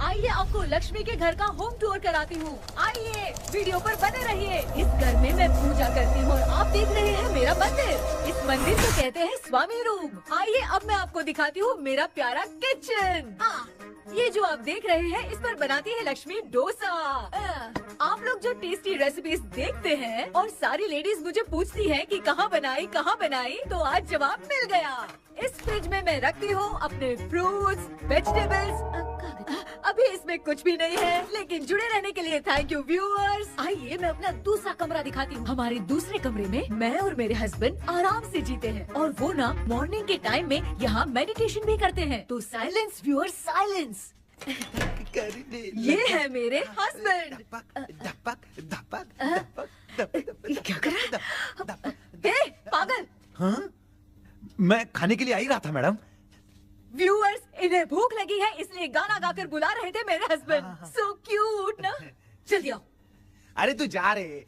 आइए आपको लक्ष्मी के घर का होम टूर कराती हूँ। आइए वीडियो पर बने रहिए। इस घर में मैं पूजा करती हूँ और आप देख रहे हैं मेरा मंदिर। इस मंदिर को कहते हैं स्वामी रूम। आइए अब मैं आपको दिखाती हूँ मेरा प्यारा किचन। ये जो आप देख रहे हैं इस पर बनाती है लक्ष्मी डोसा। आप लोग जो टेस्टी रेसिपीज देखते हैं और सारी लेडीज मुझे पूछती हैं कि कहाँ बनाई, तो आज जवाब मिल गया। इस फ्रिज में मैं रखती हूँ अपने फ्रूट्स, वेजिटेबल्स। अभी इसमें कुछ भी नहीं है, लेकिन जुड़े रहने के लिए थैंक यू व्यूअर्स। आइए मैं अपना दूसरा कमरा दिखाती हूँ। हमारे दूसरे कमरे में मैं और मेरे हस्बैंड आराम से जीते हैं और वो ना मॉर्निंग के टाइम में यहाँ मेडिटेशन भी करते हैं। तो साइलेंस व्यूअर्स, साइलेंस। ये है मेरे हस्बैंड। क्या कर रहा है? पागल। हाँ? मैं खाने के लिए आ ही रहा था मैडम। व्यूअर्स, इन्हें भूख लगी है इसलिए गाना गाकर बुला रहे थे मेरे हस्बैंड। सो क्यूट ना। जल्दी आओ। अरे तू जा रे।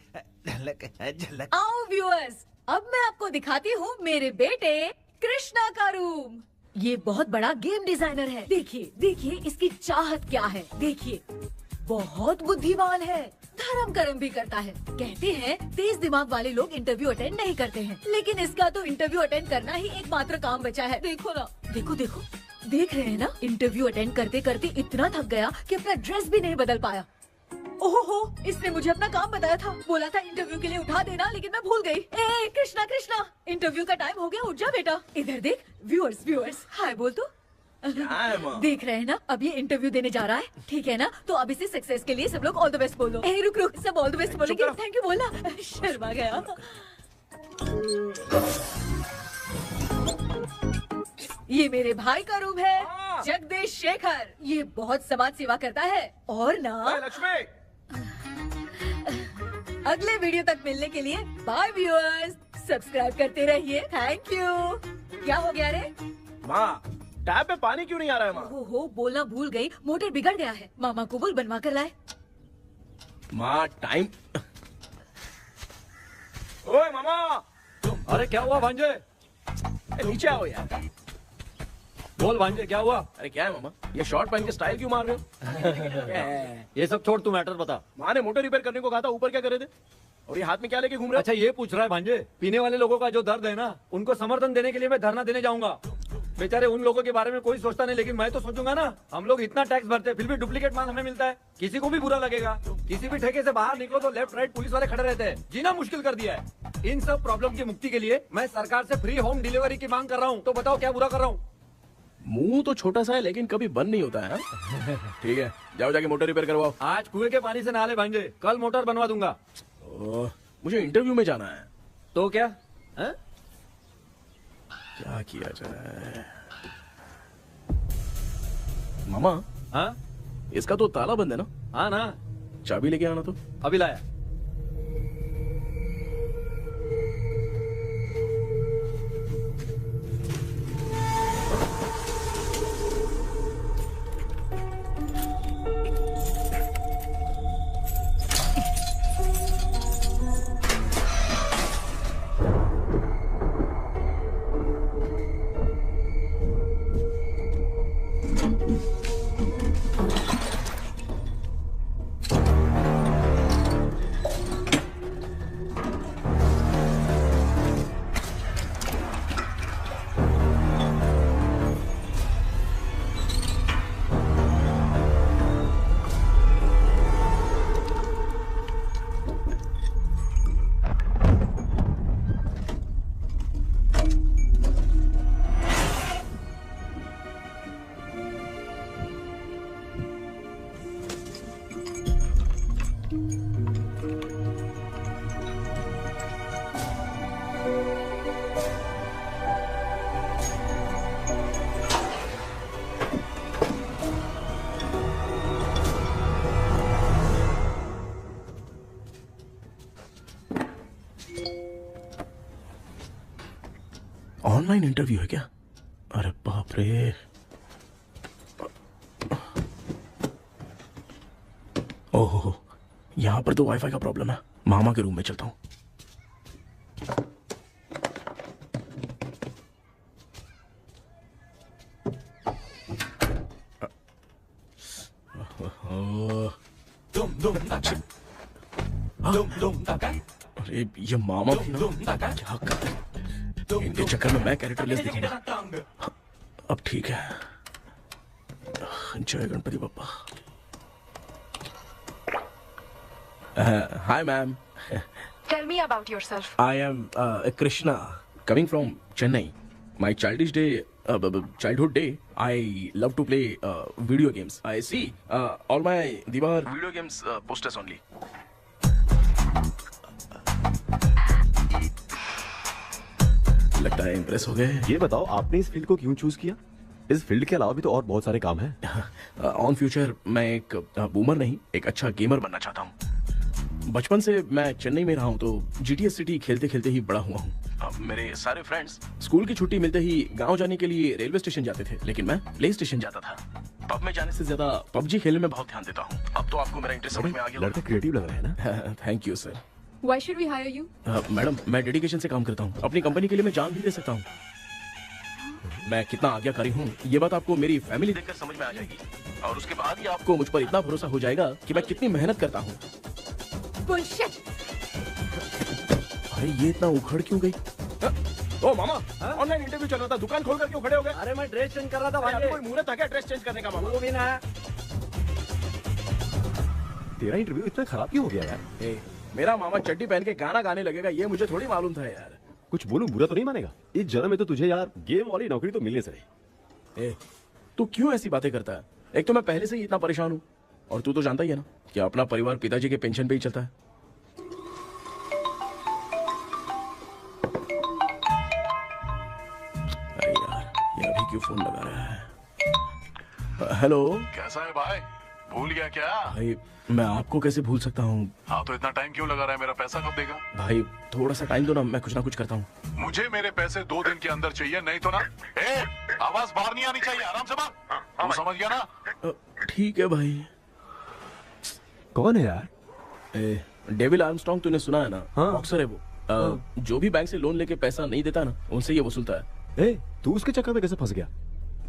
झलक। आओ व्यूअर्स, अब मैं आपको दिखाती हूँ मेरे बेटे कृष्णा का रूम। ये बहुत बड़ा गेम डिजाइनर है। देखिए इसकी चाहत क्या है। देखिए बहुत बुद्धिमान है, धर्म कर्म भी करता है। कहते हैं तेज दिमाग वाले लोग इंटरव्यू अटेंड नहीं करते हैं, लेकिन इसका तो इंटरव्यू अटेंड करना ही एकमात्र काम बचा है। देखो ना, देखो देख रहे हैं ना, इंटरव्यू अटेंड करते करते इतना थक गया कि अपना ड्रेस भी नहीं बदल पाया। ओहो, इसने मुझे अपना काम बताया था। बोला था इंटरव्यू के लिए उठा देना, लेकिन मैं भूल गई। ए कृष्णा, इंटरव्यू का टाइम हो गया, उठ जा बेटा। इधर देख। व्यूअर्स हाय बोल तो। देख रहे हैं ना, अब ये इंटरव्यू देने जा रहा है, ठीक है ना? तो अब इसे सक्सेस के लिए सब लोग ऑल द बेस्ट बोलो। ए रुक, सब ऑल द बेस्ट बोलेंगे। थैंक यू बोलना। शर्मा गया। ये मेरे भाई का रूम है, जगदीश शेखर। ये बहुत समाज सेवा करता है और ना लक्ष्मी। अगले वीडियो तक मिलने के लिए बाय व्यूअर्स। सब्सक्राइब करते रहिए। Thank you. क्या हो गया रे? माँ, टैप में पानी क्यों नहीं आ रहा है माँ? हो बोलना भूल गई, मोटर बिगड़ गया है। मामा को बोल बनवा कर लाए। माँ टाइम। ओए मामा। अरे क्या हुआ भांजे? नीचे आओ यार। बोल भांजे क्या हुआ? अरे क्या है मामा, ये शॉर्ट पहन के स्टाइल क्यों मार रहे हो? ये सब छोड़, तू मैटर बता। माँ ने मोटर रिपेयर करने को कहा था, ऊपर क्या करे थे? और ये हाथ में क्या लेके घूम रहे हो? अच्छा ये पूछ रहा है भांजे, पीने वाले लोगों का जो दर्द है ना, उनको समर्थन देने के लिए मैं धरना देने जाऊंगा। बेचारे उन लोगों के बारे में कोई सोचता नहीं, लेकिन मैं तो सोचूंगा ना। हम लोग इतना टैक्स भरते हैं, फिर भी डुप्लीकेट माल हमें मिलता है। किसी को भी बुरा लगेगा। किसी भी ठेके से बाहर निकलो तो लेफ्ट राइट पुलिस वाले खड़े रहते हैं। जीना मुश्किल कर दिया है। इन सब प्रॉब्लम की मुक्ति के लिए मैं सरकार से फ्री होम डिलीवरी की मांग कर रहा हूँ। तो बताओ क्या बुरा कर रहा हूँ? मुंह तो छोटा सा है लेकिन कभी बंद नहीं होता है। ठीक है, जाओ जाके मोटर रिपेयर करवाओ। आज कुएं के पानी से नहा ले भांजे, कल मोटर बनवा दूंगा। मुझे इंटरव्यू में जाना है। तो क्या है? क्या किया जाए? मामा। हाँ इसका तो ताला बंद है ना? हाँ ना। चाबी लेके आना तो। अभी लाया। ऑनलाइन इंटरव्यू है क्या? अरे बाप रे। ओहो, यहाँ पर तो वाईफाई का प्रॉब्लम है। मामा के रूम में चलता हूँ। अरे ये मामा भी ना क्या करते हैं? इनके चक्कर में मैं कैरेक्टरलेस दिखूंगा। अब ठीक है। जय Ganpati Bappa. Hi ma'am. Tell me about yourself. I am Krishna, coming from Chennai. My childhood day, I love to play video games. I see all my Diwar video games posters only. लगता है impress हो गए। ये बताओ आपने इस field को क्यों चूज किया? इस फील्ड के अलावा भी तो और बहुत सारे काम हैं। ऑन फ्यूचर मैं एक बूमर नहीं, एक अच्छा गेमर बनना चाहता हूँ। बचपन से मैं चेन्नई में रहा हूँ तो GTA सिटी खेलते खेलते ही बड़ा हुआ हूँ। मेरे सारे फ्रेंड्स स्कूल की छुट्टी मिलते ही गांव जाने के लिए रेलवे स्टेशन जाते थे, लेकिन मैं प्ले स्टेशन जाता था। पब में जाने से ज्यादा PUBG खेलने में बहुत ध्यान देता हूँ। अब तो आपको मेरा इंटरेस्ट समझ में आ गया। लड़का क्रिएटिव लग रहा है ना? Thank you sir. Why should we hire you? Madam मैं डेडिकेशन से काम करता हूँ, अपनी कंपनी के लिए मैं जान भी दे सकता हूँ। मैं कितना आज्ञाकारी हूँ ये बात आपको मेरी फैमिली देखकर समझ में आ जाएगी, और उसके बाद ही आपको मुझ पर इतना भरोसा हो जाएगा कि मैं कितनी मेहनत करता हूँ। Bullshit! अरे ये इतना उखड़ क्यों गई? ओ मामा, ऑनलाइन इंटरव्यू चल रहा था, दुकान खोल कर क्यों खड़े हो गए? अरे मैं ड्रेस चेंज कर रहा था अरे भाई। कोई मुहूर्त था क्या ड्रेस चेंज करने का मामा? वो भी ना। तेरा इंटरव्यू इतना खराब क्यों हो गया यार? ए, मेरा मामा चड्डी पहन के गाना गाने लगेगा ये मुझे थोड़ी मालूम था यार। कुछ बोलूं बुरा तो नहीं मानेगा? इस जन्म में तो तुझे यार गेम वाली नौकरी तो मिलने से रही। ए, तू क्यों ऐसी बातें करता है? एक तो मैं पहले से ही इतना परेशान हूँ, और तू तो जानता ही है ना कि अपना परिवार पिताजी के पेंशन पे ही चलता है। अरे यार ये अभी क्यों फोन लगा रहा है? हेलो कैसा है भाई? भूल गया क्या? भाई, मैं आपको कैसे भूल सकता हूँ? हाँ तो इतना टाइम क्यों लगा रहा है? मेरा पैसा कब देगा? भाई थोड़ा सा टाइम दो ना, मैं कुछ ना कुछ करता हूँ। मुझे मेरे पैसे 2 दिन के अंदर चाहिए, नहीं तो ना आवाज बाहर नहीं आनी चाहिए। आराम से बात। तू समझ गया ना? ठीक है भाई। कौन है यार? डेविल आर्मस्ट्रांग तूने सुना है ना? हाँ। बॉक्सर है वो। जो भी बैंक से लोन लेके पैसा नहीं देता ना, उनसे ये वसूलता है। तू उसके चक्कर में कैसे फंस गया?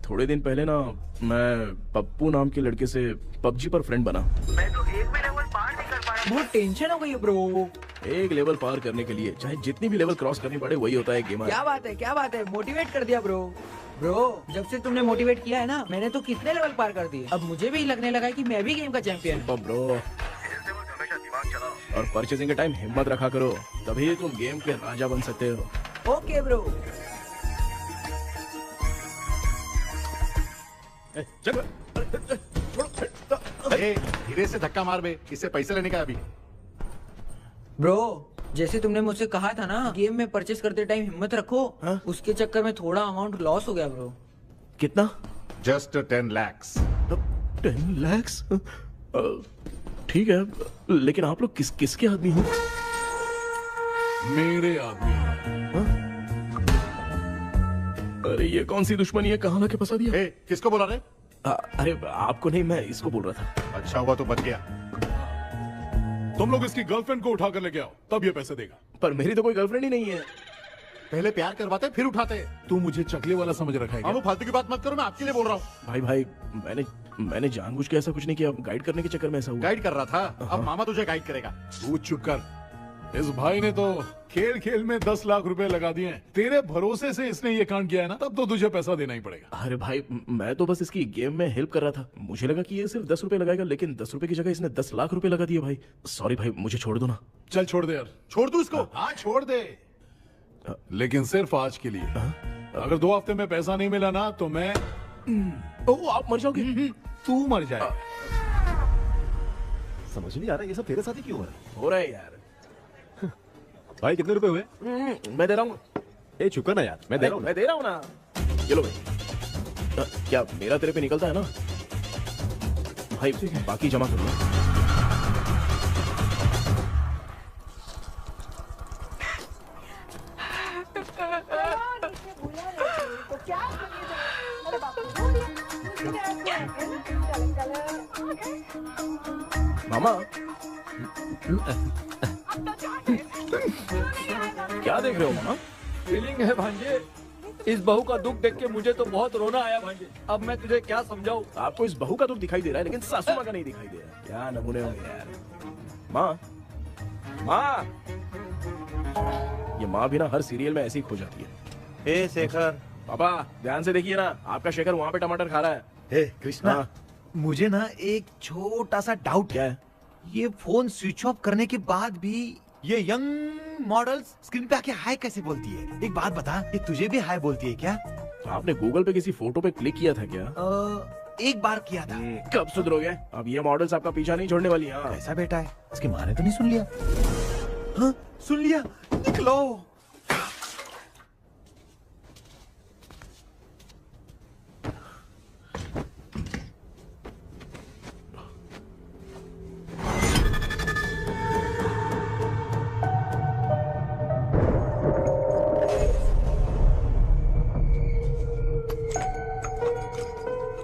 थोड़े दिन पहले ना मैं पप्पू नाम के लड़के से PUBG पर फ्रेंड बना। मैं तो एक भी लेवल पार नहीं कर पा रहा। बहुत टेंशन हो गई है ब्रो। एक लेवल पार करने के लिए चाहे जितनी भी लेवल क्रॉस करनी पड़े वही होता है गेमर। क्या बात है, मोटिवेट कर दिया ब्रो। ब्रो जब से तुमने मोटिवेट किया है ना, मैंने तो कितने लेवल पार कर दिए। अब मुझे भी लगने लगा है कि मैं भी गेम का चैंपियन हूँ। ब्रो, और परचेसिंग के टाइम हिम्मत रखा करो, तभी तुम गेम के राजा बन सकते हो। Okay bro. धीरे से धक्का मार बे, इससे पैसे लेने का अभी। ब्रो जैसे तुमने मुझसे कहा था ना गेम में परचेस करते टाइम हिम्मत रखो, उसके चक्कर में थोड़ा अमाउंट लॉस हो गया ब्रो। कितना? Just 10 lakhs। 10 lakhs? ठीक है, लेकिन आप लोग किसके आदमी हो? मेरे आदमी। अरे ये कौन सी दुश्मनी है, कहाँ लाके फंसा दिया? किसको बोला रे? अरे आपको नहीं, मैं इसको बोल रहा था। अच्छा हुआ तो बच गया। तुम लोग इसकी गर्लफ्रेंड को उठा कर लेके आओ, तब ये पैसे देगा। पर मेरी तो कोई गर्लफ्रेंड ही नहीं है। पहले प्यार करवाते फिर उठाते। तू मुझे चकले वाला समझ रखा है क्या? वो फालतू की बात मत करो, मैं आपके लिए बोल रहा हूँ। भाई मैंने जानबूझ के ऐसा कुछ नहीं किया, गाइड करने के चक्कर में ऐसा हुआ। गाइड कर रहा था, अब मामा तुझे गाइड करेगा। तू चुप कर। इस भाई ने तो खेल खेल में 10 लाख रुपए लगा दिए हैं। तेरे भरोसे से इसने ये कांड किया है ना, तब तो तुझे पैसा देना ही पड़ेगा। अरे भाई मैं तो बस इसकी गेम में हेल्प कर रहा था, मुझे लगा कि ये सिर्फ 10 रुपए लगाएगा, लेकिन 10 रुपए की जगह इसने 10 लाख रुपए लगा दिए। भाई सॉरी भाई, मुझे छोड़ दो ना। चल छोड़ दे यार। छोड़ दूं इसको? हाँ छोड़ दे, लेकिन सिर्फ आज के लिए। अगर 2 हफ्ते में पैसा नहीं मिला ना तो मैं आप मर जाओगे। तू मर जाए। समझ नहीं आ रहा ये सब तेरे साथ ही क्यों हो रहा है यार। भाई कितने रुपए हुए? मैं दे रहा हूँ। चुप कर ना यार, मैं दे रहा हूँ। मैं दे रहा हूँ ना। ये लो भाई। क्या मेरा तेरे पे निकलता है ना भाई? बाकी जमा कर लो। मामा क्या देख रहे हो मामा? फीलिंग है भांजे, इस बहू का दुख देख के मुझे तो बहुत रोना आया भाई। अब मैं तुझे क्या समझाऊं? आपको इस बहू का दुख दिखाई दे रहा है लेकिन सासू माँ का नहीं दिखाई दे रहा है। क्या नमूने होंगे यार। माँ, माँ, ये माँ भी ना हर सीरियल में ऐसी ही खो जाती है। ए शेखर। पापा ध्यान से देखिए ना, आपका शेखर वहाँ पे टमाटर खा रहा है। हे कृष्णा, हाँ। मुझे ना एक छोटा सा डाउट क्या है? ये फोन स्विच ऑफ करने के बाद भी ये यंग मॉडल्स स्क्रीन पे आके हाय कैसे बोलती है? एक बात बता, ये तुझे भी हाय बोलती है क्या? आपने गूगल पे किसी फोटो पे क्लिक किया था क्या? एक बार किया था। कब सुधरोगे? अब ये मॉडल्स आपका पीछा नहीं छोड़ने वाली। हाँ। ऐसा बेटा है, इसकी माँ ने तो नहीं सुन लिया? हाँ, सुन लिया। निकलो।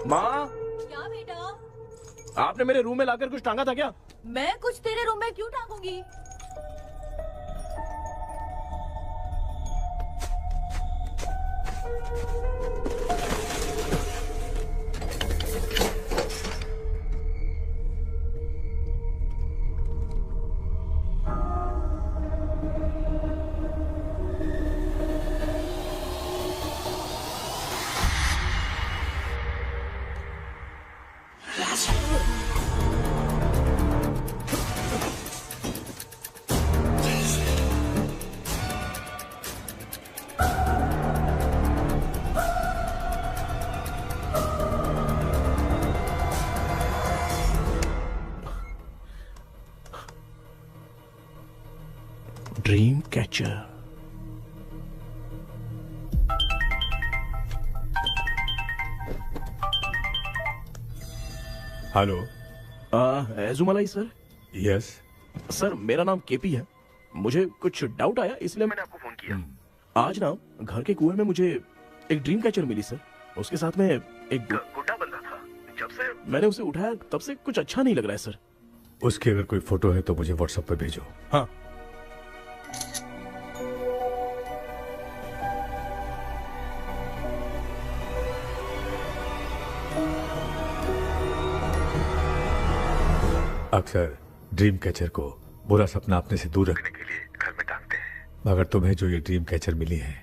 माँ, क्या बेटा? आपने मेरे रूम में लाकर कुछ टांगा था क्या? मैं कुछ तेरे रूम में क्यों टांगूंगी? Dream catcher. Hello. Ezhumalai sir. Yes. Sir मेरा नाम केपी है। मुझे कुछ डाउट आया इसलिए मैंने आपको फोन किया। आज ना घर के कुएं में मुझे एक ड्रीम कैचर मिली सर। उसके साथ में एक गुड्डा बंदा था। जब से मैंने उसे उठाया तब से कुछ अच्छा नहीं लग रहा है सर। उसकी अगर कोई फोटो है तो मुझे व्हाट्सएप पे भेजो। हाँ। अक्सर ड्रीम कैचर को बुरा सपना अपने से दूर रखने के लिए घर में टांगते हैं, मगर तुम्हें जो ये ड्रीम कैचर मिली है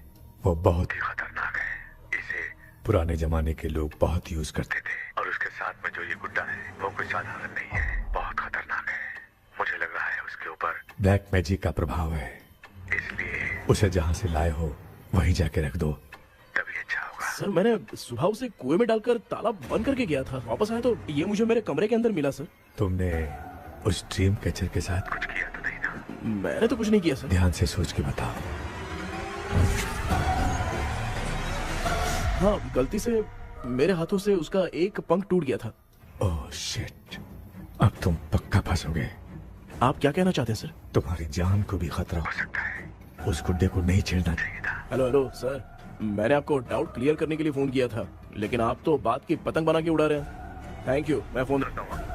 वो बहुत ही खतरनाक है। इसे पुराने जमाने के लोग बहुत यूज करते थे और उसके साथ में जो ये गुड्डा है वो कोई साधारण नहीं है, बहुत खतरनाक है। मुझे लग रहा है उसके ऊपर ब्लैक मैजिक का प्रभाव है, इसलिए उसे जहाँ से लाए हो वहीं जाके रख दो, तभी अच्छा होगा। सर मैंने सुबह उसे कुएं में डालकर ताला बंद करके गया था। वापस आया तो ये मुझे मेरे कमरे के अंदर मिला सर। तुमने उस ड्रीम कैचर के साथ कुछ किया तो नहीं ना? मैंने तो कुछ नहीं किया सर। ध्यान से सोच के बताओ। हाँ, गलती से मेरे हाथों से उसका एक पंख टूट गया था। ओह शिट, अब तुम पक्का फंसोगे। आप क्या कहना चाहते हैं सर? तुम्हारी जान को भी खतरा हो सकता है। उस गुड्डे को नहीं छेड़ना चाहिए था। हेलो हेलो सर, मैंने आपको डाउट क्लियर करने के लिए फोन किया था, लेकिन आप तो बात की पतंग बना के उड़ा रहे हैं। थैंक यू, मैं फोन रखता हूँ।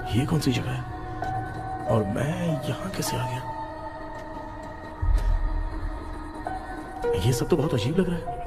ये कौन सी जगह है और मैं यहाँ कैसे आ गया? ये सब तो बहुत अजीब लग रहा है।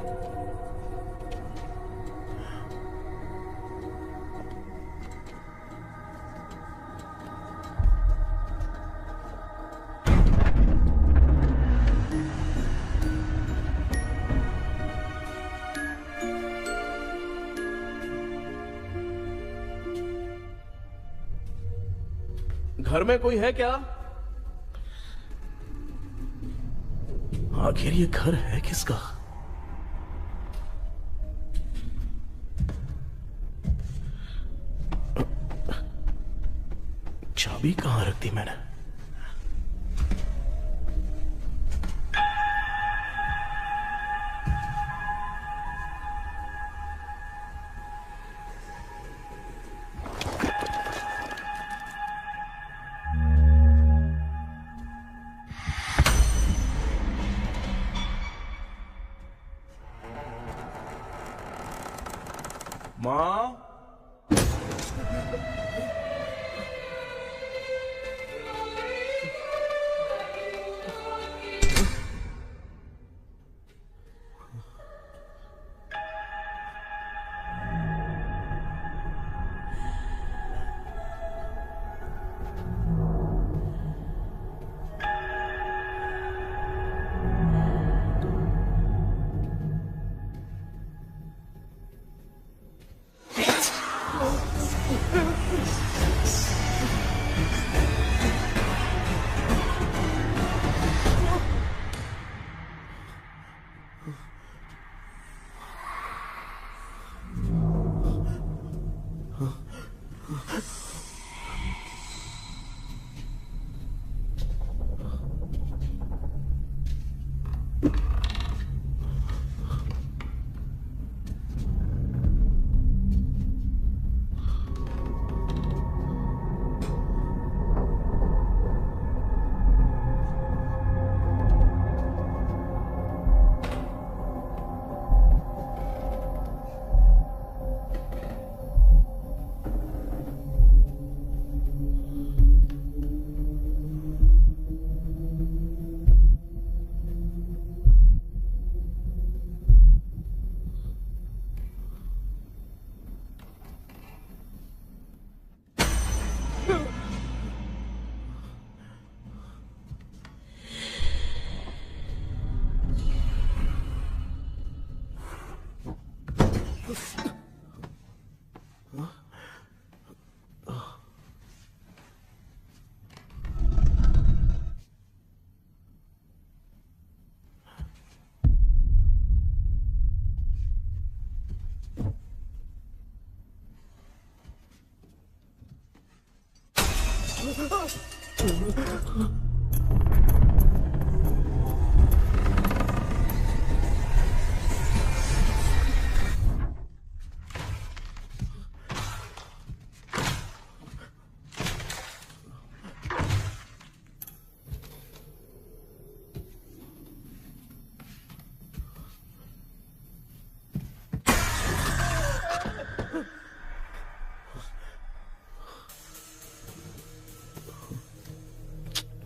घर में कोई है क्या? आखिर ये घर है किसका? चाबी कहां रख दी मैंने? माँ।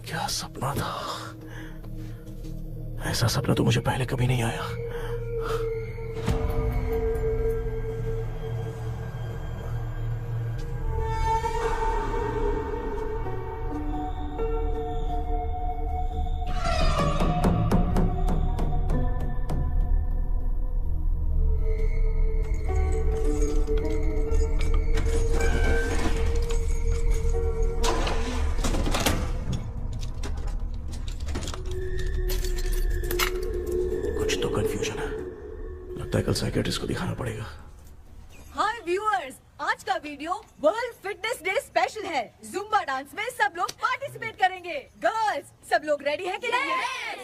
क्या सपना था? ऐसा सपना तो मुझे पहले कभी नहीं आया। कल साइकियाट्रिस्ट को दिखाना पड़ेगा। हाय व्यूअर्स, आज का video world fitness day special है। जुम्बा डांस में सब लोग पार्टिसिपेट करेंगे। गर्ल्स, सब लोग रेडी है कि नहीं?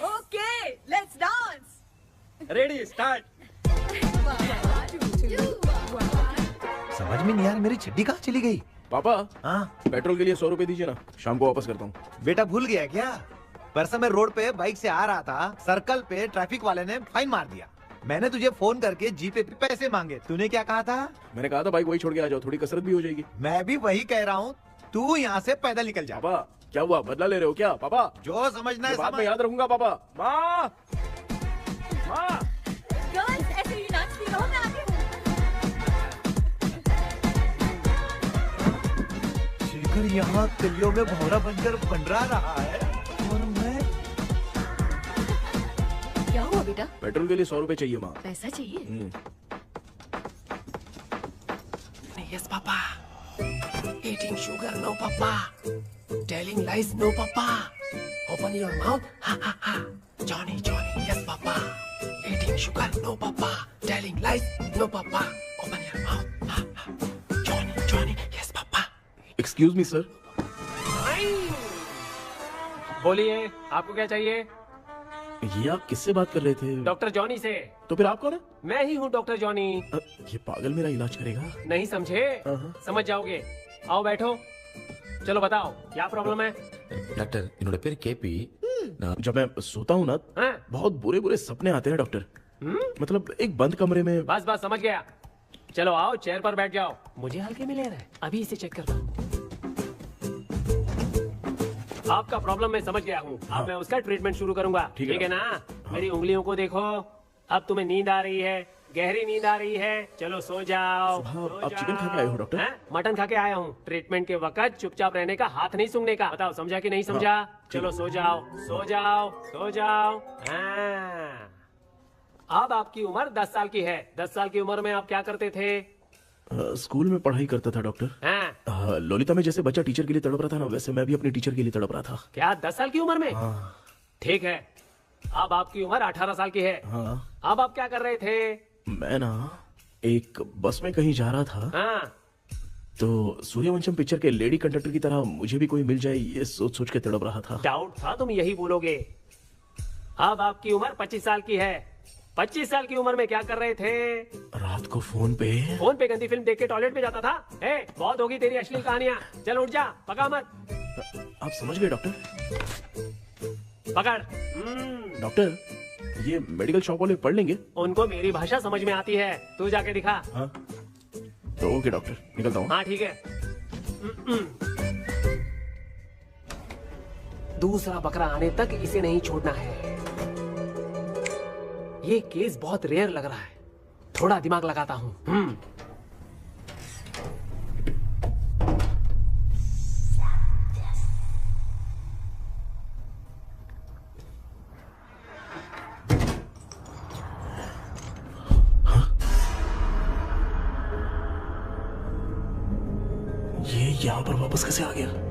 Okay, let's dance. Ready, start. समझ में नहीं यार, मेरी छड्डी कहाँ चली गई? पापा, हाँ पेट्रोल के लिए 100 रुपए दीजिए ना, शाम को वापस करता हूँ। बेटा भूल गया क्या? परसों मैं रोड पे बाइक से आ रहा था, सर्कल पे ट्रैफिक वाले ने फाइन मार दिया। मैंने तुझे फोन करके जीपे पे पैसे मांगे, तूने क्या कहा था? मैंने कहा था बाइक वही छोड़ के आ जाओ, थोड़ी कसरत भी हो जाएगी। मैं भी वही कह रहा हूँ, तू यहाँ से पैदल निकल जा। पापा क्या हुआ, बदला ले रहे हो क्या? पापा जो समझना है बात में याद रखूंगा। पापा, माँ, माँ। गर्ल्स ऐसे ही नाचती रहो, मैं आती हूँ। शेखर यहाँ गलियों में भौरा बनकर भंडरा रहा है और मैं। क्या हुआ बेटा? पेट्रोल के लिए 100 रुपए चाहिए माँ। पैसा चाहिए? Yes, Papa. Eating sugar, no, Papa. Telling lies, no, Papa. Open your mouth, ha ha ha. Johnny, Johnny, yes, Papa. Eating sugar, no, Papa. Telling lies, no, Papa. Open your mouth, ha ha. Johnny, Johnny, yes, Papa. Excuse me, sir. बोलिए, आपको क्या चाहिए? ये आप किससे बात कर रहे थे? डॉक्टर जॉनी से। तो फिर आप कौन है? मैं ही हूँ डॉक्टर जॉनी। ये पागल मेरा इलाज करेगा? नहीं समझे? समझ जाओगे। आओ बैठो। चलो बताओ क्या प्रॉब्लम है? डॉक्टर इन्होंने पेर केपी जब मैं सोता हूँ ना, बहुत बुरे बुरे सपने आते हैं डॉक्टर। मतलब एक बंद कमरे में। बस बस समझ गया। चलो आओ, चेयर पर बैठ जाओ। मुझे हल्के में ले रहा है, अभी इसे चेक करता हूँ। आपका प्रॉब्लम मैं समझ गया हूँ। अब मैं उसका ट्रीटमेंट शुरू करूंगा, ठीक है ना? मेरी उंगलियों को देखो, अब तुम्हें नींद आ रही है, गहरी नींद आ रही है। चलो सो जाओ। आप चिकन खा के आए हो डॉक्टर? मटन खा के आया हूँ। ट्रीटमेंट के वक्त चुपचाप रहने का, हाथ नहीं सूंघने का। बताओ समझा कि नहीं समझा? चलो सो जाओ, सो जाओ, सो जाओ। हाँ। अब आपकी उम्र 10 साल की है। 10 साल की उम्र में आप क्या करते थे? स्कूल में पढ़ाई करता था डॉक्टर। ललिता में जैसे बच्चा टीचर के लिए तड़प रहा था ना, वैसे मैं भी अपने टीचर के लिए तड़प रहा था। क्या 10 साल की उम्र में? ठीक है, अब आपकी उम्र 18 साल की है। अब आप क्या कर रहे थे? मैं ना एक बस में कहीं जा रहा था, तो सूर्यवंशम पिक्चर के लेडी कंडक्टर की तरह मुझे भी कोई मिल जाए, ये सोच सोच के तड़प रहा था। डाउट था तुम यही बोलोगे। अब आपकी उम्र 25 साल की है। 25 साल की उम्र में क्या कर रहे थे? रात को फोन पे गंदी फिल्म देख के टॉयलेट में जाता था। बहुत होगी तेरी अश्लील कहानियां। चल उठ जा, पका मत। आप समझ गए डॉक्टर? पकड़। डॉक्टर, ये मेडिकल शॉप वाले पढ़ लेंगे? उनको मेरी भाषा समझ में आती है, तू जाके दिखा। तो ओके डॉक्टर, निकलता हूँ। हाँ ठीक है। दूसरा बकरा आने तक इसे नहीं छोड़ना है। ये केस बहुत रेयर लग रहा है, थोड़ा दिमाग लगाता हूँ। ये यहाँ पर वापस कैसे आ गया?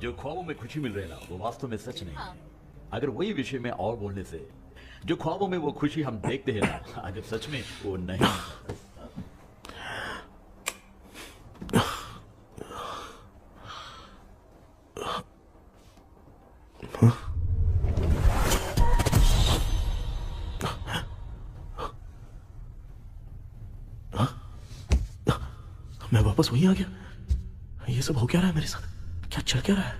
जो ख्वाबों में खुशी मिल रही है ना, वो वास्तव में सच नहीं है। अगर वही विषय में और बोलने से, जो ख्वाबों में वो खुशी हम देखते हैं ना, अगर सच में वो नहीं। मैं वापस वहीं आ गया। ये सब हो क्या रहा है मेरे साथ? क्या चल क्या रहा है?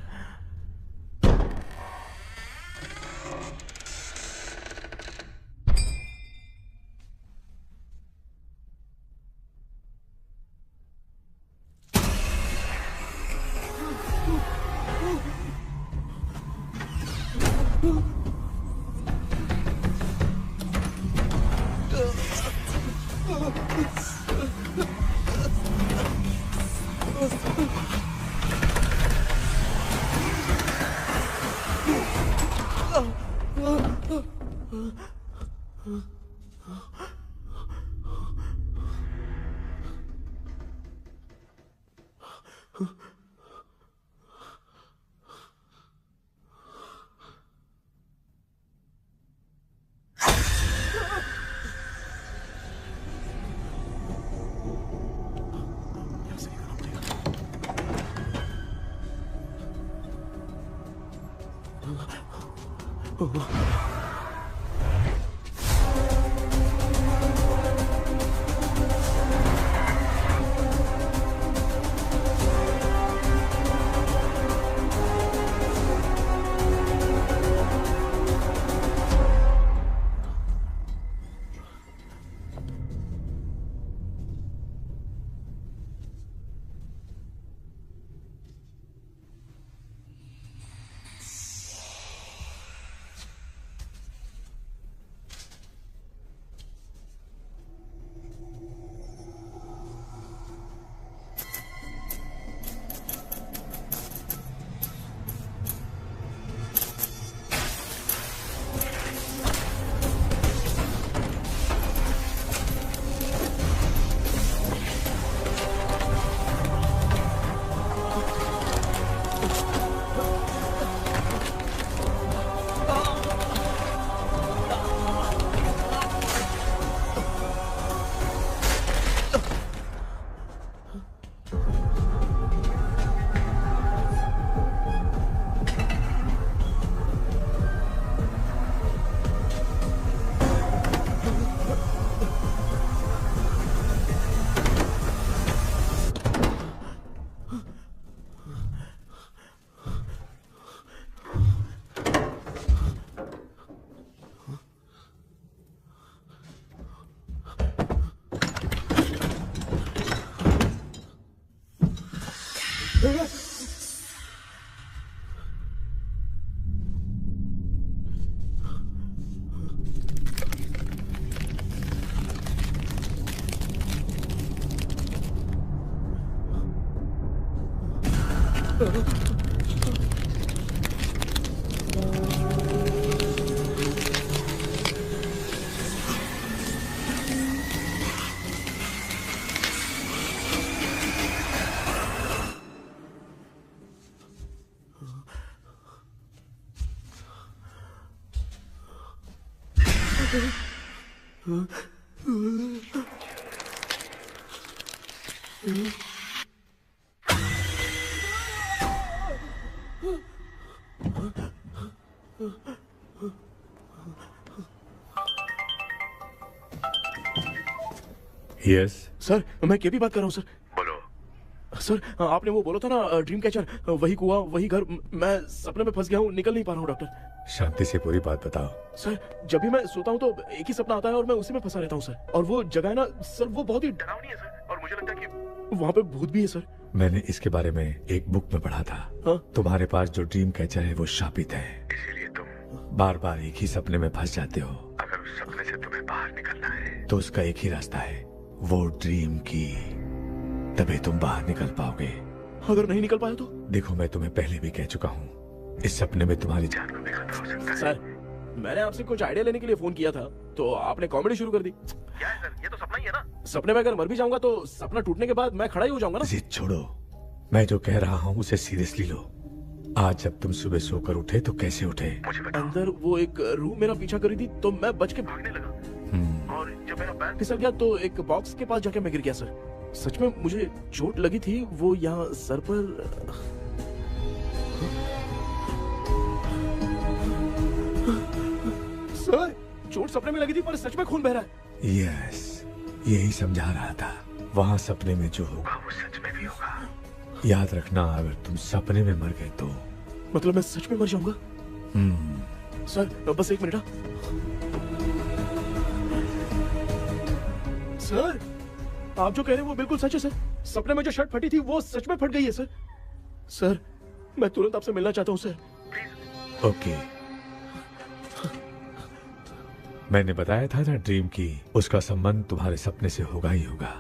यस सर मैं केपी बात कर रहा हूँ सर। बोलो सर, आपने वो बोला था ना ड्रीम कैचर, वही कुआं वही घर, मैं सपने में फंस गया हूँ, निकल नहीं पा रहा हूँ डॉक्टर। शांति से पूरी बात बताओ। सर जब भी मैं सोता हूँ तो एक ही सपना आता है और मैं उसी में फंसा रहता हूँ सर। और वो जगह है ना सर, वो बहुत ही डरावनी है सर, और मुझे लगता है कि वहाँ पे भूत भी है सर। मैंने इसके बारे में एक बुक में पढ़ा था। हाँ? तुम्हारे पास जो ड्रीम कैचर है वो शापित है, इसीलिए तुम बार बार एक ही सपने में फंस जाते हो। अगर उस सपने से तुम्हें बाहर निकलना है तो उसका एक ही रास्ता है, वो ड्रीम की, तभी तुम बाहर निकल पाओगे। अगर नहीं निकल पाया तो? देखो मैं तुम्हें पहले भी कह चुका हूँ, इस सपने में तुम्हारी जान को भी खतरा हो सकता है। सर मैंने आपसे कुछ आइडिया लेने के लिए फोन किया था तो आपने कॉमेडी शुरू कर दी। क्या है सर, ये तो सपना ही है ना। सपने में अगर मर भी जाऊंगा तो सपना टूटने के बाद मैं खड़ा ही हो जाऊंगा ना। जिद छोड़ो, मैं जो कह रहा हूँ उसे सीरियसली लो। आज जब तुम सुबह सोकर उठे तो कैसे उठे? अंदर वो एक रूह मेरा पीछा करी थी तो मैं बच के भागने लगा, और जब मेरा पैर फिसल गया तो एक बॉक्स के पास जाके मैं गिर गया सर। सच में मुझे चोट लगी थी, वो यहाँ सर पर। सर चोट सपने में लगी थी पर सच में खून बह रहा है। यस, यही समझा रहा था, वहाँ सपने में जो होगा वो सच में भी होगा। याद रखना, अगर तुम सपने में मर गए तो मतलब मैं सच में मर जाऊंगा। सर बस एक मिनट। सर आप जो कह रहे हैं वो बिल्कुल सच है सर। सपने में जो शर्ट फटी थी वो सच में फट गई है सर। सर मैं तुरंत आपसे मिलना चाहता हूँ सर। ओके, मैंने बताया था ना ड्रीम की, उसका संबंध तुम्हारे सपने से होगा ही होगा।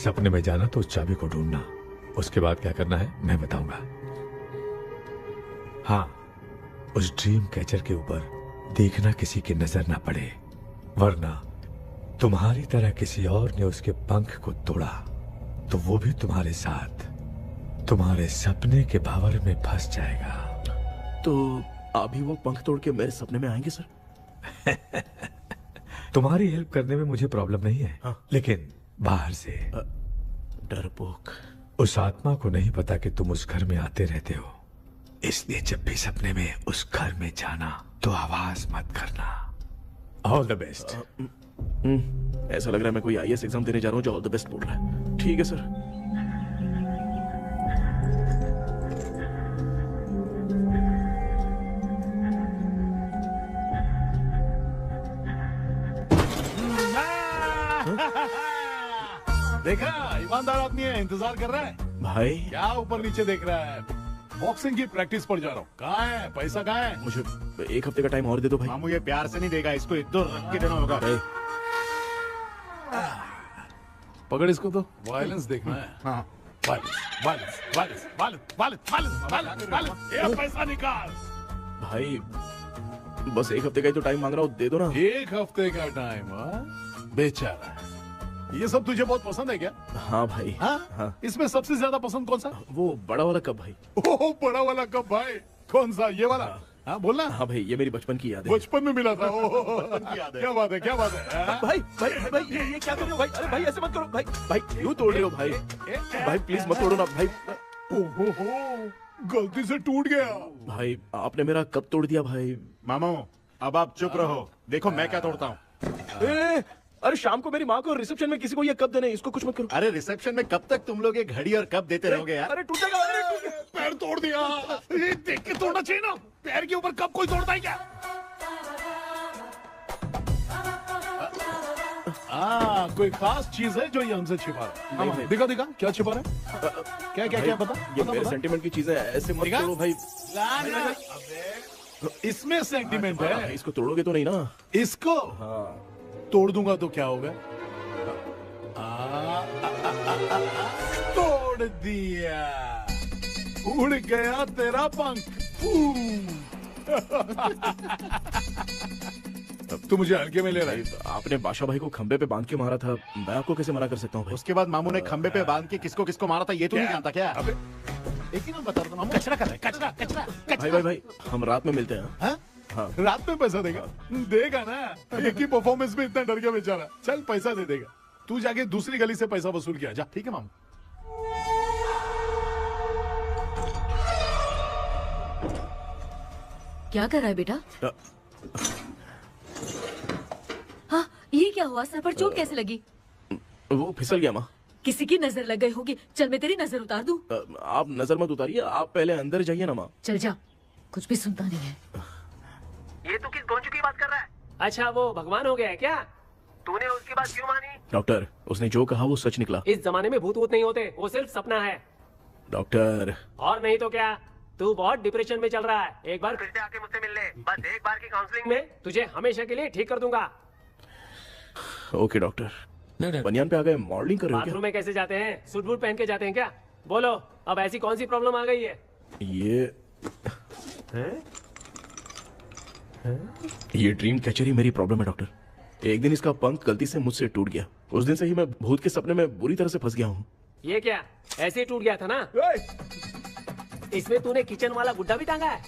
सपने में जाना तो उस चाबी को ढूंढना, उसके बाद क्या करना है मैं बताऊंगा। हाँ, उस ड्रीम कैचर के ऊपर देखना किसी की नजर ना पड़े, वरना तुम्हारी तरह किसी और ने उसके पंख को तोड़ा तो वो भी तुम्हारे साथ तुम्हारे सपने के भंवर में फंस जाएगा। तो अभी वो पंख तोड़ के मेरे सपने में आएंगे सर? तुम्हारी हेल्प करने में मुझे प्रॉब्लम नहीं है। हाँ। लेकिन बाहर से डरपोक, उस आत्मा को नहीं पता कि तुम उस घर में आते रहते हो, इसलिए जब भी सपने में उस घर में जाना तो आवाज मत करना। All the best. ऐसा लग रहा है मैं कोई आईएएस एग्जाम देने जा रहा हूँ जो ऑल द बेस्ट बोल रहा है। ठीक है सर। देखा, ईमानदार आदमी है, इंतजार कर रहा है। भाई क्या ऊपर नीचे देख रहा है? बॉक्सिंग की प्रैक्टिस पर जा रहा हूँ। कहाँ है पैसा, कहाँ है? मुझे एक हफ्ते का टाइम और दे दो भाई। मामू ये प्यार से नहीं देगा, इसको एक दो रख के देना होगा। पकड़ इसको, तो वायलेंस देखना है। हाँ, violence violence violence violence violence violence violence violence. ये पैसा निकाल भाई बस एक हफ्ते का ही तो टाइम मांग रहा हूँ, दे दो ना। एक हफ्ते का टाइम? बेचारा, ये सब तुझे बहुत पसंद है क्या? हाँ भाई। हाँ? इसमें सबसे ज्यादा पसंद कौन सा? वो बड़ा वाला कप भाई। ओह बड़ा वाला कप भाई, कौन सा? ये वाला? हाँ बोलना। हाँ भाई, ये मेरी बचपन की याद है। बचपन में मिला था। क्या बात है, क्या बात है? भाई भाई भाई ये क्या कर रहे हो भाई? अरे भाई ऐसे मत करो भाई। भाई क्यों तोड़ रहे हो भाई? भाई प्लीज मत तोड़ो ना भाई। ओहो, गलती से टूट गया। भाई आपने मेरा कप तोड़ दिया भाई। मामू अब आप चुप रहो, देखो मैं क्या तोड़ता हूँ। अरे शाम को मेरी माँ को रिसेप्शन में किसी को ये कप देना है, इसको कुछ मत करो। अरे रिसेप्शन में कब तक तुम लोग ये घड़ी और कप देते रहोगे यार? अरे टूट जाएगा। पैर तोड़ दिया। ये देख के तोड़ना चाहिए ना, पैर के ऊपर कब कोई तोड़ता है क्या? कोई खास चीज है जो ये हमसे छिपा रहा है? दिखा दिखा, क्या छिपा रहा है? क्या क्या क्या पता? ये मेरे सेंटिमेंट की चीजें ऐसे मत करो भाई। इसमें सेंटिमेंट है। इसको तोड़ोगे तो नहीं ना? इसको तोड़ दूंगा तो क्या होगा? तोड़ दिया। उड़ गया तेरा पंख। तू मुझे हल्के में ले रहा है। आपने बादशाह भाई को खंबे पे बांध के मारा था, मैं आपको कैसे मना कर सकता हूँ भाई? उसके बाद मामू ने खंबे पे बांध के किसको किसको मारा था ये तो नहीं जानता क्या? अबे एक ही नाम बता रहा मामू। कचरा कर रहा है, कचरा कचरा भाई भाई भाई, हम रात में मिलते हैं। हाँ? हाँ। रात में पैसा देगा? देगा ना, एक ही परफॉर्मेंस में इतना डर गया बेचारा। चल पैसा दे देगा, तू जाके दूसरी गली से पैसा वसूल किया जा। ठीक है मामू। क्या कर रहा है बेटा? हाँ, ये क्या हुआ? सर पर चोट कैसे लगी? वो फिसल गया माँ। किसी की नजर लग गई होगी। चल मैं तेरी नजर उतार दूं। आप नजर मत उतारिए, आप पहले अंदर जाइए ना माँ। चल जा, कुछ भी सुनता नहीं है। ये तो किस गोंजू की बात कर रहा है? अच्छा, वो भगवान हो गया है क्या? तूने उसकी बात क्यों मानी? डॉक्टर, उसने जो कहा वो सच निकला। इस जमाने में भूत वूत नहीं होते, वो सिर्फ सपना है। डॉक्टर। और नहीं तो क्या, तू बहुत डिप्रेशन में चल रहा है। एक बार फिर से आके मुझसे मिल ले, बस एक बार की काउंसलिंग में तुझे हमेशा के लिए ठीक कर दूंगा। Okay doctor. बनियान पे आ गए, मॉडलिंग कर रहे हो बाथरूम में कैसे जाते हैं? सूट बूट पहन के जाते हैं क्या? बोलो, अब ऐसी कौन सी प्रॉब्लम आ गई है? ये ड्रीम कैचर ही मेरी प्रॉब्लम है डॉक्टर। एक दिन इसका पंख गलती से मुझसे टूट गया। उस दिन से ही मैं भूत के सपने में बुरी तरह से फंस गया हूँ। ये क्या ऐसे ही टूट गया था ना? इसमें तूने किचन वाला गुड्डा भी टांगा है?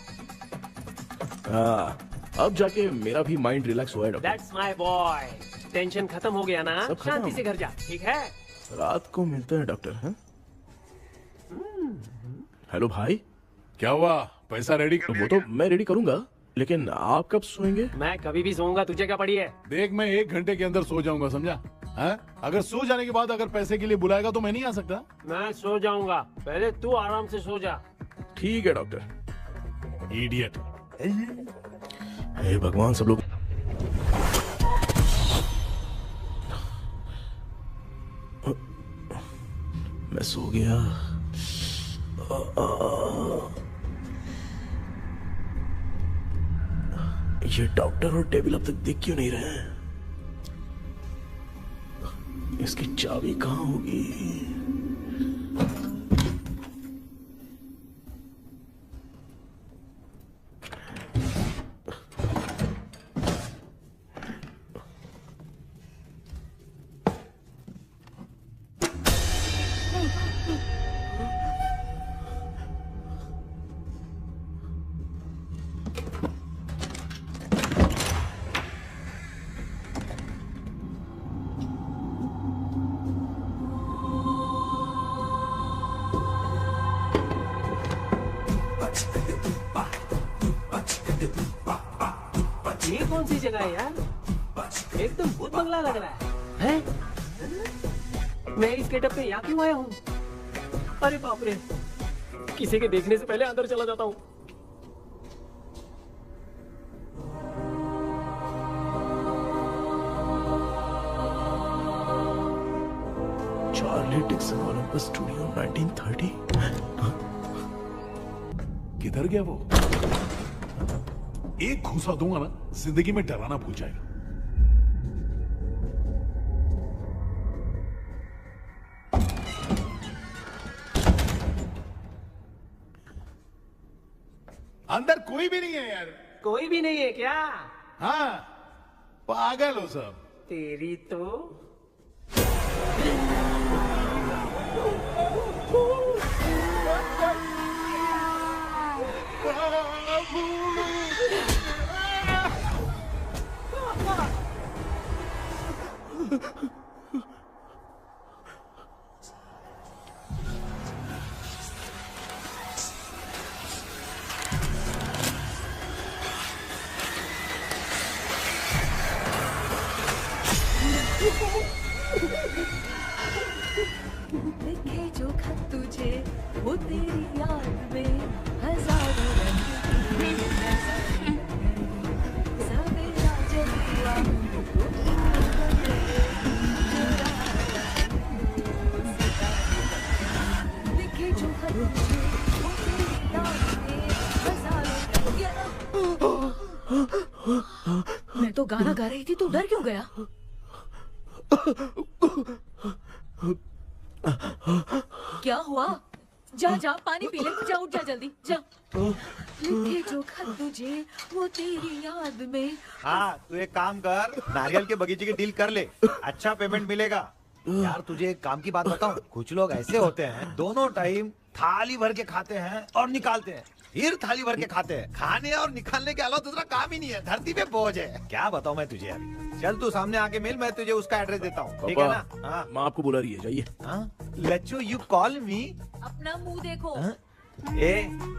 अब जाके मेरा भी माइंड रिलैक्स हुआ है doctor. That's my boy. Tension खत्म हो गया ना? सब खत्म। शांति से घर जा, ठीक है? रात को मिलते हैं डॉक्टर। हाँ? हेलो भाई। क्या हुआ? पैसा रेडी कर? वो तो मैं रेडी करूंगा, लेकिन आप कब सोएंगे? मैं कभी भी सोऊंगा, तुझे क्या पड़ी है? देख, मैं 1 घंटे के अंदर सो जाऊंगा, समझा? अगर सो जाने के बाद अगर पैसे के लिए बुलाएगा तो मैं नहीं आ सकता। मैं सो जाऊंगा, पहले तू आराम से सो जा। ठीक है डॉक्टर। इडियट। हे भगवान, सब लोग मैं सो गया। ये डॉक्टर और टेबल अब तक दिख क्यों नहीं रहे हैं? इसकी चाबी कहाँ होगी? ये कौन सी जगह है यार? एकदम भूत बंगला लग रहा है। मैं इस गेटअप पे यहाँ क्यों आया हूँ? अरे बाप रे, किसी के देखने से पहले अंदर चला जाता हूँ। Charlie Dixon Olympus studio 1930। किधर गया वो? एक घूसा दूंगा ना, जिंदगी में डराना भूल जाएगा। अंदर कोई भी नहीं है यार। कोई भी नहीं है क्या? हाँ, पागल हो सब। तेरी तो लिखे जो खत तुझे वो तेरी याद में हजारों रंग की सवेरा जब हुआ लिखे जो खत तुझे वो तेरी याद में हजारों मैं तो गाना गा रही थी, तू डर क्यों गया? क्या हुआ? जा जा पानी पी ले, जा उठ जा जल्दी जा। लिखे जो खत तुझे वो तेरी याद में। हाँ तू एक काम कर, नारियल के बगीचे की डील कर ले, अच्छा पेमेंट मिलेगा। यार तुझे एक काम की बात बताऊं, कुछ लोग ऐसे होते हैं दोनों टाइम थाली भर के खाते हैं और निकालते हैं, फिर थाली भर के खाते हैं। खाने और निकालने के अलावा दूसरा काम ही नहीं है, धरती पे बोझ है। क्या बताऊं मैं तुझे अभी। चल तू सामने आके मिल, मैं तुझे उसका एड्रेस देता हूँ, ठीक है ना? हाँ माँ आपको बुला रही है, जाइए। लच्चू यू कॉल मी। अपना मुंह देखो। ए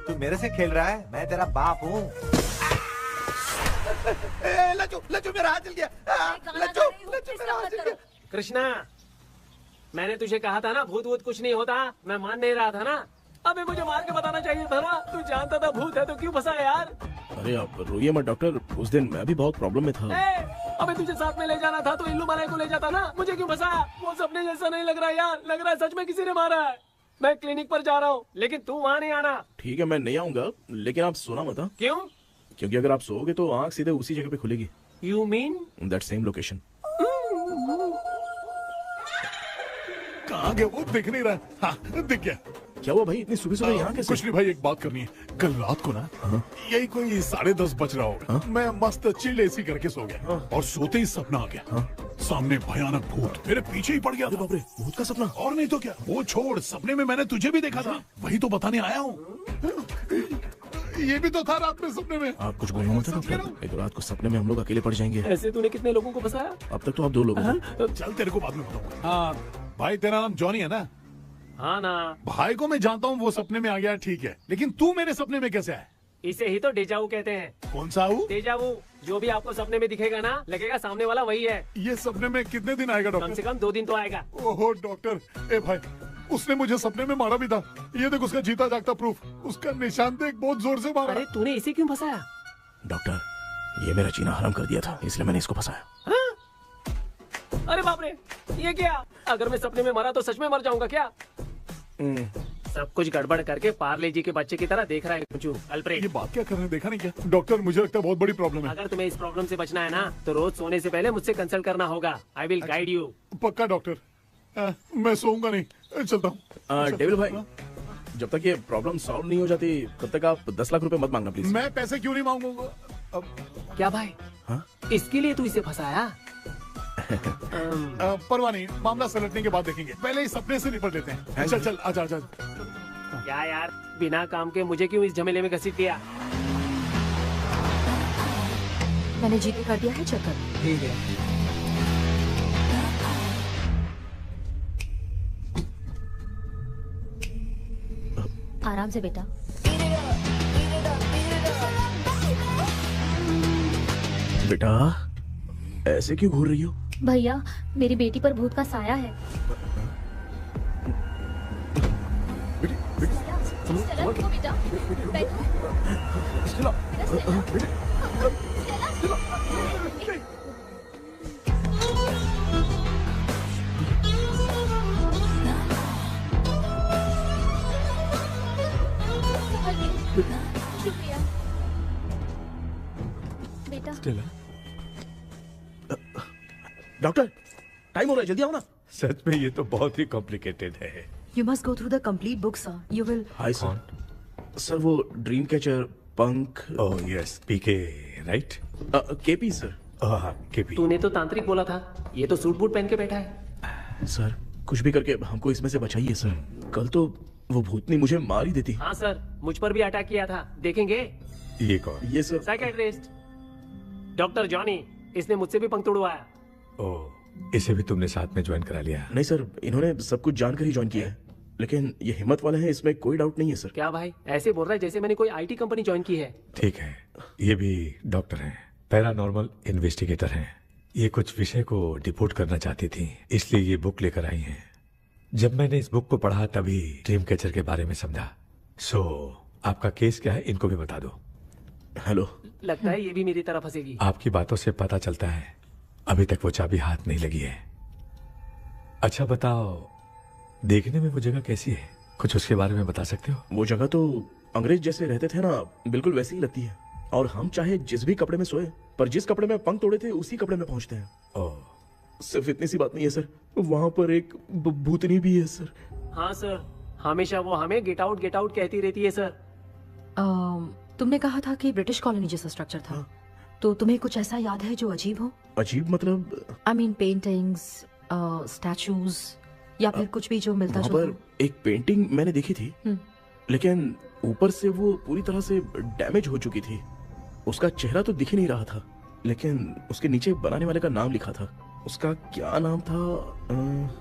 तू मेरे से खेल रहा है, मैं तेरा बाप हूँ। लच्चू लच्चू मेरा हाथ जल गया। लच्चू लच्चू मेरा हाथ जल गया। कृष्णा, मैंने तुझे कहा था ना भूत वूत कुछ नहीं होता, मैं मान नहीं रहा था ना। अबे मुझे मार के बताना चाहिए था ना, तू जानता था भूत है तो क्यों फंसा यार। अरे आप रोइए मत डॉक्टर, उस दिन मैं भी बहुत प्रॉब्लम में था। अबे तुझे साथ में ले जाना था तो इल्लू मलाई को ले जाता ना, मुझे क्यों फंसाया? वो सपने जैसा नहीं लग रहा यार, लग रहा है सच में किसी ने मारा है। मैं क्लिनिक पर जा रहा हूँ, लेकिन तू वहाँ नहीं आना। ठीक है मैं नहीं आऊंगा, लेकिन आप सोना मत। क्यों? क्योंकि अगर आप सोओगे तो आंख सीधे उसी जगह पे खुलेगी। You mean that same location. कहाँ गया वो, दिख नहीं रहा। हाँ दिख गया। क्या हुआ भाई, इतनी सुबह सुबह यहाँ कैसे? कुछ नहीं भाई, एक बात करनी है। कल रात को ना यही कोई 10:30 बज रहा होगा, मैं मस्त चिल एसी करके सो गया और सोते ही सपना आ गया। सामने भयानक भूत मेरे पीछे ही पड़ गया। बाप रे, भूत का सपना? और नहीं तो क्या। वो छोड़, सपने में मैंने तुझे भी देखा था, वही तो बताने आया हूँ। ये भी तो था रात में सपने में। आप कुछ बोलना मत डॉक्टर, एक रात को सपने में हम लोग अकेले पड़ जाएंगे। ऐसे तूने कितने लोगों को फंसाया? अब तक तो आप 2 लोग हैं। चल तेरे को बाद में बताऊंगा। हाँ भाई, तेरा नाम जॉनी है ना? हाँ ना। भाई को मैं जानता हूँ, वो सपने में आ गया ठीक है, लेकिन तू मेरे सपने में कैसे आया? इसे ही तो डेजावू कहते हैं। कौन सा हूँ? डेजावू, जो भी आपको सपने में दिखेगा ना, लगेगा सामने वाला वही है। ये सपने में कितने दिन आएगा डॉक्टर? कम से कम 2 दिन तो आएगा। ओहो डॉक्टर, ए भाई उसने मुझे सपने में मारा भी था। ये देख उसका जीता जागता प्रूफ, उसका निशान देख, बहुत जोर से मारा। अरे तूने इसे क्यों फंसाया? डॉक्टर, ये मेरा जीना हराम कर दिया था, इसलिए मैंने इसको फंसाया। अरे बाप रे, ये क्या? अगर मैं सपने में मरा तो सच में मर जाऊंगा क्या? सब कुछ गड़बड़ करके पार्ले जी के बच्चे की तरह देख रहा है अल्फ्रेड। ये बात क्या कर रहे हैं, देखा नहीं क्या? डॉक्टर मुझे लगता है बहुत बड़ी प्रॉब्लम है। अगर तुम्हें इस प्रॉब्लम से बचना है ना, तो रोज सोने से पहले मुझसे कंसल्ट करना होगा। I will guide you. पक्का डॉक्टर, मैं सोऊंगा नहीं, चलता हूँ। डेविल भाई, जब तक ये प्रॉब्लम सॉल्व नहीं हो जाती तब तक आप 10 लाख रुपए मत मांगना प्लीज। मैं पैसे क्यों नहीं मांगूंगा? क्या भाई? हाँ? इसके लिए तू इसे फंसाया? परवाह नहीं, मामला सलटने के बाद देखेंगे, पहले इस सपने से निपट लेते हैं। चल चल आजा आजा। क्या यार, बिना काम के मुझे क्यों इस झमेले में घसीट दिया? मैंने जीपे कर दिया है, चेक कर। ठीक है। आराम से बेटा। बेटा ऐसे क्यों घूर रही हो? भैया, मेरी बेटी पर भूत का साया है। स्टेला, रुको बेटा, बैठो। शुक्रिया बेटा। डॉक्टर, टाइम हो रहा है, जल्दी आओ ना। सच में ये तो बहुत ही कॉम्प्लिकेटेड है। You must go through the complete book, sir. You will. Hi sir. Sir वो ड्रीम कैचर, पंख। ओह यस, पीके राइट? KP sir. हाँ केपी। तूने तो तांत्रिक बोला था, ये तो सूट बूट पहन के बैठा है। सर कुछ भी करके हमको इसमें से बचाइए सर, कल तो वो भूतनी मुझे मार ही देती। हाँ सर, मुझ पर भी अटैक किया था, देखेंगे? ये कौन? ये सर साइकियाट्रिस्ट डॉक्टर जॉनी, इसने मुझसे भी पंख तोड़वाया। ओह, इसे भी तुमने साथ में ज्वाइन करा लिया? नहीं सर, इन्होंने सब कुछ जानकर ही ज्वाइन किया है, लेकिन ये हिम्मत वाले हैं, इसमें कोई डाउट नहीं है सर। क्या भाई, ऐसे बोल रहा है जैसे मैंने कोई आईटी कंपनी ज्वाइन की है। ठीक है, ये भी डॉक्टर हैं, पैरानॉर्मल इन्वेस्टिगेटर हैं। ये कुछ विषय को डिपोर्ट करना चाहती थी, इसलिए ये बुक लेकर आई हैं। जब मैंने इस बुक को पढ़ा तभी ड्रीम कैचर के बारे में समझा। सो आपका केस क्या है, इनको भी बता दो। हेलो। लगता है ये भी मेरी तरह फंसेगी। आपकी बातों से पता चलता है अभी तक वो चाबी हाथ नहीं लगी है। अच्छा बताओ, देखने में वो जगह कैसी है, कुछ उसके बारे में बता सकते हो? वो जगह तो अंग्रेज जैसे रहते थे ना, बिल्कुल वैसी ही लगती है। और हम चाहे जिस भी कपड़े में सोए, पर जिस कपड़े में पंख तोड़े थे उसी कपड़े में पहुंचते हैं। ओह, सिर्फ इतनी सी बात नहीं है सर, वहां पर एक भूतनी भी है सर। हाँ सर, हमेशा वो हमें गेट आउट कहती रहती है सर। तुमने कहा था कि ब्रिटिश कॉलोनी जैसा स्ट्रक्चर था, तो तुम्हें कुछ ऐसा याद है जो अजीब हो? अजीब मतलब? आई मीन पेंटिंग्स, स्टैचूज या फिर कुछ भी जो मिलता वहाँ जुलता। पर एक पेंटिंग मैंने देखी थी, लेकिन ऊपर से वो पूरी तरह से डैमेज हो चुकी थी। उसका चेहरा तो दिख ही नहीं रहा था, लेकिन उसके नीचे बनाने वाले का नाम लिखा था। उसका क्या नाम था?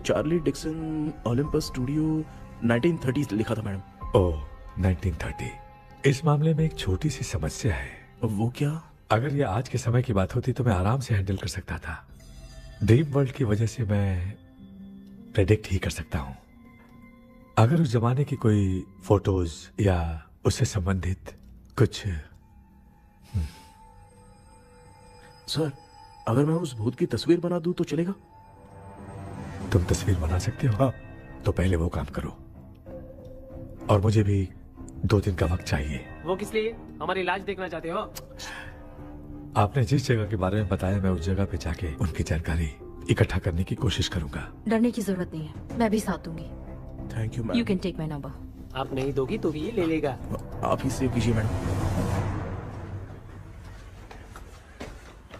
चार्ली डिक्सन ओलंपस स्टूडियो 1930 लिखा था मैडम। ओह 1930। इस मामले में एक छोटी सी समस्या है। वो क्या? अगर ये आज के समय की बात होती तो मैं आराम से हैंडल कर सकता था। ड्रीम वर्ल्ड की वजह से मैं प्रेडिक्ट ही कर सकता हूँ। अगर उस जमाने की कोई फोटोज या उससे संबंधित कुछ। सर, अगर मैं उस भूत की तस्वीर बना दूं तो चलेगा? तुम तस्वीर बना सकते हो? हाँ। तो पहले वो काम करो, और मुझे भी 2 दिन का वक्त चाहिए। वो किस लिए? हमारी इलाज देखना चाहते हो? आपने जिस जगह के बारे में बताया, मैं उस जगह पे जाके उनकी जानकारी इकट्ठा करने की कोशिश करूंगा। डरने की जरूरत नहीं है, मैं भी साथ दूंगी। Thank you ma'am. You can take my number. आप नहीं दोगी तो भी ये ले लेगा। आप ही सेव कीजिए मैडम।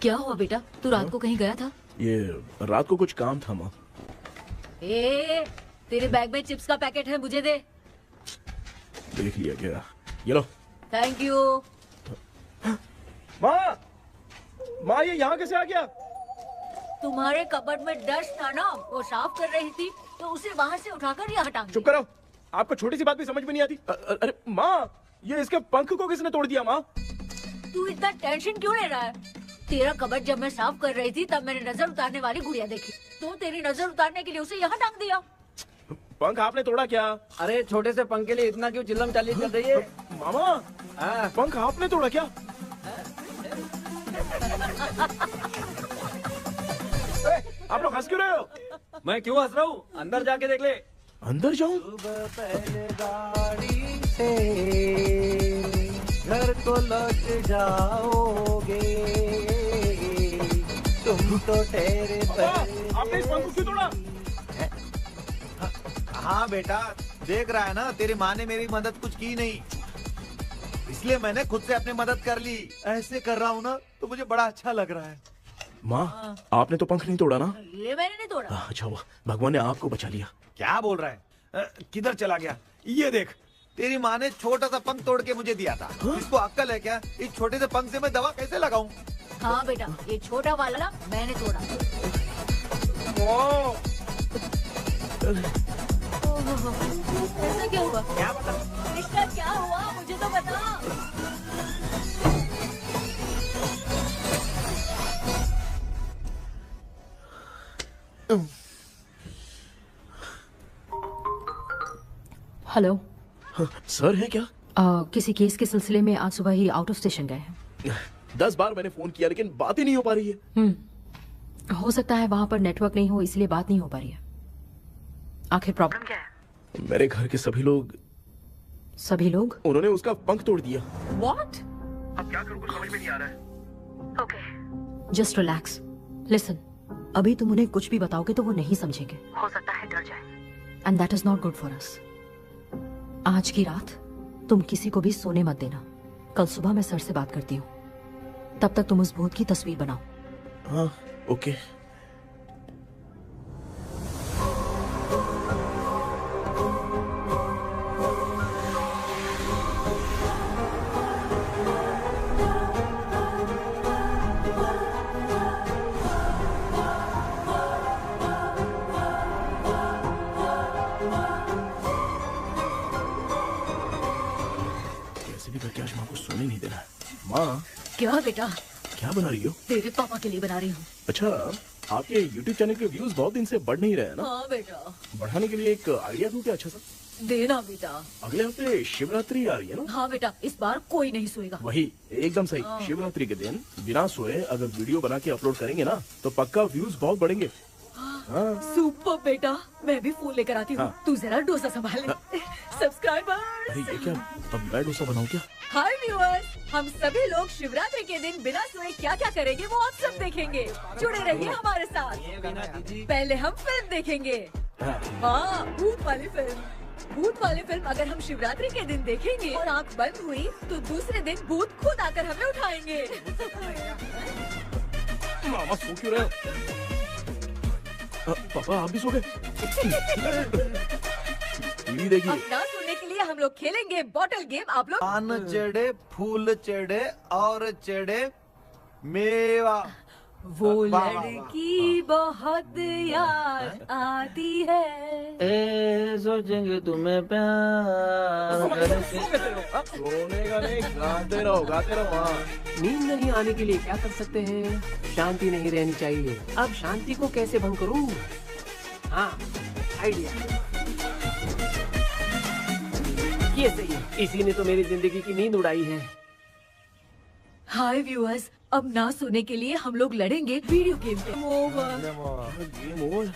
क्या हुआ बेटा, तू रात को कहीं गया था? ये रात को कुछ काम था माँ। तेरे बैग में चिप्स का पैकेट है, मुझे दे। देख लिया क्या? ये लो। Thank you. माँ ये यहाँ कैसे आ गया? तुम्हारे कबर्ड में डस्ट था ना, वो साफ कर रही थी तो उसे वहाँ से उठाकर यहाँ टांग चुप करो, आपको छोटी सी बात भी समझ में नहीं आती। अरे माँ, ये इसके पंख को किसने तोड़ दिया? माँ तू इतना टेंशन क्यों ले रहा है? तेरा कबर्ड जब मैं साफ कर रही थी तब मैंने नजर उतारने वाली गुड़िया देखी, तो तेरी नजर उतारने के लिए उसे यहाँ टांग दिया। पंख आपने तोड़ा क्या? अरे छोटे से पंख के लिए इतना क्यों चिल्लम चाली चल रही है? मामा, पंख आपने तोड़ा क्या? आप लोग हंस क्यों रहे हो? मैं क्यों हंस रहा हूँ? अंदर जाके देख ले। अंदर जाऊं? घर को लौट जाओगे तुम तो ठहरे। आपने इस पंख को क्यों तोड़ा? हाँ बेटा, देख रहा है ना, तेरी माँ ने मेरी मदद कुछ की नहीं, इसलिए मैंने खुद से अपनी मदद कर ली। ऐसे कर रहा हूँ ना तो मुझे बड़ा अच्छा लग रहा है। माँ, आपने तो पंख नहीं तोड़ा ना? ये मैंने नहीं तोड़ा। अच्छा हुआ, भगवान ने आपको बचा लिया। क्या बोल रहा है? किधर चला गया? ये देख, तेरी माँ ने छोटा सा पंख तोड़ के मुझे दिया था। इसको अक्ल है क्या? इस छोटे से पंख से मैं दवा कैसे लगाऊं? हाँ बेटा, ये छोटा वाला ना मैंने तोड़ा। ऐसा क्या हुआ? क्या बता? इसका क्या हुआ, मुझे तो बता। हेलो सर है क्या? किसी केस के सिलसिले में आज सुबह ही आउट ऑफ स्टेशन गए हैं। 10 बार मैंने फोन किया लेकिन बात ही नहीं हो पा रही है। हो सकता है वहाँ पर नेटवर्क नहीं हो, इसलिए बात नहीं हो पा रही है। आखिर प्रॉब्लम क्या है? मेरे घर के सभी लोग उन्होंने उसका पंख तोड़ दिया। What? अब क्या करूं, कुछ समझ में नहीं आ रहा है। Okay. Just relax. Listen. अभी तुम उन्हें कुछ भी बताओगे तो वो नहीं समझेंगे। हो सकता है डर जाए। And that is not good for us. आज की रात तुम किसी को भी सोने मत देना। कल सुबह मैं सर से बात करती हूँ। तब तक तुम उस भूत की तस्वीर बनाओ। हाँ, ओके। करके आज माँ को सोने नहीं देना। माँ, क्या बेटा? क्या बना रही हो? तेरे पापा के लिए बना रही हूँ। अच्छा, आपके YouTube चैनल के व्यूज बहुत दिन से बढ़ नहीं रहे हैं ना? हाँ बेटा। बढ़ाने के लिए एक आइडिया दूं क्या अच्छा सा? देना बेटा। अगले हफ्ते शिवरात्रि आ रही है ना? हाँ बेटा, इस बार कोई नहीं सोएगा। वही, एकदम सही। शिवरात्रि के दिन बिना सोए अगर वीडियो बना के अपलोड करेंगे ना तो पक्का व्यूज बहुत बढ़ेंगे। सुपर बेटा, मैं भी फोन लेकर आती हूँ। तू जरा डोसा संभाल ले। सब्सक्राइबर। अरे ये क्या, अब मैं डोसा बनाऊं क्या? हाय व्यूअर्स, हम सभी लोग शिवरात्रि के दिन बिना सोए क्या क्या करेंगे वो आप सब देखेंगे। जुड़े रहिए हमारे साथ। पहले हम फिल्म देखेंगे। हाँ, भूत वाली फिल्म। भूत वाली फिल्म अगर हम शिवरात्रि के दिन देखेंगे और आंख बंद हुई तो दूसरे दिन भूत खुद आकर हमें उठाएंगे। मामा सो क्यों रहे हो? पापा आप भी सो गए? टीवी देखिए। अब ना सोने के लिए हम लोग खेलेंगे बॉटल गेम। आप लोग पान चढ़े, फूल चढ़े और चढ़े मेवा। वो वाह, वाह, लड़की बहुत याद आती है। सोचेंगे तुम्हें प्यार सोने का नहीं, गाते रहो हाँ। नींद नहीं आने के लिए क्या कर सकते हैं? शांति नहीं रहनी चाहिए। अब शांति को कैसे भंग करूं? हाँ, आइडिया। ये सही है। इसी ने तो मेरी जिंदगी की नींद उड़ाई है। हाय व्यूअर्स, अब ना सोने के लिए हम लोग लड़ेंगे वीडियो गेम पे। Game over.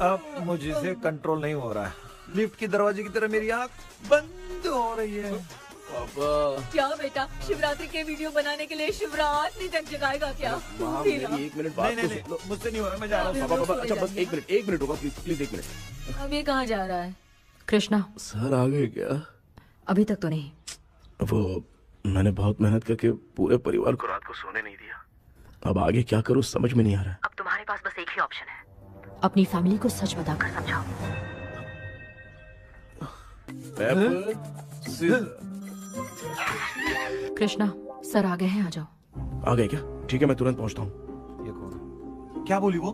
अब मुझसे कंट्रोल नहीं हो रहा है। लिफ्ट की दरवाजे की तरह मेरी आंख बंद हो रही है। पापा क्या बेटा, शिवरात्रि के वीडियो बनाने के लिए शिवरात्रि तक जगाएगा क्या? मेरी एक मिनट बात नहीं तो नहीं सुन लो। नहीं, मुझसे नहीं हो रहा, मैं जा रहा हूँ। पापा अच्छा बस एक मिनट होगा प्लीज प्लीज एक मिनट। अब ये कहाँ जा रहा है? कृष्णा, सर आ गए क्या? अभी तक तो नहीं। वो मैंने बहुत मेहनत करके पूरे परिवार को रात को सोने नहीं दिया। अब आगे क्या करूं समझ में नहीं आ रहा। अब तुम्हारे पास बस एक ही ऑप्शन है। अपनी फैमिली को सच बताकर समझाओ। कृष्णा, सर आ गए हैं, आ जाओ। आ गए क्या? ठीक है मैं तुरंत पहुंचता हूँ। ये कौन? क्या बोली वो?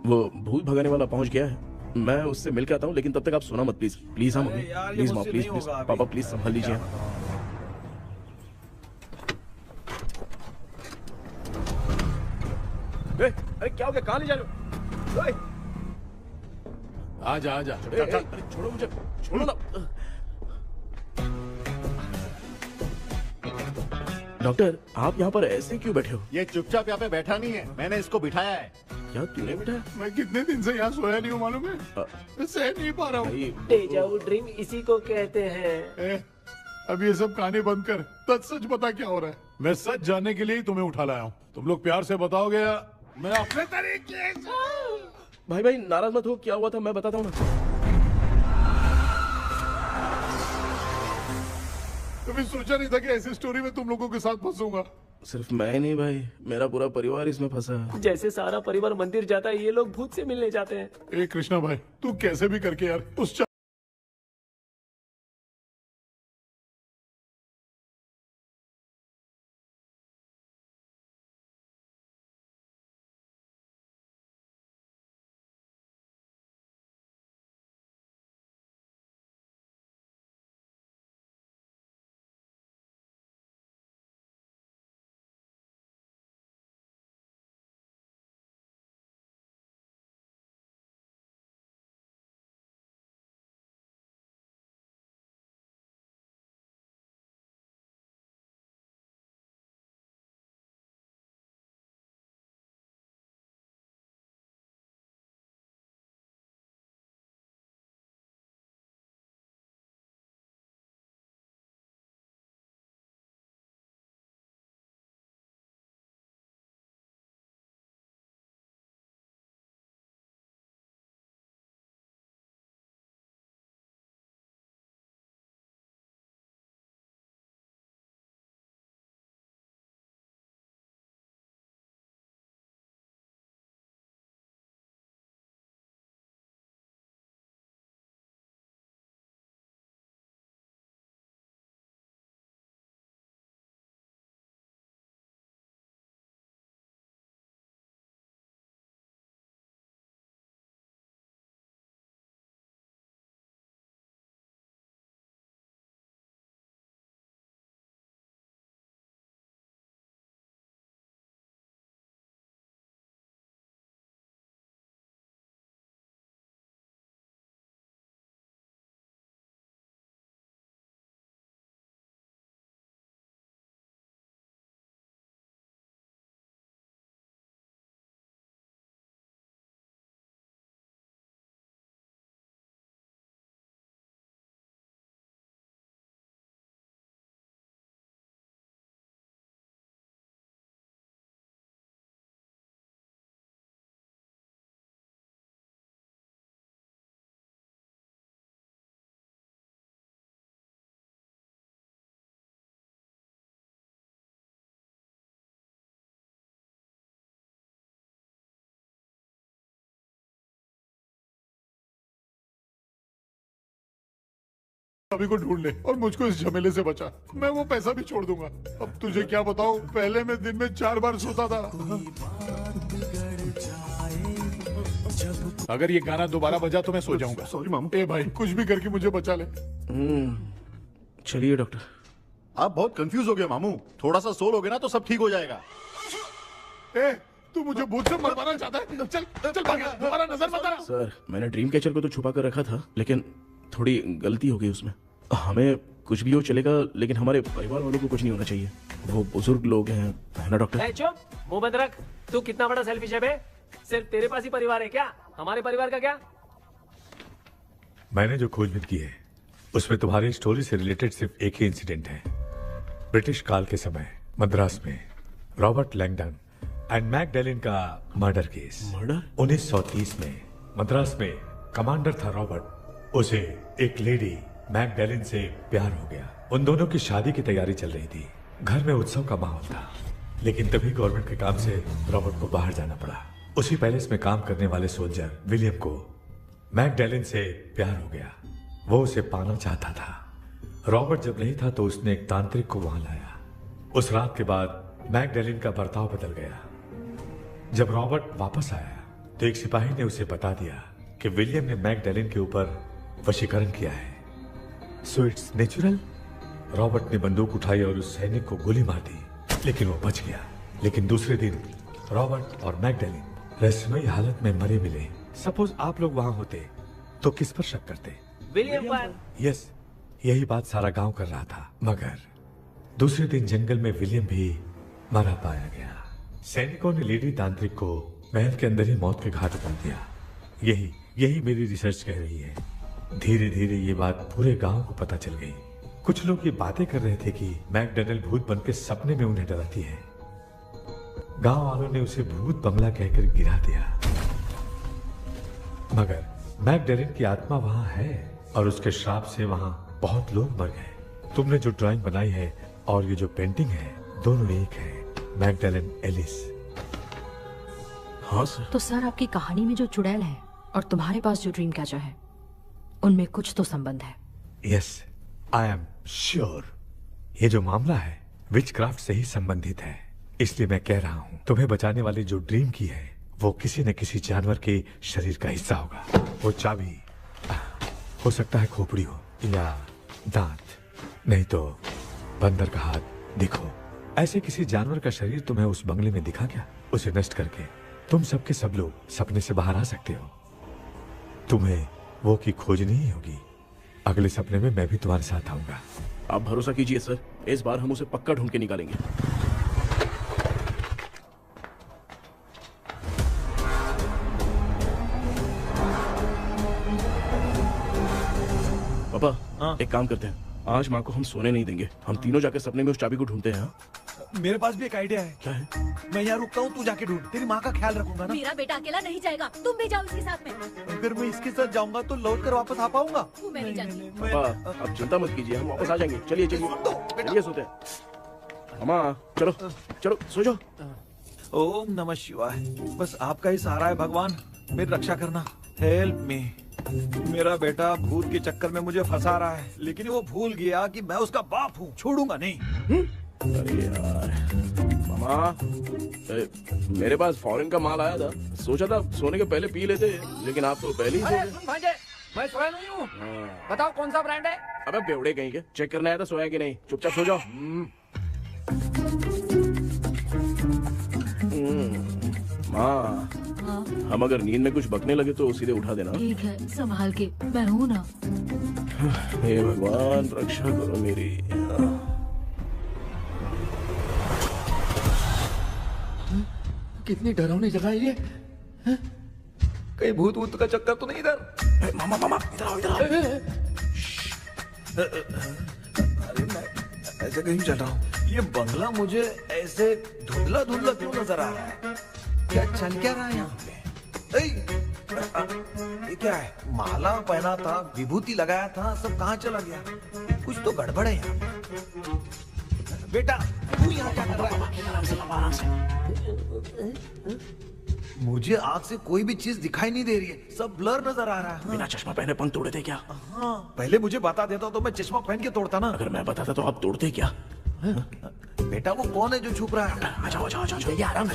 भूत भगाने वाला पहुंच गया है। मैं उससे मिल के आता हूँ, लेकिन तब तक आप सोना मत प्लीज। प्लीज हाँ मम्मी, प्लीज माँ, प्लीज प्लीज पापा प्लीज संभाल लीजिए। अरे क्या हो गया? कहाँ ले जा रहे हो? आजा आजा। अरे छोड़ो मुझे, छोड़ो ना। डॉक्टर आप यहाँ पर ऐसे क्यों बैठे हो? ये चुपचाप यहाँ पे बैठा नहीं है, मैंने इसको बिठाया है। क्या तूने बैठा? मैं कितने दिन से यहाँ सोया नहीं हूँ मालूम है? मैं सह नहीं पा रहा हूँ। डेजा वू ड्रीम इसी को कहते हैं। अब ये सब कहानी बंद कर, सच बता क्या हो रहा है। मैं सच जानने के लिए ही तुम्हें उठा लाया हूँ। तुम लोग प्यार से बताओगे या मैं अपने तरीके से। भाई नाराज मत हो, क्या हुआ था मैं बताता हूँ ना। कभी सोचा नहीं था कि ऐसी स्टोरी में तुम लोगों के साथ फंसूंगा। सिर्फ मैं ही नहीं भाई, मेरा पूरा परिवार इसमें फंसा है। जैसे सारा परिवार मंदिर जाता है, ये लोग भूत से मिलने जाते हैं। ए कृष्णा भाई, तू कैसे भी करके यार उस अभी को ढूंढ ले और मुझको इस झमेले से बचा। मैं वो पैसा भी छोड़ दूंगा। अब तुझे क्या बताऊं, पहले मैं दिन में 4 बार सोता था। अगर ये गाना दोबारा बजा तो मैं सो जाऊंगा। सॉरी मामू। ए भाई कुछ भी करके मुझे बचा ले। चलिए डॉक्टर। आप बहुत कंफ्यूज हो गए मामू, थोड़ा सा सो लोगे ना तो सब ठीक हो जाएगा। ए तू मुझे भूत से मरवाना चाहता है? चल चल भाग, दोबारा नजर मत आना। सर मैंने ड्रीम कैचर को तो छुपा कर रखा था, लेकिन थोड़ी गलती हो गई उसमें। हमें कुछ भी हो चलेगा, लेकिन हमारे परिवार वालों को कुछ नहीं होना चाहिए। वो बुजुर्ग लोग हैं, है ना डॉक्टर? चुप, मुंह बंद रख। तू कितना बड़ा सेल्फिश है बे? सिर्फ तेरे पास ही परिवार है क्या? हमारे परिवार का क्या? मैंने जो खोजबीन की है उसमें तुम्हारी स्टोरी से रिलेटेड सिर्फ एक ही इंसिडेंट है। ब्रिटिश काल के समय मद्रास में रॉबर्ट लैंगडन एंड मैकडैलिन का मर्डर केस। मर्डर? 1930 में मद्रास में कमांडर था रॉबर्ट। उसे एक लेडी मैकडैलिन से प्यार हो गया। उन दोनों की शादी की तैयारी चल रही थी। घर में उत्सव का माहौल था, लेकिन तभी गवर्नमेंट के काम से रॉबर्ट को बाहर जाना पड़ा। उसी पैलेस में काम करने वाले सोल्जर विलियम को मैकडैलिन से प्यार हो गया। वो उसे पाना चाहता था। रॉबर्ट जब नहीं था तो उसने एक तांत्रिक को वहां लाया। उस रात के बाद मैकडैलिन का बर्ताव बदल गया। जब रॉबर्ट वापस आया तो एक सिपाही ने उसे बता दिया कि विलियम ने मैकडैलिन के ऊपर वशीकरण किया है। So it's natural. रॉबर्ट ने बंदूक उठाई और उस सैनिक को गोली मार दी, लेकिन वो बच गया। लेकिन दूसरे दिन रॉबर्ट और मैकडैलिन रहस्यमयी हालत में मरे मिले। सपोज आप लोग वहां होते तो किस पर शक करते? विलियम पर। यस, यही बात सारा गांव कर रहा था। मगर दूसरे दिन जंगल में विलियम भी मरा पाया गया। सैनिकों ने लेडी तांत्रिक को महल के अंदर ही मौत के घाट उतार दिया। यही मेरी रिसर्च कह रही है। धीरे धीरे ये बात पूरे गांव को पता चल गई। कुछ लोग ये बातें कर रहे थे कि मैकडैलिन भूत बनके सपने में उन्हें डराती है। गांव वालों ने उसे भूत बंगला कहकर गिरा दिया। मगर मैकडैलिन की आत्मा वहां है और उसके श्राप से वहां बहुत लोग मर गए। तुमने जो ड्राइंग बनाई है और ये जो पेंटिंग है, दोनों एक है। मैकडैलिन एलिस। हाँ सर। तो सर आपकी कहानी में जो चुड़ैल है और तुम्हारे पास जो ड्रीम कैचर है, उनमें कुछ तो संबंध है। Yes, I am sure. ये जो मामला है विचक्राफ्ट से ही संबंधित है। इसलिए मैं कह रहा हूँ, तुम्हें बचाने वाली जो ड्रीम की है वो किसी न किसी जानवर के शरीर का हिस्सा होगा। वो चाबी हो सकता है खोपड़ी हो या दांत, नहीं तो बंदर का हाथ। देखो, ऐसे किसी जानवर का शरीर तुम्हें उस बंगले में दिखा क्या? उसे नष्ट करके तुम सबके सब लोग सपने से बाहर आ सकते हो। तुम्हें वो की खोजनी ही होगी। अगले सपने में मैं भी तुम्हारे साथ आऊंगा। आप भरोसा कीजिए सर, इस बार हम उसे पक्का ढूंढ के निकालेंगे। पापा, एक काम करते हैं, आज माँ को हम सोने नहीं देंगे। हम तीनों जाकर सपने में उस चाबी को ढूंढते हैं। मेरे पास भी एक आइडिया है। क्या है? मैं यहाँ रुकता हूँ, तू जाके ढूंढ। तेरी माँ का ख्याल रखूंगा ना। मेरा बेटा अकेला नहीं जाएगा, तुम भी जाओ इसके साथ में। अगर मैं इसके साथ जाऊंगा तो लौट कर वापस आ पाऊंगा? मैं नहीं जानती। पापा अब चिंता मत कीजिए, हम वापस आ जाएंगे। चलिए चलिए सोते हैं। अम्मा चलो चलो सो जाओ। ओम नमः शिवाय। बस आपका ही सहारा है भगवान, मेरी रक्षा करना। Help me. मेरा बेटा भूत के चक्कर में मुझे फंसा रहा है, लेकिन वो भूल गया कि मैं उसका बाप हूँ। छोड़ूंगा नहीं। अरे यार मामा, मेरे पास फॉरेन का माल आया था, सोचा था सोने के पहले पी लेते, लेकिन आप तो पहले ही सो गए। मैं सोया नहीं हूँ। बताओ कौन सा ब्रांड है? अबे बेवड़े कहीं के, चेक करना है तो सोया कि नहीं। चुपचाप सो जाओ। माँ, हम अगर नींद में कुछ बकने लगे तो सीधे उठा देना। ठीक है, संभाल के, मैं हूँ ना। हे भगवान रक्षा करो मेरी। कितनी डरावनी जगह है ये। कहीं भूत वूत का चक्कर तो नहीं इधर? मामा मामा इधर आओ, इधर आओ। अरे मैं ऐसे कहीं चल रहा हूँ। ये बंगला मुझे ऐसे धुंधला धुंधला क्यों नजर आ रहा है? क्या चल क्या रहा है यहाँ पे? ये क्या है? माला पहना था, विभूति लगाया था, सब कहाँ चला गया? कुछ तो गड़बड़ है यहाँ पे। बेटा तू यहाँ क्या कर रहा है? आराम से। मुझे आग से कोई भी चीज दिखाई नहीं दे रही है, सब ब्लर नजर आ रहा है। बिना चश्मा पहने पंख तोड़े थे क्या? हाँ, पहले मुझे बता देता तो मैं चश्मा पहन के तोड़ता ना। अगर मैं बताता तो आप तोड़ते क्या? बेटा वो कौन है जो छुप रहा है? आ जाओ, जल्दी आराम से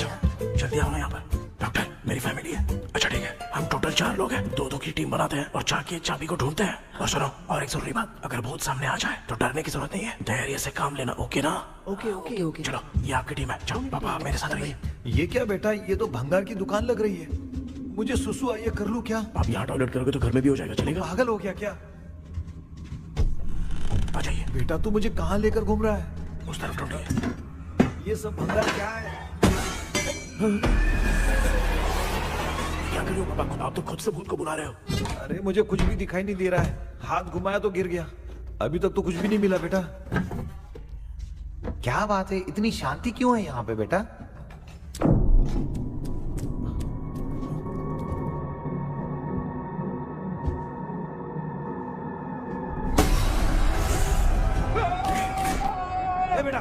जल्दी आओ ना यहाँ पर। डॉक्टर मेरी फैमिली है। अच्छा ठीक है, हम टोटल 4 लोग हैं, 2-2 की टीम बनाते हैं और जाके चाबी को ढूंढते हैं। और सुनो, और एक जरूरी बात, अगर भूत सामने आ जाए तो डरने की जरूरत नहीं है, धैर्य से काम लेना। ओके ना? ओके। चलो ये आपकी टीम है, जाओ पापा आप मेरे साथ रहिए। ये क्या बेटा, ये तो भंगार की दुकान लग रही है। मुझे सुसु आई है, कर लूं क्या? आप यहाँ टॉयलेट करोगे तो घर में भी हो जाएगा, चलेगा? पागल हो गया क्या? आ जाइए। बेटा तू मुझे कहाँ लेकर घूम रहा है? उस तरफ ढूंढिए। ये सब भंगार क्या है? क्या कर रहे हो पापा? आप तो खुद से भूत को बुला रहे हो। अरे मुझे कुछ भी दिखाई नहीं दे रहा है, हाथ घुमाया तो गिर गया। अभी तक तो कुछ भी नहीं मिला बेटा। क्या बात है, इतनी शांति क्यों है यहाँ पे बेटा? बेटा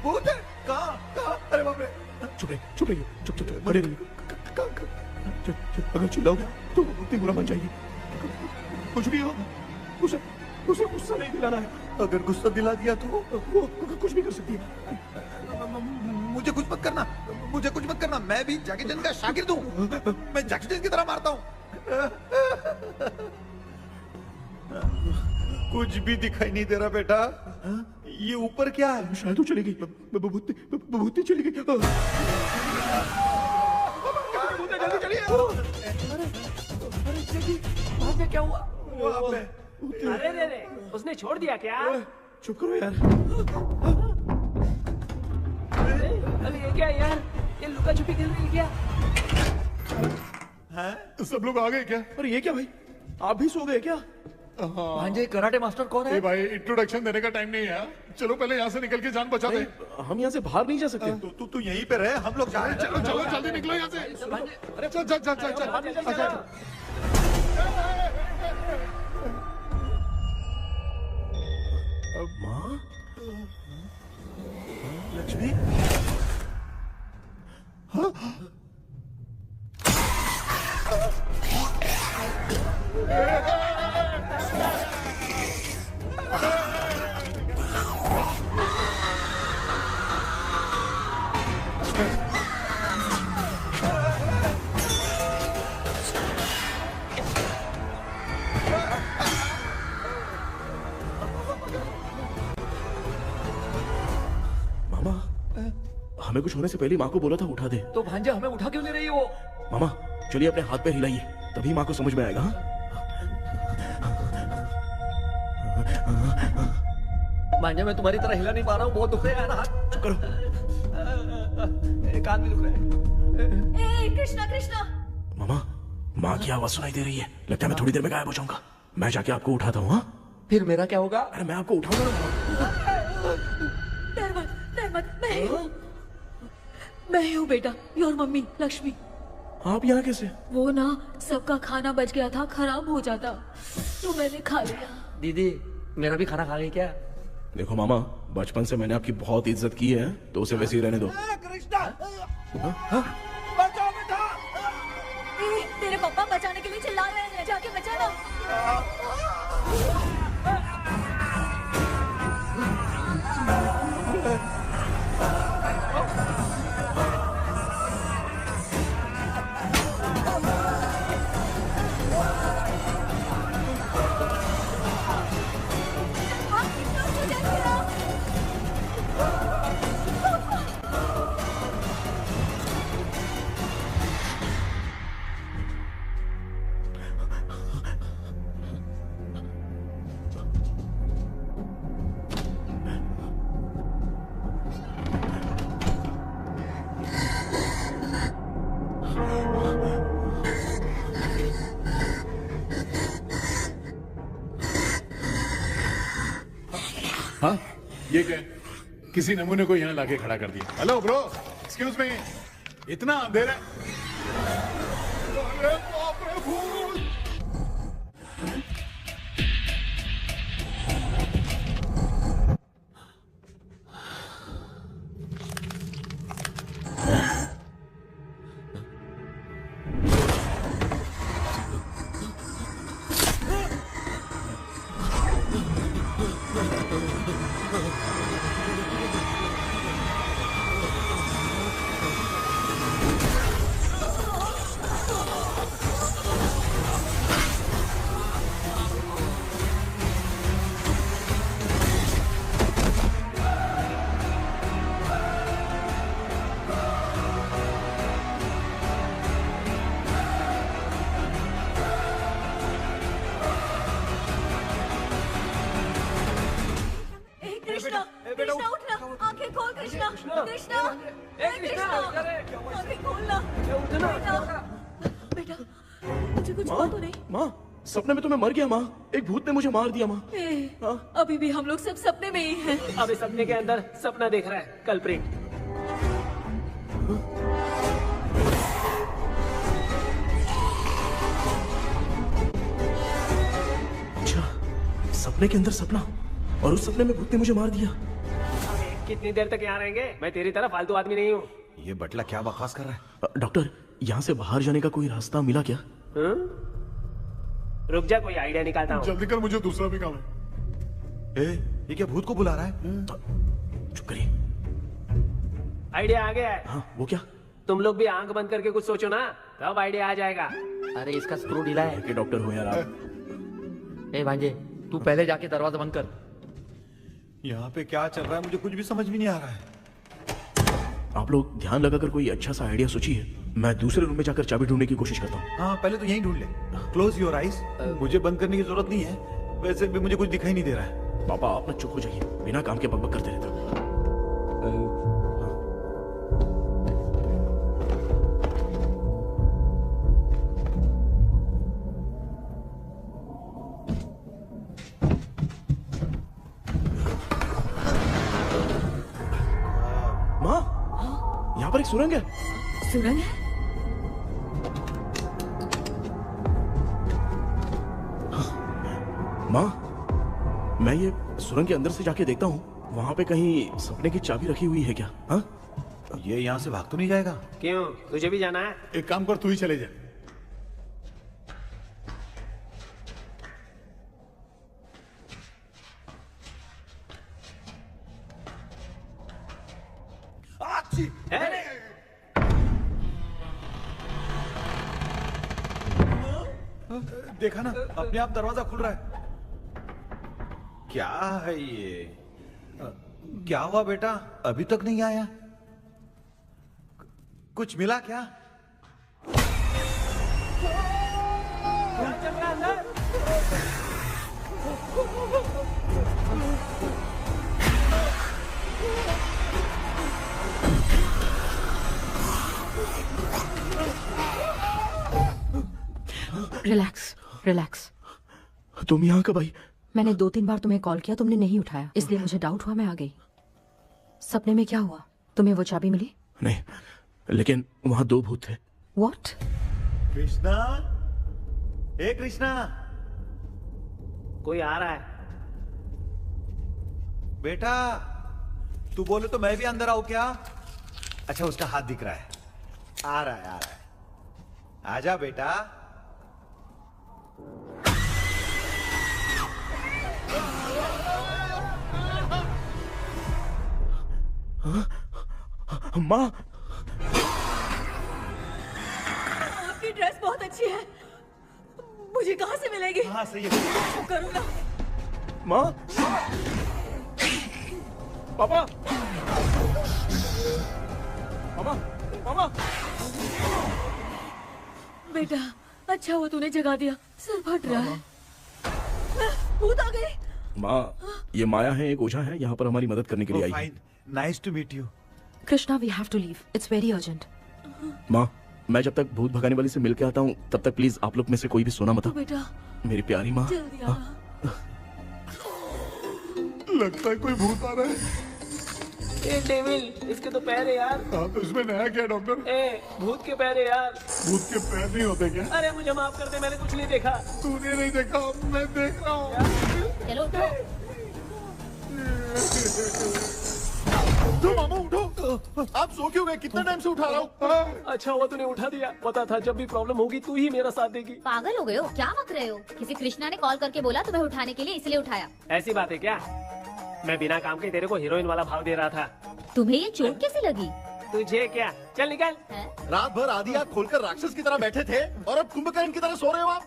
भूत है? कहाँ? अरे बाप रे! चुप रहिए, चुप खड़े रहिए। अगर चिल्लाओगे तो इतनी बुरा बन जाएगी। कुछ भी हो, उसे गुस्सा नहीं दिलाना है। अगर गुस्सा दिला दिया तो वो कुछ भी कर सकती है। मुझे कुछ मत करना, मैं भी जैकी चैन का शागिर्द हूँ। मैं जैकी चैन की तरह मारता हूँ। कुछ भी दिखाई नहीं दे रहा बेटा। ये ऊपर क्या है? शायद वो चली गई, भूती चली गई। जल्दी चलिए। बाद में क्या हुआ? अरे उसने छोड़ दिया क्या? चुप करो यार। अरे ये क्या यार, ये लुका छुपी खेल रही है क्या? हैं? सब लोग आ गए क्या? अरे ये क्या भाई, आप भी सो गए क्या? भांजे कराटे मास्टर कौन है? भाई इंट्रोडक्शन देने का टाइम नहीं है, चलो पहले यहाँ से निकल के जान बचा दे। हम यहाँ से बाहर नहीं जा सकते। तू यहीं पे रहे, हम लोग जा रहे हैं। चलो जल्दी निकलो यहाँ से। अरे चल। माँ? लक्ष्मी? हमें कुछ होने से पहले माँ को बोला था उठा दे। तो भांजा हमें उठा क्यों ले रही है वो? मामा चलिए अपने हाथ पैर हिलाइए, तभी माँ को समझ में आएगा। भांजा मैं तुम्हारी तरह हिला नहीं पा रहा हूँ, बहुत दुख रहा है यार हाथ। चुप करो। कान भी दुख रहा है। कृष्णा मामा माँ की आवाज सुनाई दे रही है, लगता है मैं थोड़ी देर में गायब हो जाऊंगा। मैं जाके आपको उठाता हूँ। फिर मेरा क्या होगा? अरे मैं आपको उठाऊंगा। डर मत, मैं हूँ बेटा, योर मम्मी लक्ष्मी। आप यहाँ कैसे? वो ना सबका खाना बच गया था, खराब हो जाता तो मैंने खा लिया। दीदी मेरा भी खाना खा गई क्या? देखो मामा, बचपन से मैंने आपकी बहुत इज्जत की है, तो उसे वैसे ही रहने दो। बचाओ बेटा! तेरे पापा बचाने के लिए चिल्ला रहे हैं, जाके बचा लो। हाँ ये क्या? किसी नमूने को यहाँ लाके खड़ा कर दिया। हेलो ब्रो, एक्सक्यूज मी, इतना अंधेरा है। अरे बाप रे भूत! कृष्णा, कृष्णा उठना, आंखें खोल कृष्णा, कृष्णा, कृष्णा, आंखें खोलना, बेटा, मुझे कुछ हुआ तो नहीं? माँ, सपने में तो मैं मर गया माँ, एक भूत ने मुझे मार दिया माँ। अभी भी हम लोग सब सपने में ही हैं। अभी सपने के अंदर सपना देख रहा है कल्प्रिट। अच्छा, सपने के अंदर सपना, और उस सपने में भूत ने मुझे मार दिया। कितनी देर तक यहाँ रहेंगे? मैं तेरी तरह फालतू आदमी नहीं हूँ। ये बटला क्या बकवास कर रहा है? डॉक्टर, यहाँ से बाहर जाने का कोई रास्ता मिला क्या? रुक जा, कोई आइडिया निकालता हूँ। जल्दी कर, मुझे दूसरा भी काम है। ये क्या भूत को बुला रहा है? चुप करिए। आइडिया आ गया है। हाँ, वो क्या? तुम लोग भी आंख बंद करके कुछ सोचो ना, तब आइडिया आ जाएगा। अरे इसका स्क्रू ढीला है। कि डॉक्टर हो यार आप। ए भांजे, तू पहले जाके दरवाजा बंद कर। यहाँ पे क्या चल रहा है मुझे कुछ भी समझ में नहीं आ रहा है। आप लोग ध्यान लगाकर कोई अच्छा सा आइडिया सोचिए, मैं दूसरे रूम में जाकर चाबी ढूंढने की कोशिश करता हूँ। हाँ, पहले तो यहीं ढूंढ ले। Close your eyes. मुझे बंद करने की जरूरत नहीं है, वैसे भी मुझे कुछ दिखाई नहीं दे रहा है। पापा, आप ना चुप हो जाइए, बिना काम के बकबक करते रहते हो। माँ, यहाँ पर एक सुरंग है। सुरंग है? माँ, मैं ये सुरंग के अंदर से जाके देखता हूँ, वहाँ पे कहीं सपने की चाबी रखी हुई है क्या? हाँ? ये यहाँ से भाग तो नहीं जाएगा? क्यों, तुझे भी जाना है? एक काम कर, तू ही चले जा। देखा ना, अपने आप दरवाजा खुल रहा है। क्या है ये? क्या हुआ बेटा, अभी तक नहीं आया? कुछ मिला क्या? Relax, relax. तुम यहाँ कब आई? मैंने 2-3 बार तुम्हें कॉल किया, तुमने नहीं उठाया, इसलिए मुझे डाउट हुआ, मैं आ गई। सपने में क्या हुआ? तुम्हें वो चाबी मिली? नहीं, लेकिन वहाँ 2 भूत थे। What? कृष्णा, ए कृष्णा, कोई आ रहा है। बेटा, तू बोले तो मैं भी अंदर आऊं क्या? अच्छा, उसका हाथ दिख रहा है। आ रहा है, आ रहा है। आजा बेटा। माँ, आपकी ड्रेस बहुत अच्छी है, मुझे कहाँ से मिलेगी? हाँ, सही है। करूँगा। माँ, पापा, मामा, मामा। बेटा, अच्छा हुआ तूने जगा दिया, सिर फट रहा है। भूत आ गई। माँ, ये माया है, एक ओझा है, यहाँ पर हमारी मदद करने के लिए आई है। Nice to meet you. Krishna, we have to leave, it's very urgent. माँ, मैं जब तक भूत भगाने वाली से मिल के आता हूँ, तब तक प्लीज आप लोग में से कोई भी सोना मत। बेटा, मेरी प्यारी माँ। जल्दी आना। लगता है कोई भूत आ रहा है। ए डेविल, इसके तो पैर है यार। हाँ, तो इसमें नया क्या डॉक्टर? ए, भूत के पैर है यार। भूत के पैर नहीं होते क्या? अरे मुझे माफ कर दे, मैंने कुछ नहीं देखा। तूने नहीं देखा, मैं देख रहा हूँ। चलो उठो। उठो मामू, उठो। आप सो क्यों गए? कितना टाइम से उठा रहा हूँ। अच्छा हुआ तूने उठा दिया, पता था जब भी प्रॉब्लम होगी तू ही मेरा साथ देगी। पागल हो गए हो क्या? बक रहे हो? किसी कृष्णा ने कॉल करके बोला तुम्हें उठाने के लिए, इसलिए उठाया। ऐसी बात है क्या? मैं बिना काम के तेरे को हीरोइन वाला भाव दे रहा था। तुम्हें ये चोट कैसे लगी? तुझे क्या, चल निकल। रात भर आधी आंख खोलकर राक्षस की तरह बैठे थे और अब कुंभकर्ण की तरह सो रहे हो आप।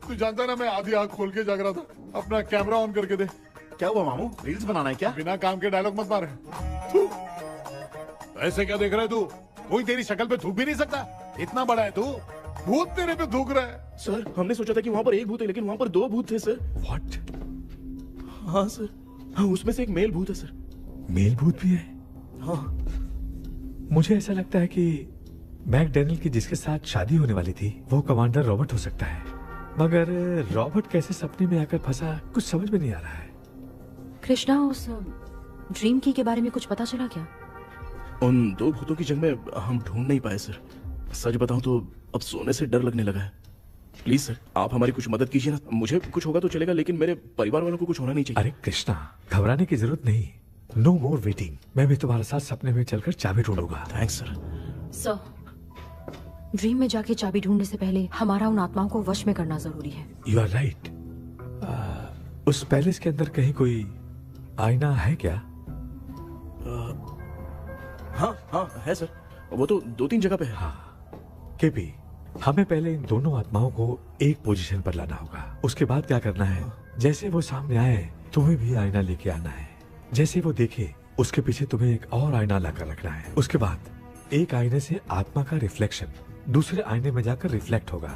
तू जानता ना मैं आधी आंख खोल के जाग रहा था। अपना कैमरा ऑन करके दे। क्या हुआ मामू, रील्स बनाना है क्या? बिना काम के डायलॉग मत मार। ऐसे क्या देख रहा है तू? कोई तेरी शक्ल पे थूक भी नहीं सकता। इतना बड़ा है तू, भूत तेरे पे थूक रहा है। सर हमने सोचा था कि वहाँ पर एक भूत है, लेकिन वहाँ पर 2 भूत थे सर। व्हाट? हाँ सर, हाँ उसमें से एक मेल भूत है सर। मेल भूत भी है? हाँ। मुझे ऐसा लगता है कि मैकडैनियल की जिसके साथ शादी होने वाली थी वो कमांडर रॉबर्ट हो सकता है, मगर रॉबर्ट कैसे सपने में आकर फंसा कुछ समझ में नहीं आ रहा है। कृष्णा, उस ड्रीम की के बारे में कुछ पता चला क्या? उन 2 भूतों की जंग में हम ढूंढ नहीं पाए सर। सच बताऊं तो अब सोने से डर लगने लगा है। प्लीज सर, आप हमारी कुछ मदद कीजिए ना। मुझे कुछ होगा तो चलेगा, लेकिन मेरे परिवार वालों को कुछ होना नहीं चाहिए। अरे कृष्णा, घबराने की जरूरत नहीं। No more waiting. मैं भी तुम्हारे साथ सपने में चलकर चाबी ढूंढूंगा। Thanks sir. सर, ड्रीम में जाके चाबी ढूंढने से पहले हमारा उन आत्माओं को वश में करना जरूरी है। You are right. उस पैलेस के अंदर कहीं कोई आईना है क्या? हाँ हाँ है सर, वो तो 2-3 जगह पे है। हाँ केपी, हमें पहले इन दोनों आत्माओं को एक पोजीशन पर लाना होगा। उसके बाद क्या करना है, जैसे वो सामने आए तुम्हें भी आईना लेके आना है। जैसे वो देखे उसके पीछे तुम्हें एक और आईना लाकर रखना है। उसके बाद एक आईने से आत्मा का रिफ्लेक्शन दूसरे आईने में जाकर रिफ्लेक्ट होगा,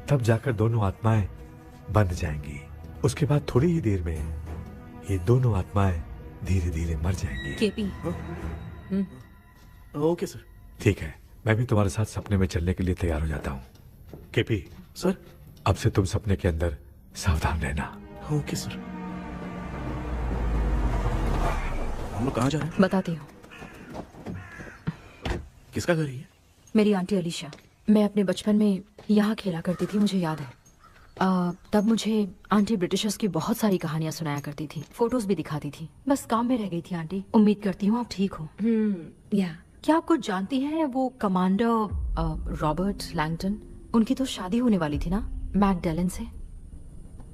तब जाकर दोनों आत्माएं बंद जाएंगी। उसके बाद थोड़ी ही देर में ये दोनों आत्माएं धीरे धीरे मर जाएंगी। केपी। Okay sir. ठीक है, मैं भी तुम्हारे साथ सपने में चलने के लिए तैयार हो जाता हूँ। केपी सर, अब से तुम सपने के अंदर सावधान रहना। Okay sir. हम लोग कहाँ जा रहे हैं? बताती हूँ। किसका घर है ये? मेरी आंटी अलीशा। मैं अपने बचपन में यहाँ खेला करती थी, मुझे याद है। तब मुझे आंटी ब्रिटिशर्स की बहुत सारी कहानियाँ सुनाया करती थी, फोटोज भी दिखाती थी। बस काम में रह गई थी आंटी। उम्मीद करती हूँ आप ठीक हो। या क्या आप कुछ जानती हैं वो कमांडर रॉबर्ट लैंगटन? उनकी तो शादी होने वाली थी ना मैकडैलन से।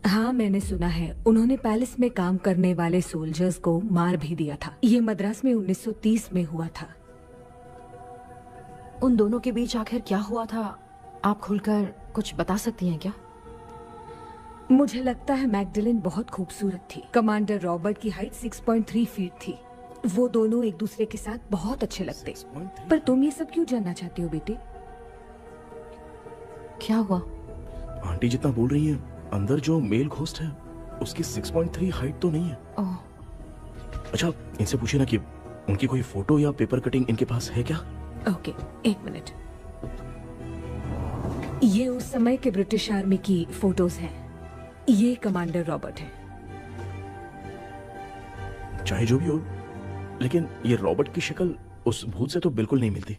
हाँ, मैंने सुना है उन्होंने पैलेस में काम करने वाले सोल्जर्स को मार भी दिया था। ये मद्रास में 1930 में हुआ था। उन दोनों के बीच आखिर क्या हुआ था, आप खुलकर कुछ बता सकती हैं क्या? मुझे लगता है मैकडैलन बहुत खूबसूरत थी। कमांडर रॉबर्ट की हाइट 6.3 फीट थी। वो दोनों एक दूसरे के साथ बहुत अच्छे लगते। पर तुम ये सब क्यों जानना चाहते हो बेटे? क्या हुआ? आंटी जितना बोल रही है, अंदर जो मेल घोस्ट है उसकी 6.3 हाइट तो नहीं है। ओह। अच्छा, इनसे पूछिए ना कि उनकी कोई फोटो या पेपर कटिंग इनके पास है क्या? Okay, 1 minute. ये उस समय के ब्रिटिश आर्मी की फोटोज हैं। ये कमांडर रॉबर्ट है। चाहे जो भी हो, लेकिन ये रॉबर्ट की शक्ल उस भूत से तो बिल्कुल नहीं मिलती।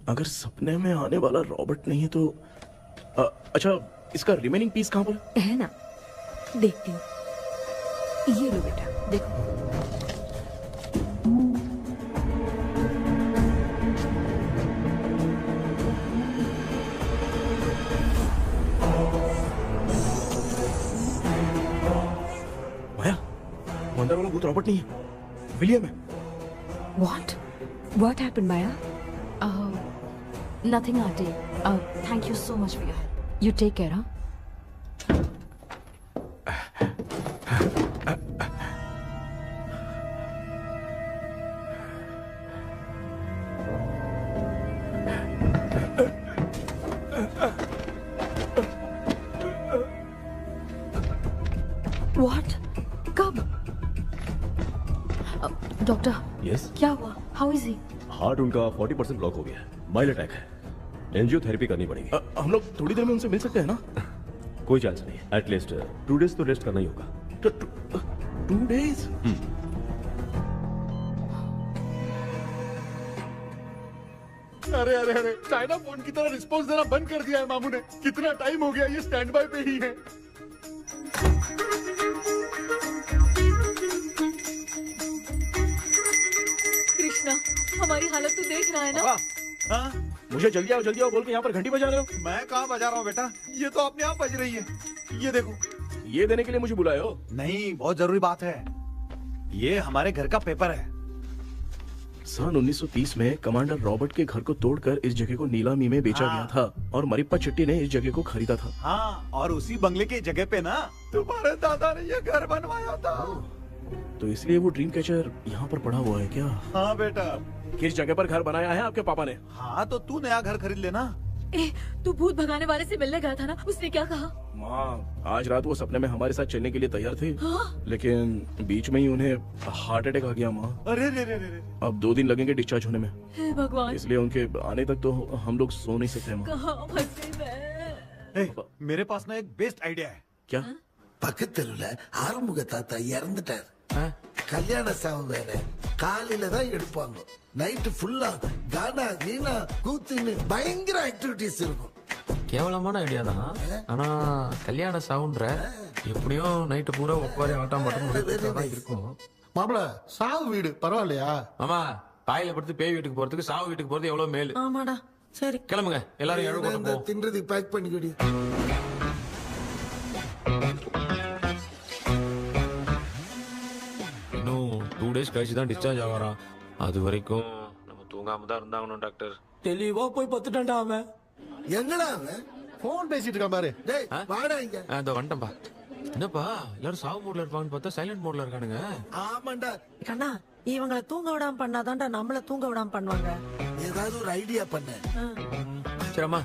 अगर सपने में आने वाला रॉबर्ट नहीं है तो अच्छा, इसका रिमेनिंग पीस कहाँ पर है ना? देखती हूँ। ये लो बेटा, देखो। माया, वो अंदर वाला भूत रॉबर्ट नहीं है, विलियम है। What happened, Maya? Nothing, auntie. Thank you so much for your help. You take care, huh? What? कब? डॉक्टर। यस। क्या हुआ? How is he? हार्ट उनका 40% ब्लॉक हो गया है। माइल्ड अटैक है। एंजियोथेरेपी करनी पड़ेगी। हम लोग थोड़ी देर में उनसे मिल सकते हैं ना? कोई चांस नहीं। एटलीस्ट 2 डेज तो रेस्ट करना ही होगा। 2 डेज? अरे अरे अरे, चाइना फोन की तरह रिस्पॉन्स देना बंद कर दिया है मामू ने। कितना टाइम हो गया, ये स्टैंड बाय पे ही है। कृष्णा, हमारी हालत तो देख रहा है ना? हाँ? मुझे जल्दी आओ बोल के यहाँ पर घंटी बजा रहे हो। मैं कहाँ बजा रहा हूँ बेटा, ये तो अपने आप बज रही है। ये देखो। ये देने के लिए मुझे बुलाए हो? नहीं, बहुत जरूरी बात है। ये हमारे घर का पेपर है। सन 1930 में कमांडर रॉबर्ट के घर को तोड़कर इस जगह को नीलामी में बेचा गया था और मरिप्पा चिट्टी ने इस जगह को खरीदा था। हाँ, और उसी बंगले की जगह पे ना तुम्हारे दादा ने ये घर बनवाया था। तो इसलिए वो ड्रीम कैचर यहाँ पर पड़ा हुआ है क्या? हाँ बेटा। किस जगह पर घर बनाया है आपके पापा ने? हाँ, तो तू नया घर खरीद लेना। तू भूत भगाने वाले से मिलने गया था ना, उसने क्या कहा? माँ, आज रात वो सपने में हमारे साथ चलने के लिए तैयार थे। लेकिन बीच में ही उन्हें हार्ट अटैक आ गया माँ। अरे रे रे रे रे। अब 2 दिन लगेंगे डिस्चार्ज होने में। हे भगवान। इसलिए उनके आने तक तो हम लोग सो नहीं सकते माँ। कहाँ फंसे मैं? मेरे पास ना एक बेस्ट आइडिया है। क्या? பக்கத்தெருவுல ஆறுமுக தாத்தா இறந்துட்டார். கல்யாண சாவு வேற. காலையில தான் எடுப்பாங்க. நைட் ஃபுல்லா கானா கீனா கூத்துன்னு பயங்கர ஆக்டிவிட்டிஸ் இருக்கும். கேவலமான ஐடியா தான். ஆனா கல்யாண சாவுன்ற எப்படியும் நைட்டு பூரா உட்காரி ஆட்டம் பாட்டம் இருக்கும். மாப்பிள சாவு வீடு பரவாயில்லையா? மாமா பாயில படுத்து பேய் வீட்டுக்கு போறதுக்கு சாவு வீட்டுக்கு போறது எவ்வளவு மேல். ஆமாடா. சரி கிளம்புங்க எல்லாரும் எழு கொண்டு போ. தின்றதை பேக் பண்ணிக்கடி. இன்னும் 2 days கழிச்சு தான் டிஸ்சார்ஜ் ஆவாராம். அது வரைக்கும் நம்ம தூங்காம தான் இருந்தாகணும் டாக்டர். தெளிவா போய் பத்துட்டான்டா அவன். எங்கடா அவன்? போன் பேசிட்டு இருக்கான் பாரு. டேய் வாடா இங்க. அதோ வந்துட்டேன்பா. என்னப்பா எல்லாரும் சாவு மோட்ல இருப்பாங்கன்னு பார்த்தா சைலண்ட் மோட்ல இருக்கானுங்க. ஆமாண்டா. கண்ணா இவங்களை தூங்க விடாம பண்ணாதான்டா நம்மள தூங்க விடாம பண்ணுவாங்க. ஏதாவது ஒரு ஐடியா பண்ணு. சரிம்மா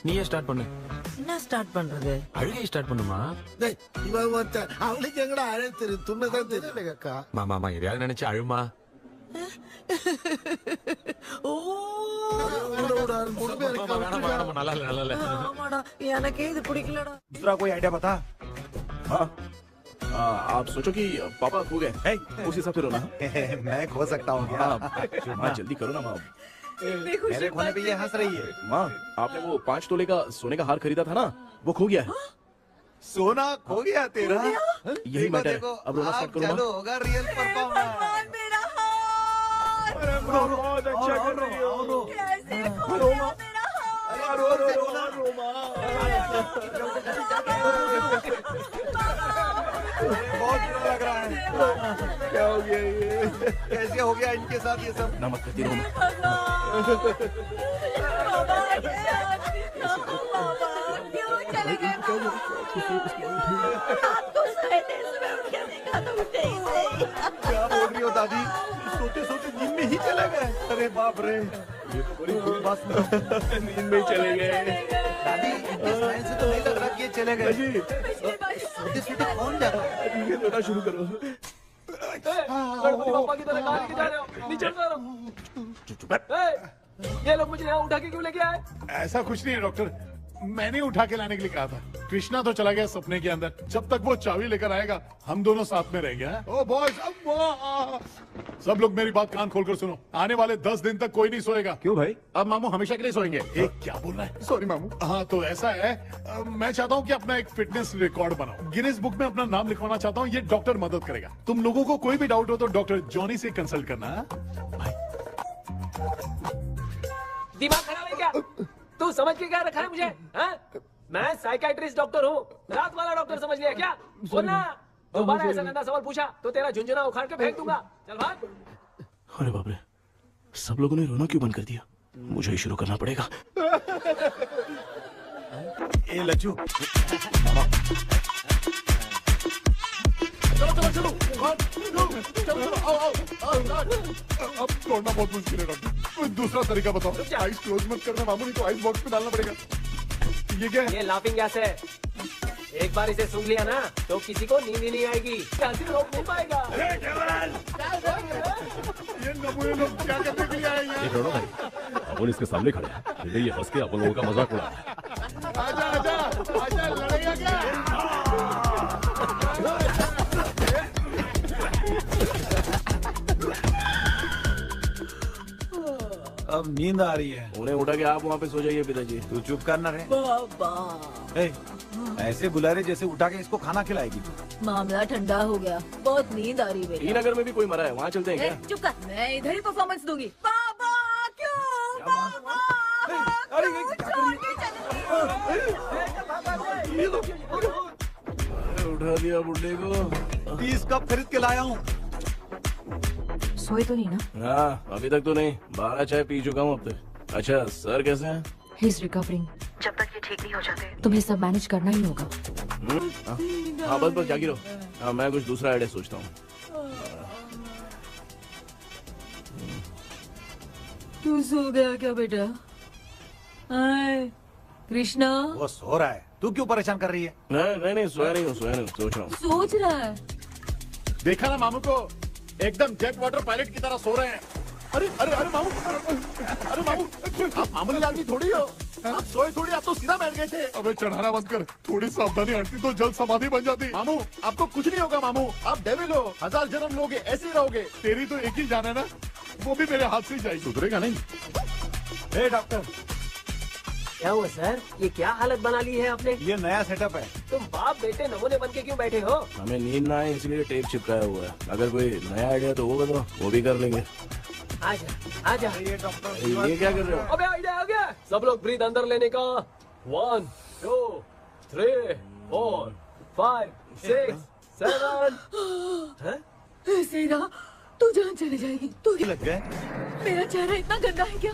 நீயே ஸ்டார்ட் பண்ணு. என்ன ஸ்டார்ட் பண்றது? அழுகை ஸ்டார்ட் பண்ணுமா? டேய் இவன் ஒருத்த அவளுக்கு எங்கடா அழ தெரியும்? துண்ணதான் தெரியல அக்கா. மாமா எதையாவது நினைச்சு அழுமா. ஓ நல்லா இல்ல. ஆமாடா எனக்கே இது பிடிக்கலடா. दूसरा कोई आइडिया बता। हाँ, आप सोचो कि पापा खो गए, उस हिसाब से रोना। मैं खो सकता हूँ क्या? माँ जल्दी करो ना माँ। मेरे खोने पे ये हंस रही है। माँ आपने वो 5 तोले का सोने का हार खरीदा था ना, वो खो गया है। सोना खो गया तेरा? यही मैटर है। अब रोना स्टार्ट करो चलो होगा रियल परफॉर्मेंस। मेरा हाथ। अरे बहुत अच्छा कर रही हो। कैसे खो गया मेरा हाथ? रो बहुत बुरा लग रहा है। क्या हो गया ये? कैसे हो गया इनके साथ ये सब? ना मत करती रो मत। क्यों चले गए? रात को सोए थे, सुबह उठ के देखा तो उठे ही नहीं। क्या बोल रही हो दादी? सोते सोते नींद में ही चले गए? अरे बाप रे, ये तो बड़ी बुरी बात है। नींद में ही चले गए। दादी इनके साइन से तो नहीं लग रहा कि ये चले गए। सोते सोते कौन जा रहा है? ये रोना शुरू करो। पापा की तरह कहाँ लेके जा रहे हो? नीचे उतारो। ये लोग मुझे यहाँ उठा के क्यों लेके आए? ऐसा कुछ नहीं है डॉक्टर, मैंने उठा के लाने के लिए कहा था। कृष्णा तो चला गया सपने के अंदर, जब तक वो चाबी लेकर आएगा हम दोनों साथ में रहेंगे। ओ बॉयज, सब लोग मेरी बात कान खोलकर सुनो। आने वाले 10 दिन तक कोई नहीं सोएगा। क्यों भाई? अब मामू हमेशा के लिए सोएंगे। क्या बोल रहा है? सॉरी मामू। हाँ तो ऐसा है, मैं चाहता हूँ कि अपना एक फिटनेस रिकॉर्ड बनाओ, गिनीज बुक में अपना नाम लिखवाना चाहता हूँ। ये डॉक्टर मदद करेगा। तुम लोगों को कोई भी डाउट हो तो डॉक्टर जॉनी से कंसल्ट करना। दिमाग खराब है क्या? तू समझ के क्या रखा है मुझे? हाँ? मैं साइकाइट्रिस्ट डॉक्टर हूँ, रात वाला डॉक्टर समझ लिया क्या? बोलना, दोबारा ऐसा गंदा सवाल पूछा तो तेरा झुंझुना उखाड़ के फेंक दूंगा। चल भाग। अरे बाप रे, सब लोगों ने रोना क्यों बंद कर दिया? मुझे ही शुरू करना पड़ेगा। ए लज्जू, चलो अब तोड़ना बहुत मुश्किल है डॉक्टर, कोई दूसरा तरीका बताओ। आइस क्लोज मत करना मामू, नहीं तो आइस बॉक्स में डालना पड़ेगा। ये क्या है? ये लाफिंग गैस है। एक बार इसे सूंघ लिया ना तो किसी को नींद ही नहीं आएगी, हंसी रोक नहीं पाएगा। ये नमूने लोग क्या करने के लिए आए हैं? एक रोनो भाई, अपन इसके सामने खड़े हैं, फिर ये हंस के अपन लोगों का मजाक उड़ा रहा है। आजा आजा आजा, लड़ेगा क्या? अब नींद आ रही है। उन्हें उठा के आप वहाँ पे सो जाइए पिताजी। तू चुप करना रे। बाबा ऐसे बुला रहे जैसे उठा के इसको खाना खिलाएगी। मामला ठंडा हो गया, बहुत नींद आ रही है। श्रीनगर में भी कोई मरा है, वहाँ चलते हैं क्या? चुप कर, मैं इधर ही परफॉर्मेंस दूंगी। बाबा क्यों? बाबा उठा दिया बुड्ढे को। 30 कप खरीद के लाया हूँ। सोए तो नहीं ना? हाँ, अभी तक तो नहीं। 12 चाय पी चुका हूँ अब तक। अच्छा, सर कैसे हैं? He is recovering. जब तक ये ठीक नहीं हो जाते तुम्हें सब मैनेज करना ही होगा। हाँ, बस जागी रहो। हाँ, मैं कुछ दूसरा आइडिया सोचता हूँ। तू सो गया क्या बेटा? कृष्णा, वो सो रहा है, तू क्यों परेशान कर रही है? नहीं, सोया नहीं हूँ, सोच रहा हूँ। सोच रहा है। देखा ना मामू को, एकदम जेट वाटर पायलट की तरह सो रहे हैं। अरे अरे अरे मामू, अरे मामू, आप मामूली आदमी थोड़ी हो, आप सोए थोड़ी, आप तो सीधा बैठ गए थे। अबे चढ़ाना बंद कर, थोड़ी सावधानी हटती तो जल्द समाधि बन जाती। मामू, आपको कुछ नहीं होगा मामू, आप डेविल हो, 1000 जन्म लोगे, ऐसे ही रहोगे। तेरी तो एक ही जान है ना, वो भी मेरे हाथ से ही जाएगी। सुधरेगा नहीं। ए डॉक्टर, क्या हुआ सर? ये क्या हालत बना ली है आपने? ये नया सेटअप है। तुम बाप बेटे नमूने बन के क्यों बैठे हो? हमें नींद ना आए इसलिए टेप चिपकाया हुआ है। अगर कोई नया आइडिया तो वो बताओ, वो भी कर लेंगे। आजा। ये डॉक्टर, ये क्या कर रहे हो? अबे आइडिया आ गया। सब लोग ब्रीथ अंदर लेने का। 1 2 3 4 5 6 7। ऐसे ही रहा तू जान चली जाएगी। तू लग गए? मेरा चेहरा इतना गंदा है क्या?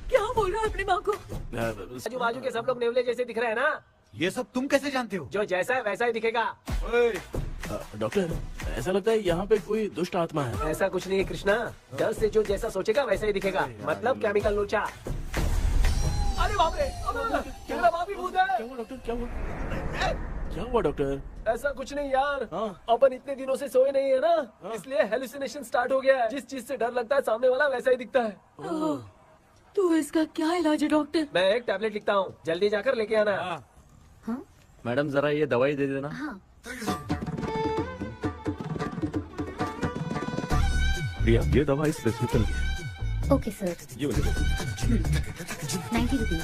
क्या बोल रहा है अपनी माँ को? आजू बाजू के सब लोग नेवले जैसे दिख रहे हैं ना? ये सब तुम कैसे जानते हो? जो जैसा है वैसा ही दिखेगा। डॉक्टर, ऐसा लगता है यहाँ पे कोई दुष्ट आत्मा है। ऐसा कुछ नहीं है कृष्णा, डर से जो जैसा सोचेगा वैसा ही दिखेगा। मतलब केमिकल लोचा। अरे बाप रे, मेरा बाप ही भूत है। क्या हुआ डॉक्टर? क्या हुआ डॉक्टर? ऐसा कुछ नहीं यार, अपन इतने दिनों से सोए नहीं है ना, इसलिए हेलुसिनेशन स्टार्ट हो गया है। जिस चीज से डर लगता है सामने वाला वैसा ही दिखता है। तो इसका क्या इलाज है डॉक्टर? मैं एक टैबलेट लिखता हूँ, जल्दी जाकर लेके आना। मैडम जरा ये दवाई दे देना। प्रिया, ये दवा इस प्रिस्क्रिप्शन की है। Okay sir. ये वाली 90 रुपीज।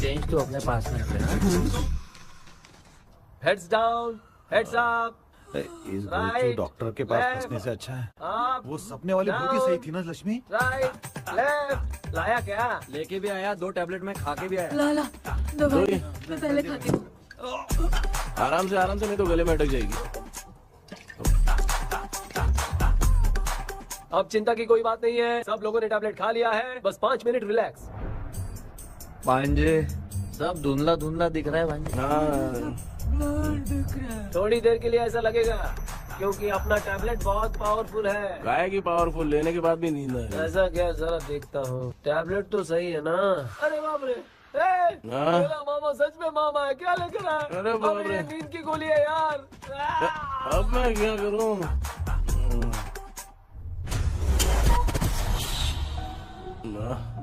चेंज तो अपने पास में रखना। Heads down, heads up. इस भूत डॉक्टर के पास फंसने से अच्छा है वो सपने वाली भूत ही सही थी ना लक्ष्मी। Right left. लाया क्या? लेके भी आया, 2 टैबलेट में खा के भी आया। लाला दवाई मैं पहले खाती हूँ। आराम से नहीं तो गले में अटक जाएगी। अब चिंता की कोई बात नहीं है, सब लोगों ने टैबलेट खा लिया है, बस 5 मिनट रिलैक्स। भांजे, सब धुंधला धुंधला दिख रहा है भांजे। थोड़ी देर के लिए ऐसा लगेगा क्योंकि अपना टैबलेट बहुत पावरफुल है। गाय की पावरफुल, लेने के बाद भी नींद है। ऐसा क्या? जरा देखता हूँ, टैबलेट तो सही है ना? अरे बाप रे, मेरा मामा सच में मामा है, क्या लेकर आया? अरे बाप रे, ये नींद की गोली है यार। अब मैं क्या करूँ?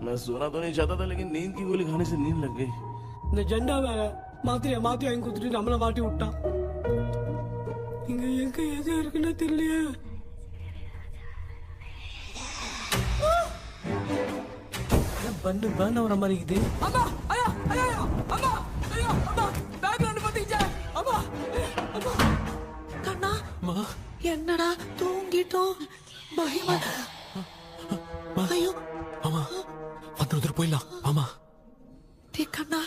मैं सोना तो नहीं चाहता था, लेकिन नींद की गोली खाने से नींद लग गई। நிஜண்டா வேற மாத்திரையா மாத்தி வாங்கி கொடுத்துட்டு நம்மள மாட்டி விட்டான். இங்க எங்க எது இருக்குன்னு தெரியலையே. பண்ண வர மாதிரி இது. அம்மா ஐயா ஐயா அம்மா ஐயா அம்மா பேக்ரவுண்ட் பத்திச்சே அம்மா அம்மா கண்ணா அம்மா என்னடா தூங்கிட்டோம் பயமா ஐயோ அம்மா வந்துரு போயிடலாம் அம்மா கண்ணா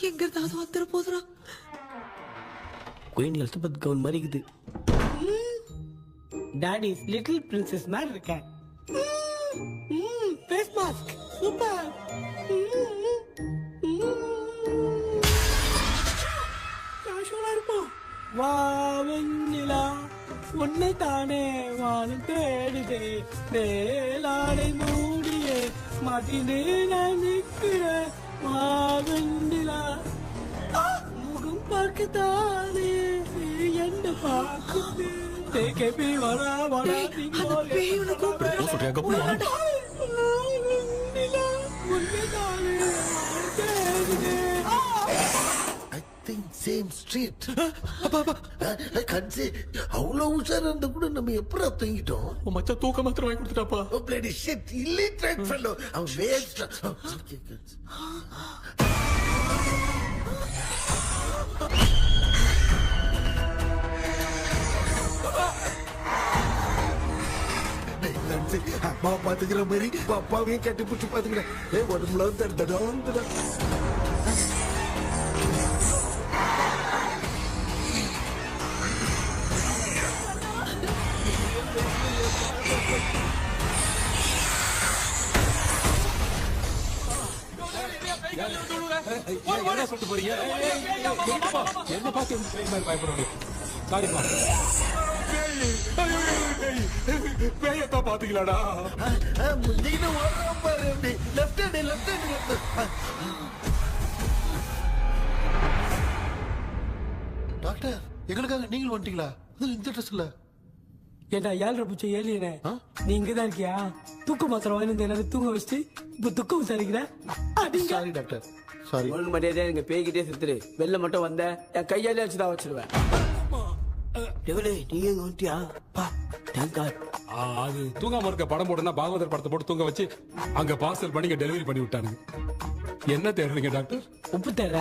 எங்க இருந்தாவது வந்துட போதுரா குயின் எலிசபெத் கவுன் மாதிரி இருக்குது டாடி லிட்டில் பிரின்சஸ் மாதிரி இருக்கேன் ஃபேஸ் மாஸ்க் சூப்பர் காஷுவலா இருப்போம் வா வெண்ணிலா உன்னை தானே வானம் தேடுதே மேலாடை மூடியே மாட்டினே நான் நிற்கிறேன் வெண்ணிலா முகம் பார்க்கத்தானே என்ன பார்க்குது தேக்கே வரா வரா சேம் ஸ்ட்ரீட் கன்சி அவ்வளவு உஷாரா இருந்தா கூட நம்ம எப்படா தூங்கிட்டோம் மச்சா தூக்க மாத்திரம் வாங்கி கொடுத்துட்டாப்பா பிளடி ஷிட் இல்லிட்ரேட் ஃபெல்லோ அவன் வேஸ்ட் அம்மா பாத்துக்கிற மாதிரி அப்பாவையும் கட்டி பிடிச்சி பாத்துக்கிறேன் உடம்புல தடா என்ன சொல்லிட்டு போறீங்க என்ன பார்த்து மாதிரி பயப்படுறீங்க சாரிப்பா பேயத்தான் பாத்தீங்களாடா முந்திக்கிட்டு ஓடுறான் பாரு அப்படி left hand left hand doctor எங்களுக்காக நீங்களும் வந்துட்டீங்களா அது இந்த ட்ரெஸ்ல ஏண்டா 7:30 ஏலியனே நீ இங்கதான் இருக்கியா தூக்க மாத்திரம் வாங்கி எல்லாரும் தூங்க வச்சுட்டு இப்ப துக்கம் விசாரிக்கிற சாரி டாக்டர் சாரி ஒழுங்கு மரியாதையா எங்க பேய்கிட்டே சுத்துரு வெளில மட்டும் வந்த என் கையாலே வச்சுதான் வச்சிருவேன் டெவிலே நீ எங்க வந்துட்டியா பா தேங்க் காட் அது தூங்காம இருக்க படம் போடுனா பாகவதர் படத்தை போட்டு தூங்க வச்சு அங்க பார்சல் பண்ணி டெலிவரி பண்ணி விட்டானுங்க என்ன தேடுறீங்க டாக்டர் உப்பு தேட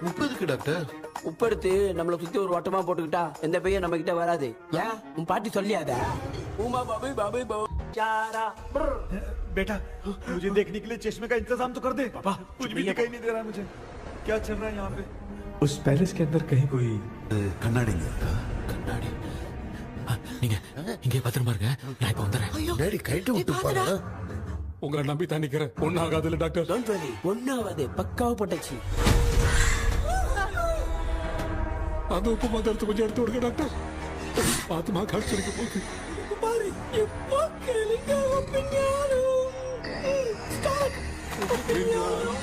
உப்பு இருக்கு டாக்டர் உப்பு எடுத்து நம்மள சுத்தி ஒரு வட்டமா போட்டுக்கிட்டா எந்த பையன் நம்ம கிட்ட வராது ஏன் உன் பாட்டி சொல்லியாத உமா பாபு பாபு பாபு चारा बेटा मुझे देखने के लिए चश्मे का इंतजाम तो कर दे पापा कुछ भी दिखाई नहीं दे रहा है मुझे क्या चल रहा है यहाँ पे उस पैलेस के अंदर कहीं कोई கண்ணாடி கண்ணாடி நீங்க இங்கே பத்திரமா இருங்க நான் இப்ப வந்துடுறேன் டேடி கைட்டு விட்டு பாரு உங்களை நம்பி தான் நிக்கிறேன் ஒன்னும் ஆகாதுல்ல டாக்டர் டோன்ட் வரி ஒன்னாவது பக்காவ போட்டாச்சு அந்த உப்பு மாத்திரத்தை கொஞ்சம் எடுத்து விடுங்க டாக்டர் பாத்துமா காட்சி எடுக்க போகுது பாரு எப்போ கேளுங்க ஒப்பினியானோ ஸ்டார்ட் ஒப்பினியானோ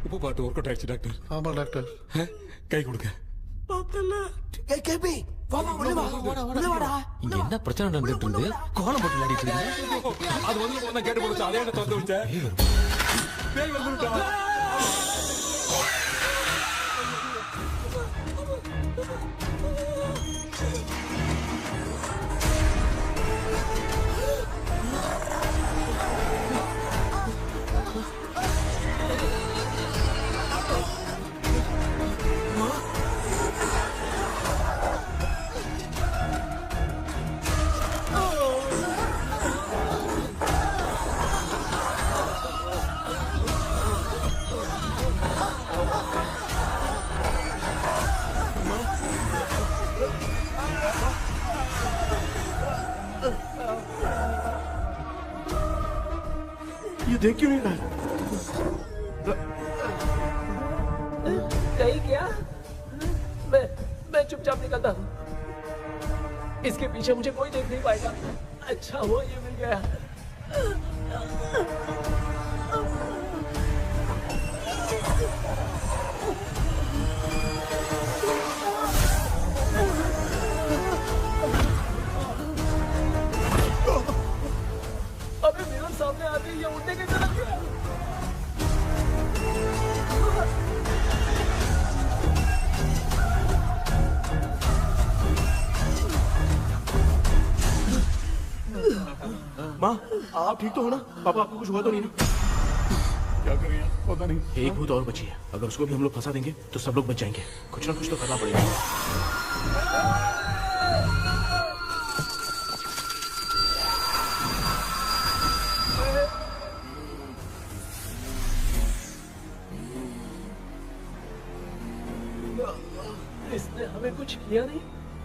உப்பு பாட்டு ஒர்க் அவுட் ஆயிடுச்சு டாக்டர் ஆமா டாக்டர் கை கொடுங்க பார்த்தல ஏய் கேபி வா வா உள்ள வாடா இங்க என்ன பிரச்சனை நடந்துட்டு இருந்து கோலம் போட்டு விளையாடிட்டு இருக்கீங்க அது வந்து ஒண்ணா கேட்டு போச்சு அதே என்ன திறந்து விட்டேன் பேய் வந்துட்டா ये देख क्यों नहीं रहा नहीं क्या मैं चुपचाप निकलता हूँ इसके पीछे मुझे कोई देख नहीं पाएगा अच्छा हुआ ये मिल गया अबे मेरे सामने आते ही ये उठने के चला गया माँ आप ठीक तो हो ना पापा आपको कुछ हुआ तो नहीं ना क्या करें पता नहीं एक भूत और बची है अगर उसको भी हम लोग फंसा देंगे तो सब लोग बच जाएंगे कुछ ना कुछ तो करना पड़ेगा इसने हमें कुछ किया नहीं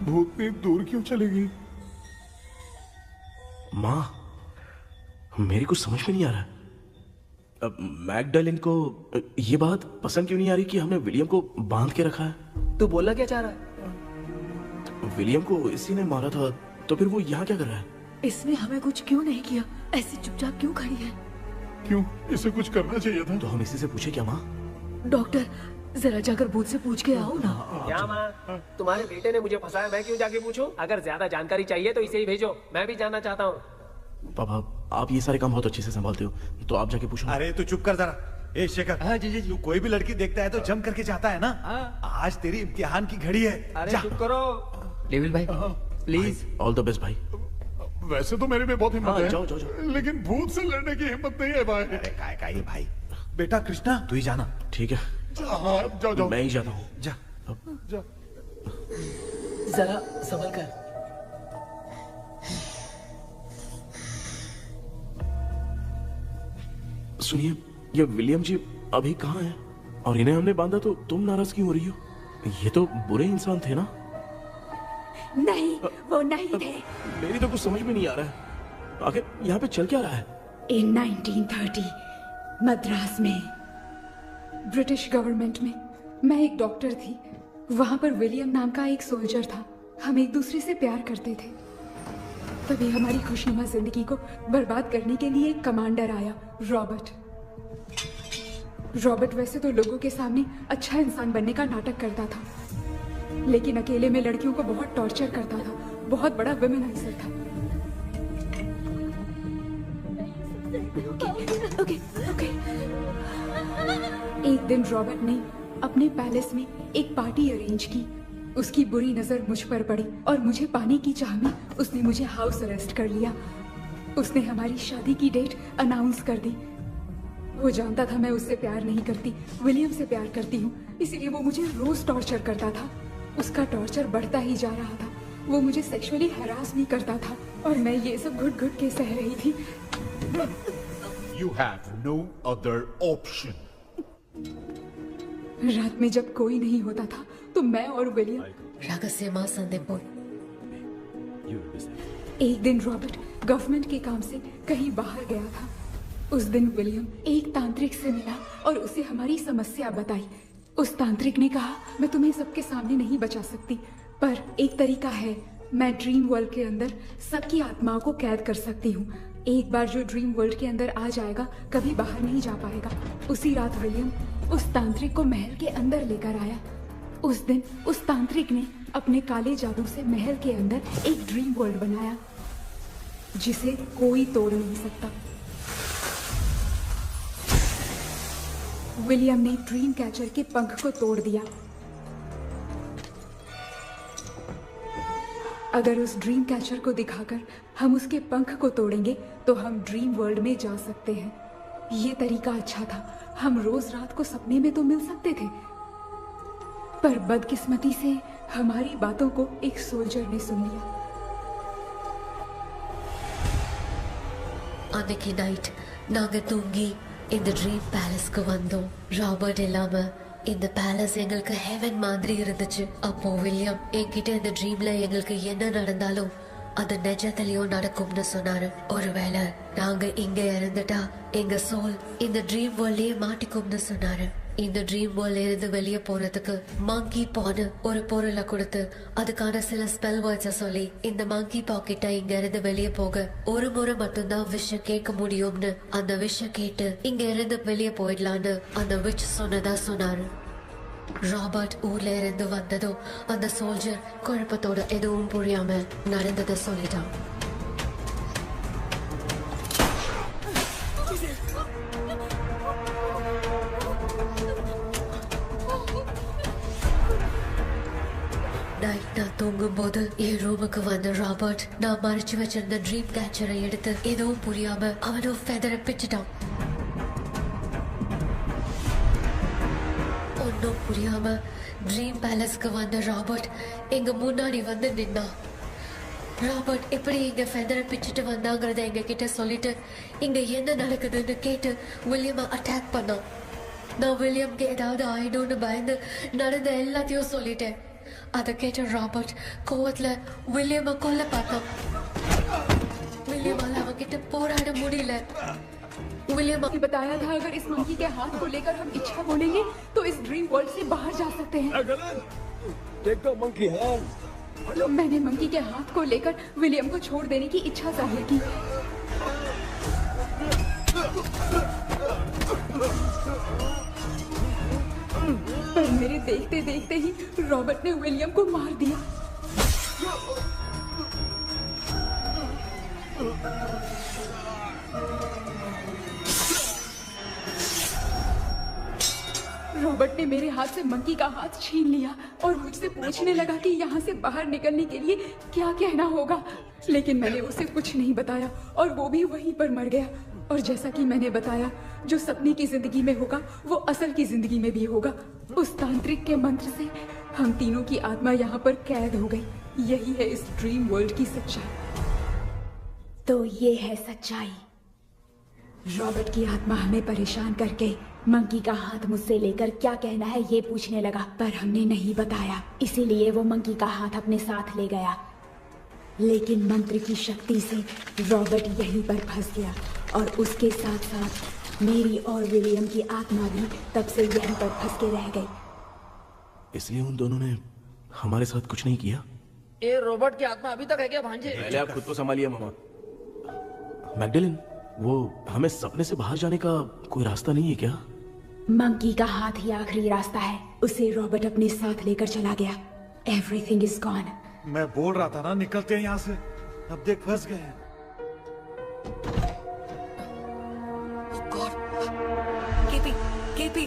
भूतनी दूर क्यों चली गई माँ मेरी कुछ समझ में नहीं आ रहा अब मैगडालिन को ये बात पसंद क्यों नहीं आ रही कि हमने विलियम को बांध के रखा है तू बोलना क्या चाह रहा है विलियम को इसी ने मारा था तो फिर वो यहाँ क्या कर रहा है इसने हमें कुछ क्यों नहीं किया ऐसे चुपचाप क्यों खड़ी है क्यों इसे कुछ करना चाहिए था तो हम इसी से पूछे क्या माँ डॉक्टर जरा जाकर भूत से पूछ के आओ ना क्या माँ तुम्हारे बेटे ने मुझे फंसाया मैं क्यों जाके पूछूं अगर ज्यादा जानकारी चाहिए तो इसे ही भेजो मैं भी जानना चाहता हूँ पापा आप ये सारे काम बहुत अच्छे से संभालते हो तो आप जाके पूछो अरे तू चुप कर जरा ए शेखर हाँ जी तू कोई भी लड़की देखता है तो जम करके जाता है ना आज तेरी इम्तिहान की घड़ी है अरे चुप करो डेविल भाई प्लीज ऑल द बेस्ट भाई वैसे तो मेरे में बहुत हिम्मत है जाओ, जाओ, जाओ। लेकिन भूत से लड़ने की हिम्मत नहीं है भाई अरे काय ये भाई बेटा कृष्णा तू ही जाना ठीक है हाँ जाओ जाओ मैं ही जाता हूँ जा जा जरा संभल कर सुनिए ये विलियम जी अभी कहाँ हैं और इन्हें हमने बांधा तो तुम नाराज क्यों हो रही हो ये तो बुरे इंसान थे ना नहीं, वो नहीं थे। मेरी तो कुछ समझ में नहीं आ रहा है, आखिर यहाँ पे चल क्या रहा है? इन 1930 मद्रास में ब्रिटिश गवर्नमेंट में मैं एक डॉक्टर थी। वहां पर विलियम नाम का एक सोल्जर था। हम एक दूसरे से प्यार करते थे। तभी हमारी खुशनुमा जिंदगी को बर्बाद करने के लिए एक कमांडर आया, रॉबर्ट। रॉबर्ट वैसे तो लोगों के सामने अच्छा इंसान बनने का नाटक करता था, लेकिन अकेले में लड़कियों को बहुत टॉर्चर करता था। बहुत बड़ा वुमेनाइजर था। ओके। एक दिन रॉबर्ट ने अपने पैलेस में एक पार्टी अरेंज की। उसकी बुरी नजर मुझ पर पड़ी और मुझे पाने की चाह में उसने मुझे हाउस अरेस्ट कर लिया। उसने हमारी शादी की डेट अनाउंस कर दी। वो जानता था मैं उससे प्यार नहीं करती, विलियम से प्यार करती हूँ, इसीलिए वो मुझे रोज टॉर्चर करता था। उसका टॉर्चर बढ़ता ही जा रहा था। वो मुझे सेक्सुअली हरास भी करता था और मैं ये सब घुट घुट के सह रही थी। You have no other option. रात में जब कोई नहीं होता था तो मैं और विलियम रहस्यमा संदेपुर। एक दिन रॉबर्ट गवर्नमेंट के काम से कहीं बाहर गया था। उस दिन विलियम एक तांत्रिक से मिला और उसे हमारी समस्या बताई। उस तांत्रिक ने कहा, मैं तुम्हें सबके सामने नहीं बचा सकती, पर एक तरीका है। मैं ड्रीम वर्ल्ड के अंदर सबकी आत्माओं को कैद कर सकती हूँ। एक बार जो ड्रीम वर्ल्ड के अंदर आ जाएगा कभी बाहर नहीं जा पाएगा। उसी रात विलियम उस तांत्रिक को महल के अंदर लेकर आया। उस दिन उस तांत्रिक ने अपने काले जादू से महल के अंदर एक ड्रीम वर्ल्ड बनाया जिसे कोई तोड़ नहीं सकता। विलियम ने ड्रीम कैचर के पंख को तोड़ दिया। अगर उस ड्रीम कैचर को दिखाकर हम उसके पंख को तोड़ेंगे तो हम ड्रीम वर्ल्ड में जा सकते हैं। ये तरीका अच्छा था। हम रोज रात को सपने में तो मिल सकते थे, पर बदकिस्मती से हमारी बातों को एक सोल्जर ने सुन लिया। அன்னைக்கு நைட் நாங்க தூங்கி இந்த ட்ரீம் பேலஸ்க்கு வந்தோம். ராபர்ட் இல்லாம இந்த பேலஸ் எங்களுக்கு ஹெவன் மாதிரி இருந்துச்சு. அப்போ வில்லியம் என்கிட்ட இந்த ட்ரீம்ல எங்களுக்கு என்ன நடந்தாலும் அது நிஜத்திலயும் நடக்கும்னு சொன்னாரு. ஒருவேளை நாங்க இங்க இருந்துட்டா எங்க சோல் இந்த ட்ரீம் வேர்ல்ட்லயே மாட்டிக்கும்னு சொன்னாரு. இந்த ட்ரீம் வேர்ல்ட்ல இருந்து வெளியே போறதுக்கு மங்கி பான்னு ஒரு பொருளை கொடுத்து அதுக்கான சில ஸ்பெல் வேர்ட்ஸை சொல்லி இந்த மங்கி பாக்கெட்டை இங்க இருந்து வெளியே போக ஒரு முறை மட்டும்தான் விஷயம் கேட்க முடியும்னு அந்த விஷயம் கேட்டு இங்க இருந்து வெளியே போயிடலான்னு அந்த விச் சொன்னதா சொன்னாரு. ராபர்ட் ஊர்ல இருந்து வந்ததும் அந்த சோல்ஜர் குழப்பத்தோட எதுவும் புரியாம நடந்ததை சொல்லிட்டான். நைட் நான் தூங்கும் போது என் ரூமுக்கு வந்த ராபர்ட் நான் மறைச்சு வச்சிருந்த ட்ரீம் கேச்சரை எடுத்து எதுவும் புரியாம அவனும் ஃபெதரை பிச்சுட்டான். ஒன்னும் புரியாம ட்ரீம் பேலஸ்க்கு வந்த ராபர்ட் எங்க முன்னாடி வந்து நின்னா. ராபர்ட் எப்படி இங்க ஃபெதரை பிச்சுட்டு வந்தாங்கிறத எங்க கிட்ட சொல்லிட்டு இங்க என்ன நடக்குதுன்னு கேட்டு வில்லியமை அட்டாக் பண்ணான். நான் வில்லியம்க்கு ஏதாவது ஆயிடும்னு பயந்து நடந்த எல்லாத்தையும் சொல்லிட்டேன். அதை கேட்ட ராபர்ட் கோவத்துல வில்லியமை கொல்ல பார்த்தான். வில்லியமால அவன்கிட்ட போராட முடியல. विलियम ने बताया था अगर इस मंकी के हाथ को लेकर हम इच्छा बोलेंगे तो इस ड्रीम वर्ल्ड से बाहर जा सकते हैं। मैंने मंकी के हाथ को लेकर विलियम को छोड़ देने की इच्छा जाहिर की। पर मेरे देखते देखते ही रॉबर्ट ने विलियम को मार दिया। रॉबर्ट ने मेरे हाथ से मंकी का हाथ छीन लिया और मुझसे पूछने लगा कि यहाँ से बाहर निकलने के लिए क्या कहना होगा, लेकिन मैंने उसे कुछ नहीं बताया और वो भी वहीं पर मर गया। और जैसा कि मैंने बताया, जो सपने की जिंदगी में होगा वो असल की जिंदगी में भी होगा। उस तांत्रिक के मंत्र से हम तीनों की आत्मा यहाँ पर कैद हो गई। यही है इस ड्रीम वर्ल्ड की सच्चाई। तो ये है सच्चाई। रॉबर्ट की आत्मा हमें परेशान करके मंकी का हाथ मुझसे लेकर क्या कहना है ये पूछने लगा, पर हमने नहीं बताया, इसीलिए वो मंकी का हाथ अपने साथ ले गया। लेकिन मंत्र की शक्ति से रॉबर्ट यहीं पर फंस गया और उसके साथ साथ मेरी और विलियम की आत्मा भी तब से यहीं पर फंस के रह गई। इसलिए उन दोनों ने हमारे साथ कुछ नहीं किया। ये रॉबर्ट की आत्मा अभी तक है क्या भांजे? पहले आप खुद को संभालिए मामा। मैगडेलिन, वो हमें सपने से बाहर जाने का कोई रास्ता नहीं है क्या? मंकी का हाथ ही आखिरी रास्ता है, उसे रॉबर्ट अपने साथ लेकर चला गया। Everything is gone. मैं बोल रहा था ना निकलते हैं यहाँ से, अब देख फंस गए हैं। केपी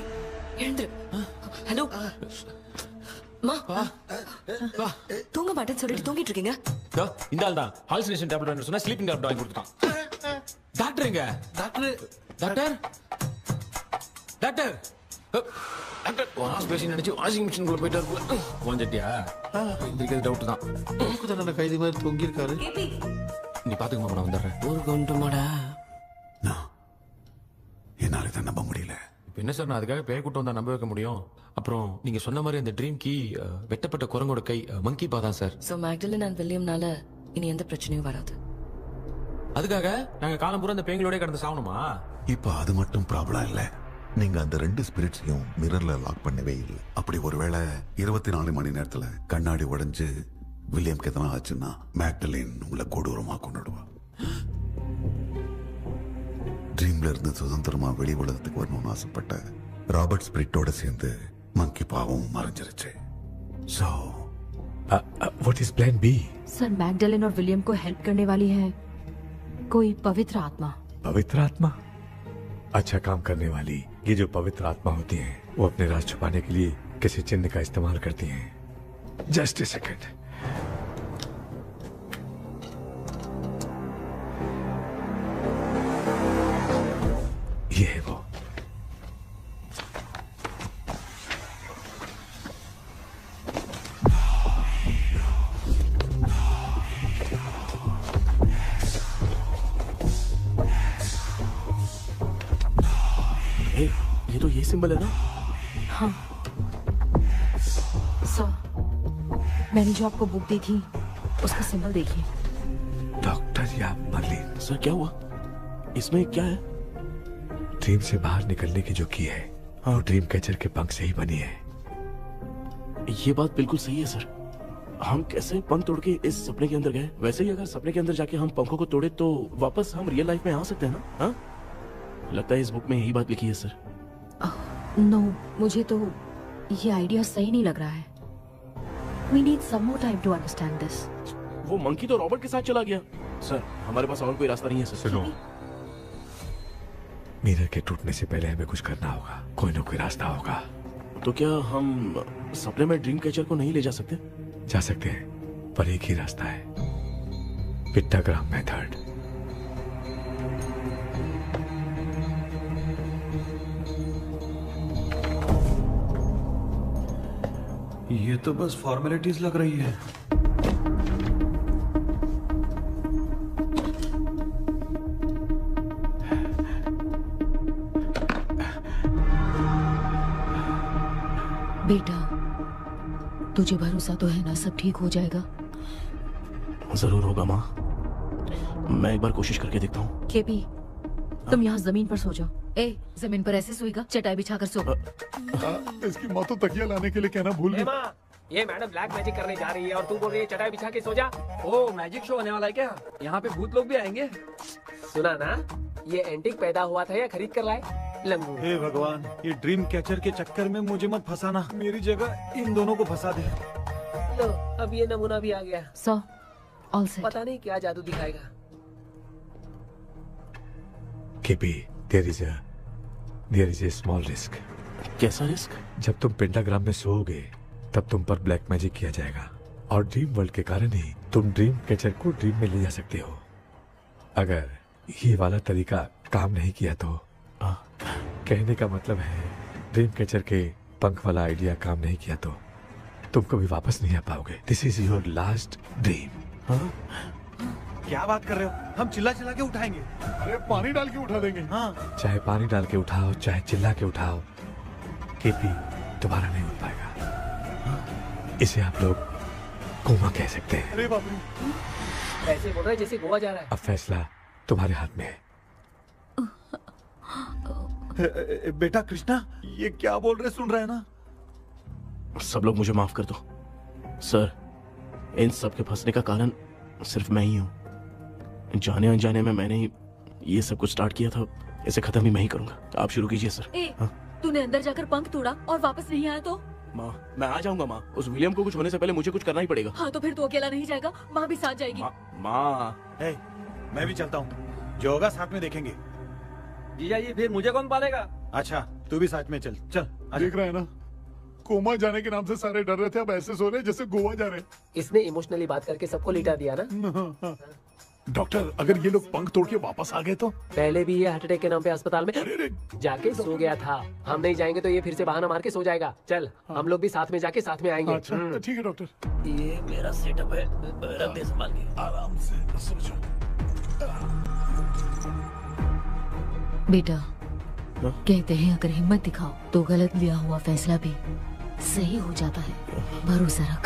ஹலோ மா தூங்க மாட்டேன்னு சொல்லிட்டு தூங்கிட்டு இருக்கீங்க? இந்த ஆள் தான் ஹாலுசினேஷன் டேப்லெட் வாங்கி சொன்னா ஸ்லீப்பிங் டேப்லெட் வாங்கி கொடுத்தான். டாக்டர் எங்க? Doctor doctor doctor doctor wash basin நினைச்சு வாஷிங் மிஷின் குள்ள போயிட்டாரு. போஞ்சிட்டியா? இதுக்கு டவுட் தான். உங்களுக்கு தான கைதி மாதிரி தொங்கி இருக்காரு. நீ பாத்துக்க மாமா, நான் வந்துடுறேன். ஒரு கொண்டுமாடா. என்னால தான் நம்ப முடியல. என்ன சார், நான் அதுக்காக பேய் கூட்டம் தான் நம்ப வைக்க முடியும்? அப்புறம் நீங்க சொன்ன மாதிரி அந்த ட்ரீம் கீ வெட்டப்பட்ட குரங்கோட கை மங்கி பா தான் சார். சோ மேக்டலின் அண்ட் வில்லியம்னால இனி எந்த பிரச்சனையும் வராது. அதுக்காக நாங்க காலம் பூரா அந்த பேய்களோட கடந்து சாவணுமா? இப்ப அது மட்டும் ப்ராப்ளம் இல்ல, நீங்க அந்த 2 ஸ்பிரிட்ஸையும் மிரர்ல லாக் பண்ணவே இல்லை. அப்படி ஒருவேளை 24 மணி நேரத்துல கண்ணாடி உடைஞ்சு வில்லியம்க்கு எதனா ஆச்சுன்னா மேக்டலின் உங்களை கொடூரமா கொண்டுடுவா. ட்ரீம்ல இருந்து சுதந்திரமா வெளி உலகத்துக்கு வரணும்னு ஆசைப்பட்ட ராபர்ட் ஸ்பிரிட்டோட சேர்ந்து மங்கி பாவம் மறைஞ்சிருச்சு. So, what is plan B? Sir Magdalene और विलियम को हेल्प करने वाली है कोई पवित्र आत्मा। पवित्र आत्मा? अच्छा काम करने वाली ये जो पवित्र आत्मा होती हैं, वो अपने राज छुपाने के लिए किसी चिन्ह का इस्तेमाल करती हैं। Just a second. ये है वो। ये तो ये सिंबल है ना? हाँ सर, मैंने जो आपको बुक दी थी उसका सिंबल देखिए। डॉक्टर या मर्लिन। सर क्या हुआ? इसमें क्या है? ड्रीम से बाहर निकलने की जो की है, वो ड्रीम कैचर के पंख से ही बनी है। ये बात बिल्कुल सही है सर। हम कैसे पंख तोड़ के इस सपने के अंदर गए? वैसे ही अगर सपने के अंदर जाके हम पंखों को तोड़े तो वापस हम रियल लाइफ में आ सकते हैं ना? हाँ? लगता है इस बुक में यही बात लिखी है सर। नो, मुझे तो ये आइडिया सही नहीं लग रहा है। We need some more time to understand this. वो मंकी तो रॉबर्ट के साथ चला गया। सर हमारे पास और कोई रास्ता नहीं है सर। सुनो, मिरर के टूटने से पहले हमें कुछ करना होगा, कोई ना कोई रास्ता होगा। तो क्या हम सपने में ड्रीम कैचर को नहीं ले जा सकते? जा सकते हैं, पर एक ही रास्ता है, पिक्टोग्राम मेथड। ये तो बस फॉर्मेलिटीज लग रही है। बेटा, तुझे भरोसा तो है ना सब ठीक हो जाएगा? जरूर होगा माँ, मैं एक बार कोशिश करके देखता हूँ। केपी, तुम यहाँ जमीन पर सो जाओ। ए, जमीन पर ऐसे सोएगा? चटाई बिछाकर सो। इसकी माँ तो तकिया लाने के लिए कहना भूल गई। ये मैडम ब्लैक मैजिक करने जा रही है और तू बोल रही है चटाई बिछा के सो जा। ओ मैजिक शो होने वाला है क्या? यहाँ पे भूत लोग भी आएंगे। सुना ना, ये एंटीक पैदा हुआ था या खरीद कर लाए? लंगू। हे भगवान, ये ड्रीम कैचर के चक्कर में मुझे मत फंसाना, मेरी जगह इन दोनों को फंसा दे। लो, अब ये नमूना भी आ गया। सो, ऑल सेट। पता नहीं क्या जादू दिखाएगा। KP, there is a small risk। कैसा रिस्क? जब तुम पेंटाग्राम में सोओगे तब तुम पर ब्लैक मैजिक किया जाएगा और ड्रीम वर्ल्ड के कारण ही तुम ड्रीम कैचर को ड्रीम में ले जा सकते हो। अगर ये वाला तरीका काम नहीं किया तो कहने का मतलब है ड्रीम कैचर के पंख वाला आइडिया काम नहीं किया तो तुम कभी वापस नहीं आ पाओगे। This is your last dream. क्या बात कर रहे हो? हम चिल्ला चिल्ला के उठाएंगे। अरे पानी डाल के उठा देंगे। हाँ। चाहे पानी डाल के उठाओ, चाहे चिल्ला के उठाओ, केपी दोबारा नहीं उठ पाएगा। इसे आप लोग कोमा कह सकते हैं। अरे बाप रे। ऐसे बोल रहा है जैसे गोवा जा रहा है। अब फैसला तुम्हारे हाथ में है। बेटा कृष्णा, ये क्या बोल रहे सुन रहे हैं ना? सब लोग मुझे माफ कर दो सर। इन सब के फंसने का कारण सिर्फ मैं ही हूँ। जाने अनजाने में मैंने ही ये सब कुछ स्टार्ट किया था। इसे खत्म भी मैं ही करूंगा। आप शुरू कीजिए सर। तूने अंदर जाकर पंख तोड़ा और वापस नहीं आया तो? माँ, मैं आ जाऊंगा माँ। उस विलियम को कुछ होने से पहले मुझे कुछ करना ही पड़ेगा। हाँ तो फिर तू अकेला नहीं जाएगा, माँ भी साथ जाएगी। माँ, मैं भी चलता हूँ। जो होगा साथ में देखेंगे। जीजा जी फिर मुझे कौन पालेगा? अच्छा तू भी साथ में चल। चल देख रहा है ना, कोमा जाने के नाम से सारे डर रहे थे, अब ऐसे सो रहे जैसे गोवा जा रहे। इसने इमोशनली बात करके सबको लिटा दिया ना। डॉक्टर, अगर ये लोग पंख तोड़ के वापस आ गए तो? पहले भी ये हार्ट अटैक के नाम पे अस्पताल में जाके सो गया था। हम नहीं जाएंगे तो ये फिर से बहाना मार के सो जाएगा। चल हम लोग भी साथ में जाके साथ में आएंगे। अच्छा ठीक है डॉक्टर। ये मेरा सेटअप है, रख दे संभाल के। आराम से सो जाओ। बेटा, कहते हैं अगर हिम्मत दिखाओ तो गलत लिया हुआ फैसला भी सही हो जाता है। भरोसा रख।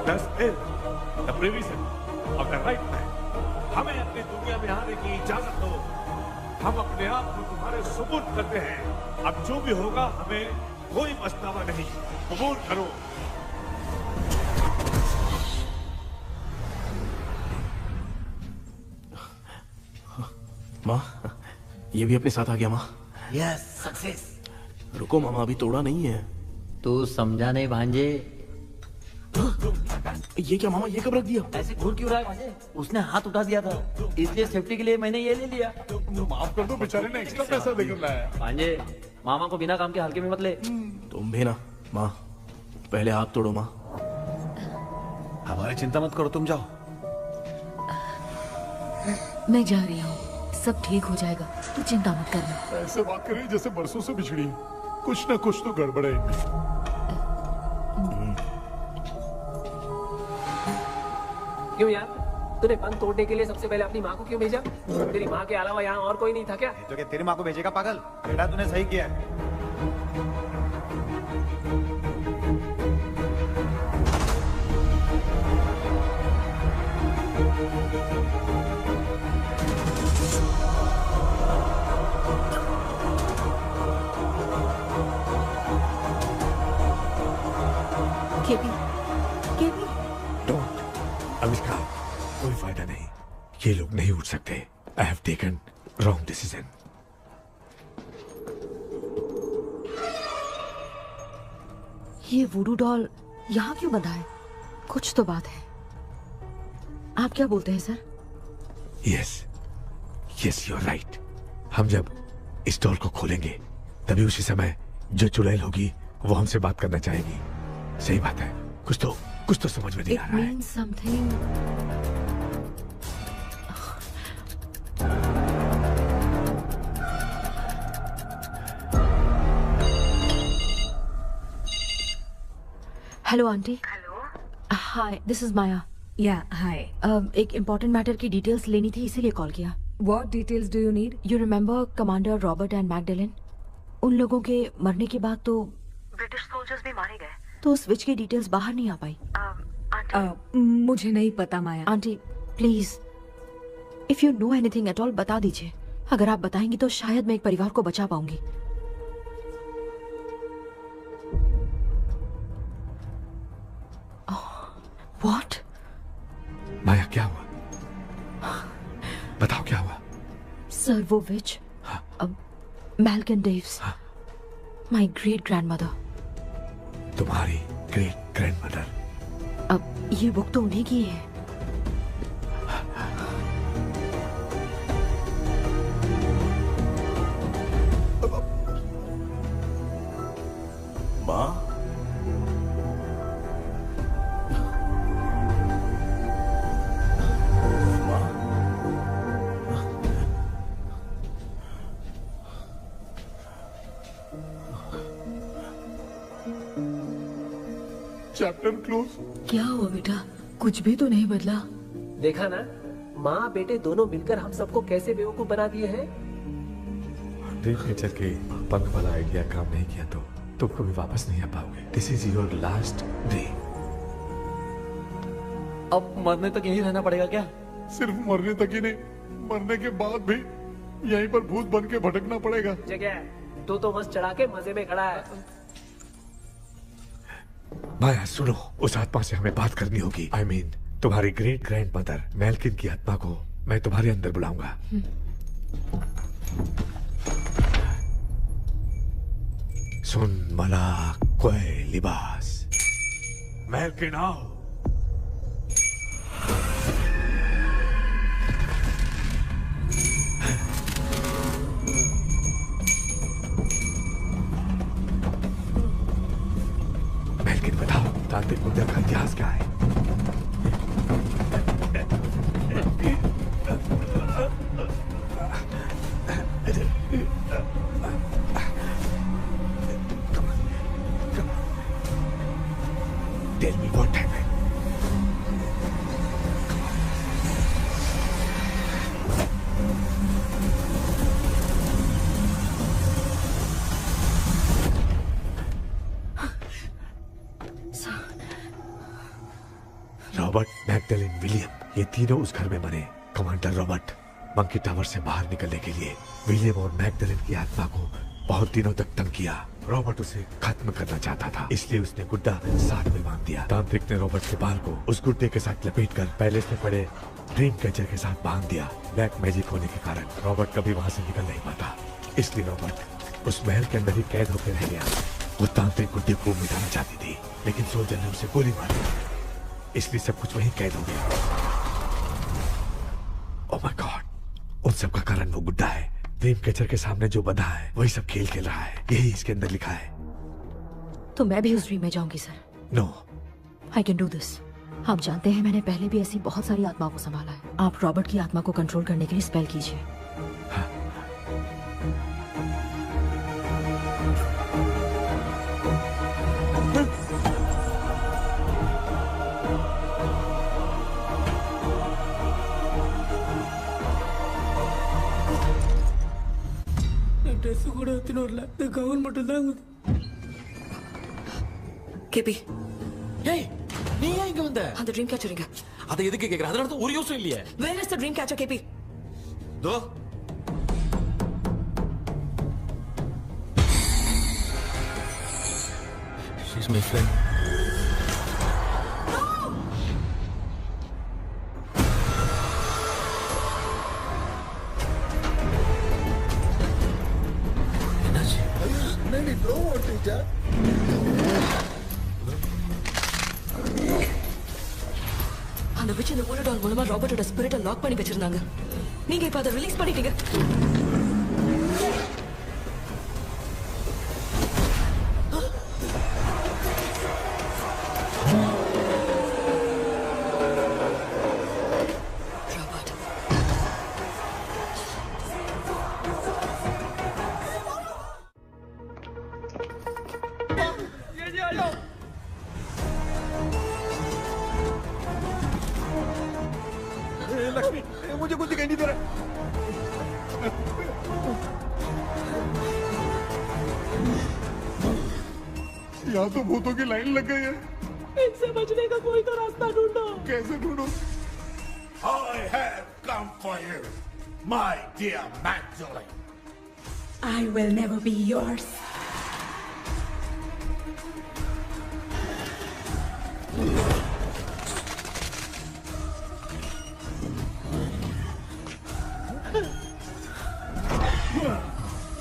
That's it. The prevision of the right man. हमें अपनी दुनिया में आने की इजाजत दो। हम अपने आप को तुम्हारे सुपुर्द करते हैं। अब जो भी होगा हमें कोई पछतावा नहीं। कबूल करो। माँ, ये भी अपने साथ आ गया माँ। Yes, success. रुको मामा, अभी तोड़ा नहीं है। तू समझा नहीं भांजे। ये क्या मामा, ये कब रख दिया? ऐसे घूर क्यों रहा है भांजे? उसने हाथ उठा दिया था, इसलिए सेफ्टी के लिए मैंने ये ले लिया। माफ कर दो, बेचारे ने एक्स्ट्रा पैसा देकर लाया। भांजे, मामा को बिना काम के हल्के में मत ले। तुम भी ना माँ, पहले आप तोड़ो माँ। हमारी चिंता मत करो, तुम जाओ। मैं जा रही हूँ, सब ठीक हो जाएगा, तू चिंता मत करना। ऐसे बात करिए जैसे बरसों से बिछड़ी। कुछ न कुछ तो गड़बड़ है। क्यों यार, तूने पंख तोड़ने के लिए सबसे पहले अपनी माँ को क्यों भेजा? तेरी माँ के अलावा यहाँ और कोई नहीं था क्या? तो क्या तेरी माँ को भेजेगा पागल? बेटा तूने सही किया है। KP, KP. डोंट, अविष्का, कोई फायदा नहीं। ये लोग नहीं उठ सकते। I have taken wrong decision. ये वुडू डॉल यहाँ क्यों बंधा है? कुछ तो बात है। आप क्या बोलते हैं sir? Yes, yes, you are right. हम जब इस डॉल को खोलेंगे तभी उसी समय जो चुड़ैल होगी वो हमसे बात करना चाहेगी। सही बात है। कुछ तो समझ में नहीं आ रहा है। something. Hello aunty. Hello, hi, this is Maya. Yeah hi. एक इम्पोर्टेंट मैटर की डिटेल्स लेनी थी, इसीलिए कॉल किया। What details do you need? You remember commander Robert and Magdalene? उन लोगों के मरने के बाद तो ब्रिटिश सोल्जर्स भी मारे गए। तो स्विच की डिटेल्स बाहर नहीं आ पाई। मुझे नहीं पता Maya. Aunty please, if you know anything at all बता दीजिए। अगर आप बताएंगी तो शायद मैं एक परिवार को बचा पाऊंगी। व्हाट? माया, क्या हुआ? बताओ क्या हुआ? सर वो विच, मैल्कन डेव्स, माय ग्रेट ग्रैंडमदर। तुम्हारी ग्रेट ग्रैंडमदर? अब ये बुक तो उन्हीं की है। माँ, चैप्टर क्लोज। क्या हुआ बेटा? कुछ भी तो नहीं बदला। देखा ना, माँ बेटे दोनों मिलकर हम सबको कैसे बेवकूफ बना दिए हैं। ड्रीम कैचर के पंख वाला आइडिया काम नहीं किया तो तुम कभी वापस नहीं आ पाओगे। This is your last dream. अब मरने तक यहीं रहना पड़ेगा क्या? सिर्फ मरने तक ही नहीं, मरने के बाद भी यहीं पर भूत बन के भटकना पड़ेगा। जगह तो मस्त चढ़ा के मजे में खड़ा है। माया सुनो, उस आत्मा से हमें बात करनी होगी। I mean, तुम्हारी ग्रेट ग्रैंड मदर मेल्किन की आत्मा को मैं तुम्हारे अंदर बुलाऊंगा। सुन मला कोई लिबास, मेल्किन आओ। मेल्किन बताओ, तांत्रिक मुद्रा का इतिहास क्या है? Tell me what happened. Robert, Magdalene, William, ये तीनों उस घर में मरे। कमांडर रॉबर्ट मंकी टावर से बाहर निकलने के लिए विलियम और मैगडलेन की आत्मा को बहुत दिनों तक तंग किया। रॉबर्ट उसे खत्म करना चाहता था, इसलिए उसने गुड्डा साथ में बांध दिया। तांत्रिक ने रॉबर्ट के बाल को उस गुड्डे के साथ लपेटकर पैलेस में पड़े ड्रीम कैचर के साथ बांध दिया। ब्लैक मैजिक होने के कारण रॉबर्ट कभी वहां से निकल नहीं पाता, इसलिए रॉबर्ट उस महल के अंदर ही कैद होकर रह गया। वो तांत्रिक गुड्डे को मिटाना चाहती थी, लेकिन सोल्जर ने उसे गोली मारी, इसलिए सब कुछ वहीं कैद हो गया। ओह माय गॉड, उन सब का कारण वो गुड्डा है। ड्रीम कैचर के सामने जो बंधा है वही सब खेल खेल रहा है, यही इसके अंदर लिखा है। तो मैं भी उस ड्रीम में जाऊंगी sir. No, I can do this. आप जानते हैं मैंने पहले भी ऐसी बहुत सारी आत्माओं को संभाला है। आप रॉबर्ट की आत्मा को कंट्रोल करने के लिए स्पेल कीजिए। ட்ரெஸ் கூட எடுத்துன்னு வரல, இந்த கவுன் மட்டும் தான். கேபி, ஏய் நீ ஏன் இங்க வந்த? அந்த ட்ரீம் கேச்சரிங்க. அதை எதுக்கு கேக்குற? அதனால ஒரு யூஸும் இல்லையே. Where is the dream catcher, கேபி? தோ she's my friend. அந்த விட்ச் இந்த ஊரடால் மூலமா ராபர்ட்டோட ஸ்பிரிட்டை லாக் பண்ணி வச்சிருந்தாங்க. நீங்க இப்ப அதை ரிலீஸ் பண்ணிட்டீங்க. लक्ष्मी, मुझे कुछ दिखाई नहीं दे रहा। यहाँ तो भूतों की लाइन लग गई है। इनसे बचने का कोई तो रास्ता ढूंढो। कैसे ढूंढो? I have come for you, my dear Magdalene. I will never be yours.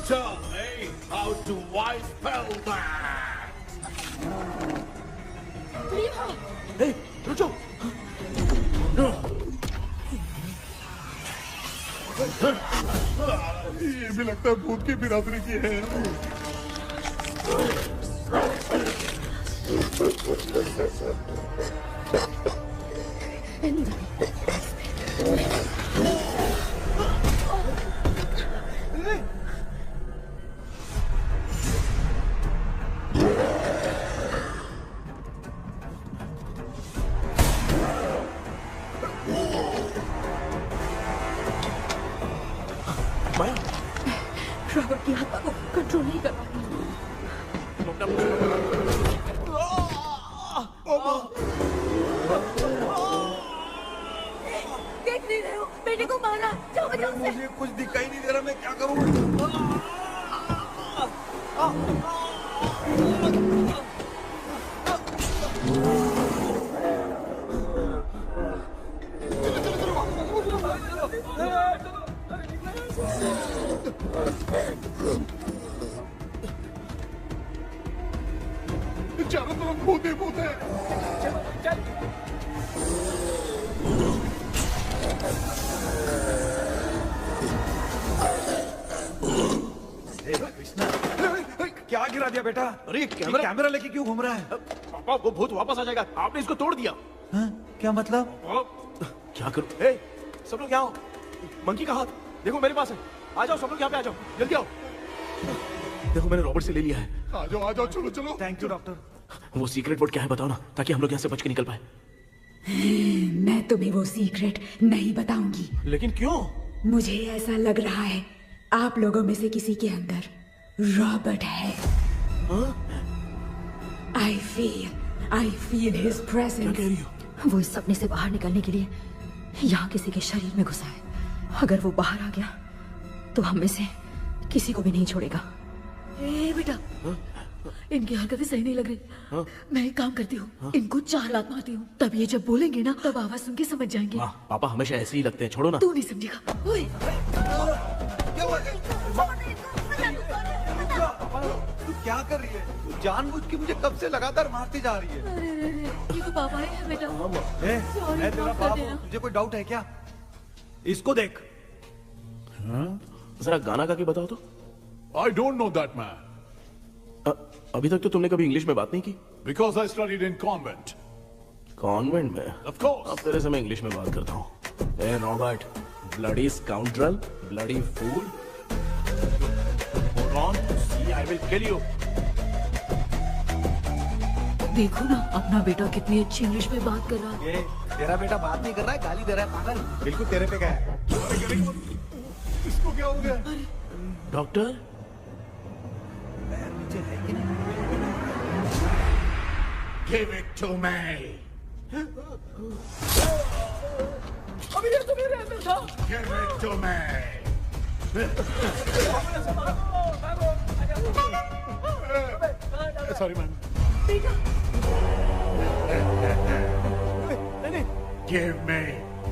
Tell me how to wipe spell that. Hey, रुको। ये भी लगता है भूत की बिरादरी की है। पापा को कंट्रोल नहीं कर पा रही। देख नहीं रहे हो, बेटे को मारा। जाओ बचाओ उसे। मुझे कुछ दिखाई नहीं दे रहा, मैं क्या करूँ? चारों तरफ भूत ही भूत है। कृष्णा, क्या गिरा दिया बेटा? अरे कैमरा लेके क्यों घूम रहा है? पापा वो भूत वापस आ जाएगा, आपने इसको तोड़ दिया। हाँ? क्या मतलब? क्या करूं? ए, सब लोग यहाँ आओ। मंकी का हाथ देखो मेरे पास है। आ जाओ सब लोग यहाँ पे, आ जाओ जल्दी आओ। देखो मैंने रॉबर्ट से ले लिया है। आ जाओ, चलो चलो। Thank you doctor. वो सीक्रेट वर्ड क्या है बताओ ना, ताकि हम लोग यहाँ से बच के निकल पाए। मैं तुम्हें वो सीक्रेट नहीं बताऊंगी। लेकिन क्यों? मुझे ऐसा लग रहा है आप लोगों में से किसी के अंदर रॉबर्ट है। I feel his presence. वो इस सपने से बाहर निकलने के लिए यहाँ किसी के शरीर में घुसा है। अगर वो बाहर आ गया तो हम में से किसी को भी नहीं छोड़ेगा। ए बेटा, इनकी हरकतें सही नहीं लग रही। मैं एक काम करती हूँ, इनको 4 लात मारती हूँ, तब ये जब बोलेंगे ना तब आवाज सुन के समझ जाएंगे। पापा हमेशा ऐसे ही लगते हैं, छोड़ो ना। तू नहीं समझेगा। ओए, तू क्या कर रही है? तू जानबूझ के मुझे कब से लगातार मारती जा रही है। अरे, ये तो पापा है बेटा। मैं तेरा बाप हूँ, तुझे कोई डाउट है क्या? इसको देख। जरा गाना गा के बताओ तो। I don't know that man. अभी तक तो तुमने कभी इंग्लिश में बात नहीं की। Because I studied in convent. Convent में? Of course. अब तेरे से मैं इंग्लिश में बात करता हूँ। ए Robert, bloody scoundrel, bloody fool. Hold on, see, I will kill you. देखो ना अपना बेटा कितनी अच्छी इंग्लिश में बात कर रहा है। ये तेरा बेटा बात नहीं कर रहा है, गाली दे रहा है पागल। बिल्कुल तेरे पे क्या है? इसको क्या हो गया? Doctor? Give it to me. अभी ये तो मेरे अंदर था। Give it to me. Sorry man. नहीं। Give me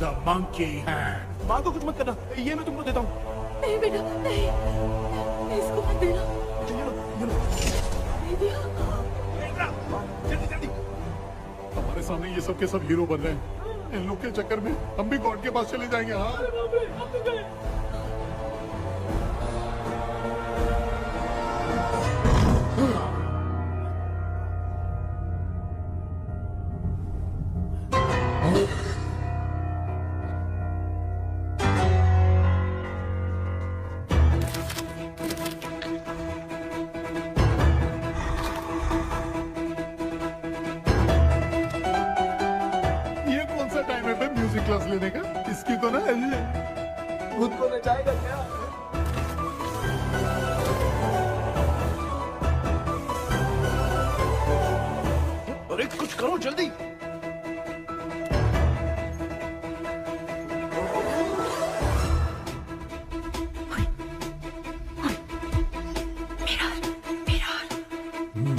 the monkey hand. माँ को कुछ मत करना, ये मैं तुमको देता हूँ। नहीं बेटा, नहीं, इसको मत देना। नहीं दिया। हमारे सामने ये सब के सब हीरो बन रहे हैं। इन लोग के चक्कर में हम भी गॉड के पास चले जाएंगे। हाँ क्लास लेने का। इसकी तो ना खुद को नचाएगा क्या? अरे कुछ करो जल्दी।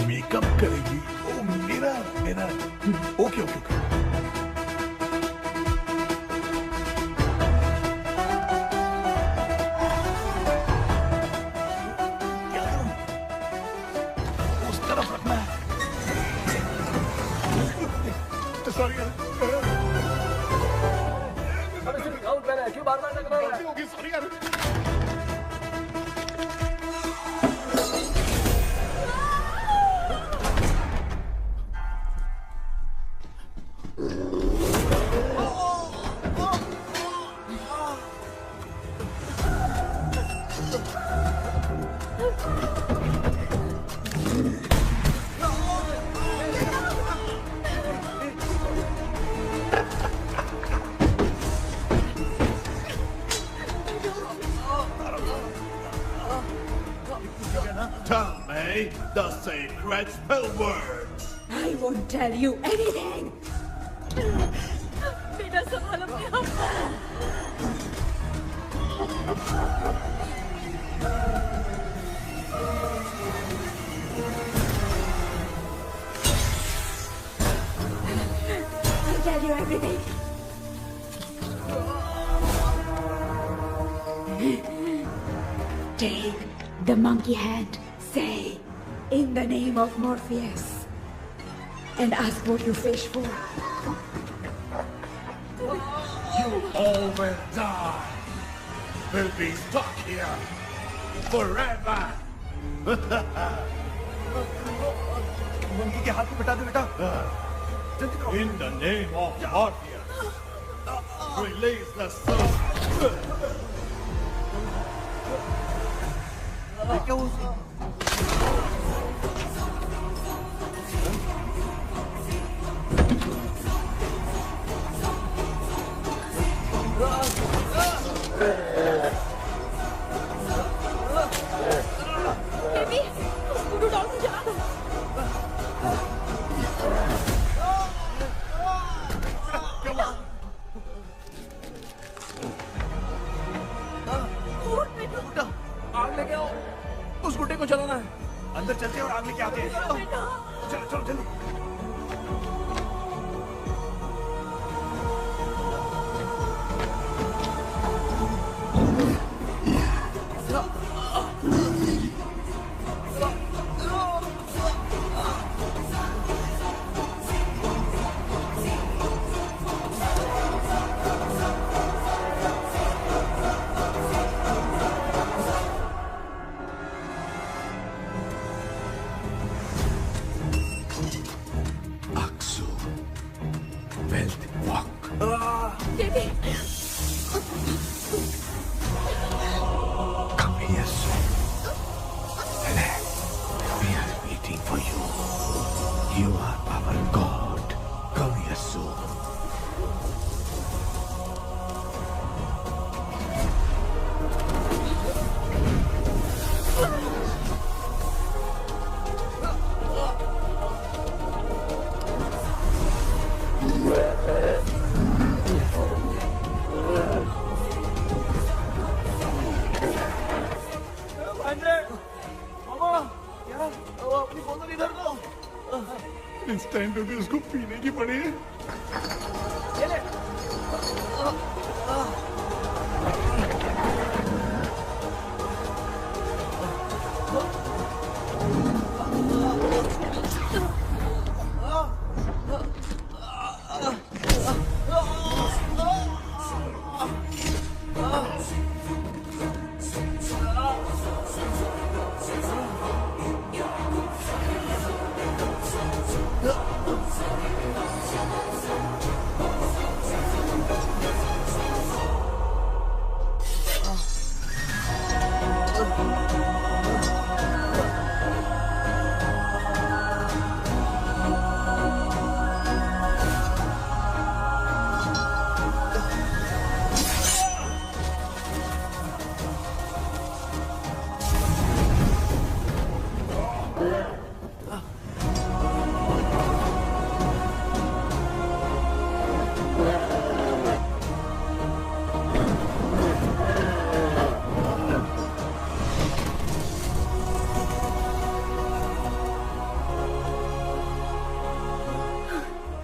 मेकअप करेगी? ओ मेरा ओके ओके ओके। सॉरी क्यों बार-बार टकरा रहा है? सॉरी यार। Tell me the sacred spell words. I won't tell you anything. बेटा संभालो अपने आप। I'll tell you everything. Take the monkey hand. Say, in the name of Morpheus, and ask what you fish for. You all will die. We'll be stuck here forever. Monkey के हाथ को बिठा दे बेटा। In the name of Morpheus, release the soul. क्या वो baby, उसको doll से जला दो। आग लेके आओ, उस गुड्डे को चलाना है। अंदर चलते हैं और आग लेके आते हैं। चलो चलो जल्दी। Come here soon. Relax. We are waiting for you. You are our God. Come here soon. इस टाइम पे भी उसको पीने की पड़ी है।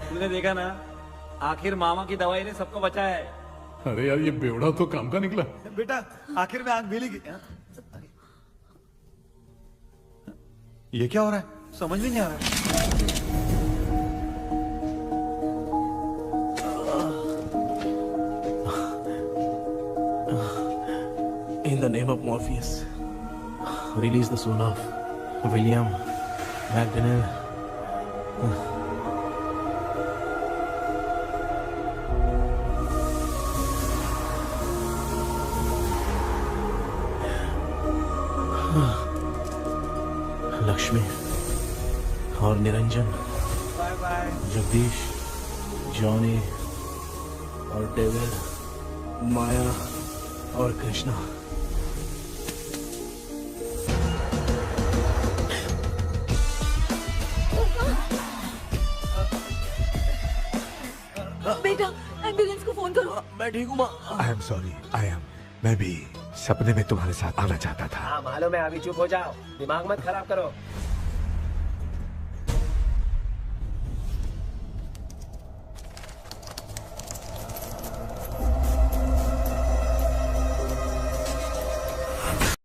तुमने देखा ना, आखिर मामा की दवाई ने सबको बचाया है। अरे यार ये बेवड़ा तो काम का निकला। बेटा आखिर में आग मिलेगी। ये क्या हो रहा है? समझ में नहीं आ रहा है। In the name of Morpheus, release the soul of William McDonnell. Lakshmi और निरंजन, जगदीश, जॉनी और डेविड, माया और कृष्णा। बेटा एम्बुलेंस को फोन करो। मैं ठीक हूँ माँ। I am sorry, I am. मैं भी सपने में तुम्हारे साथ आना चाहता था। हाँ मालूम है, अभी चुप हो जाओ, दिमाग मत खराब करो।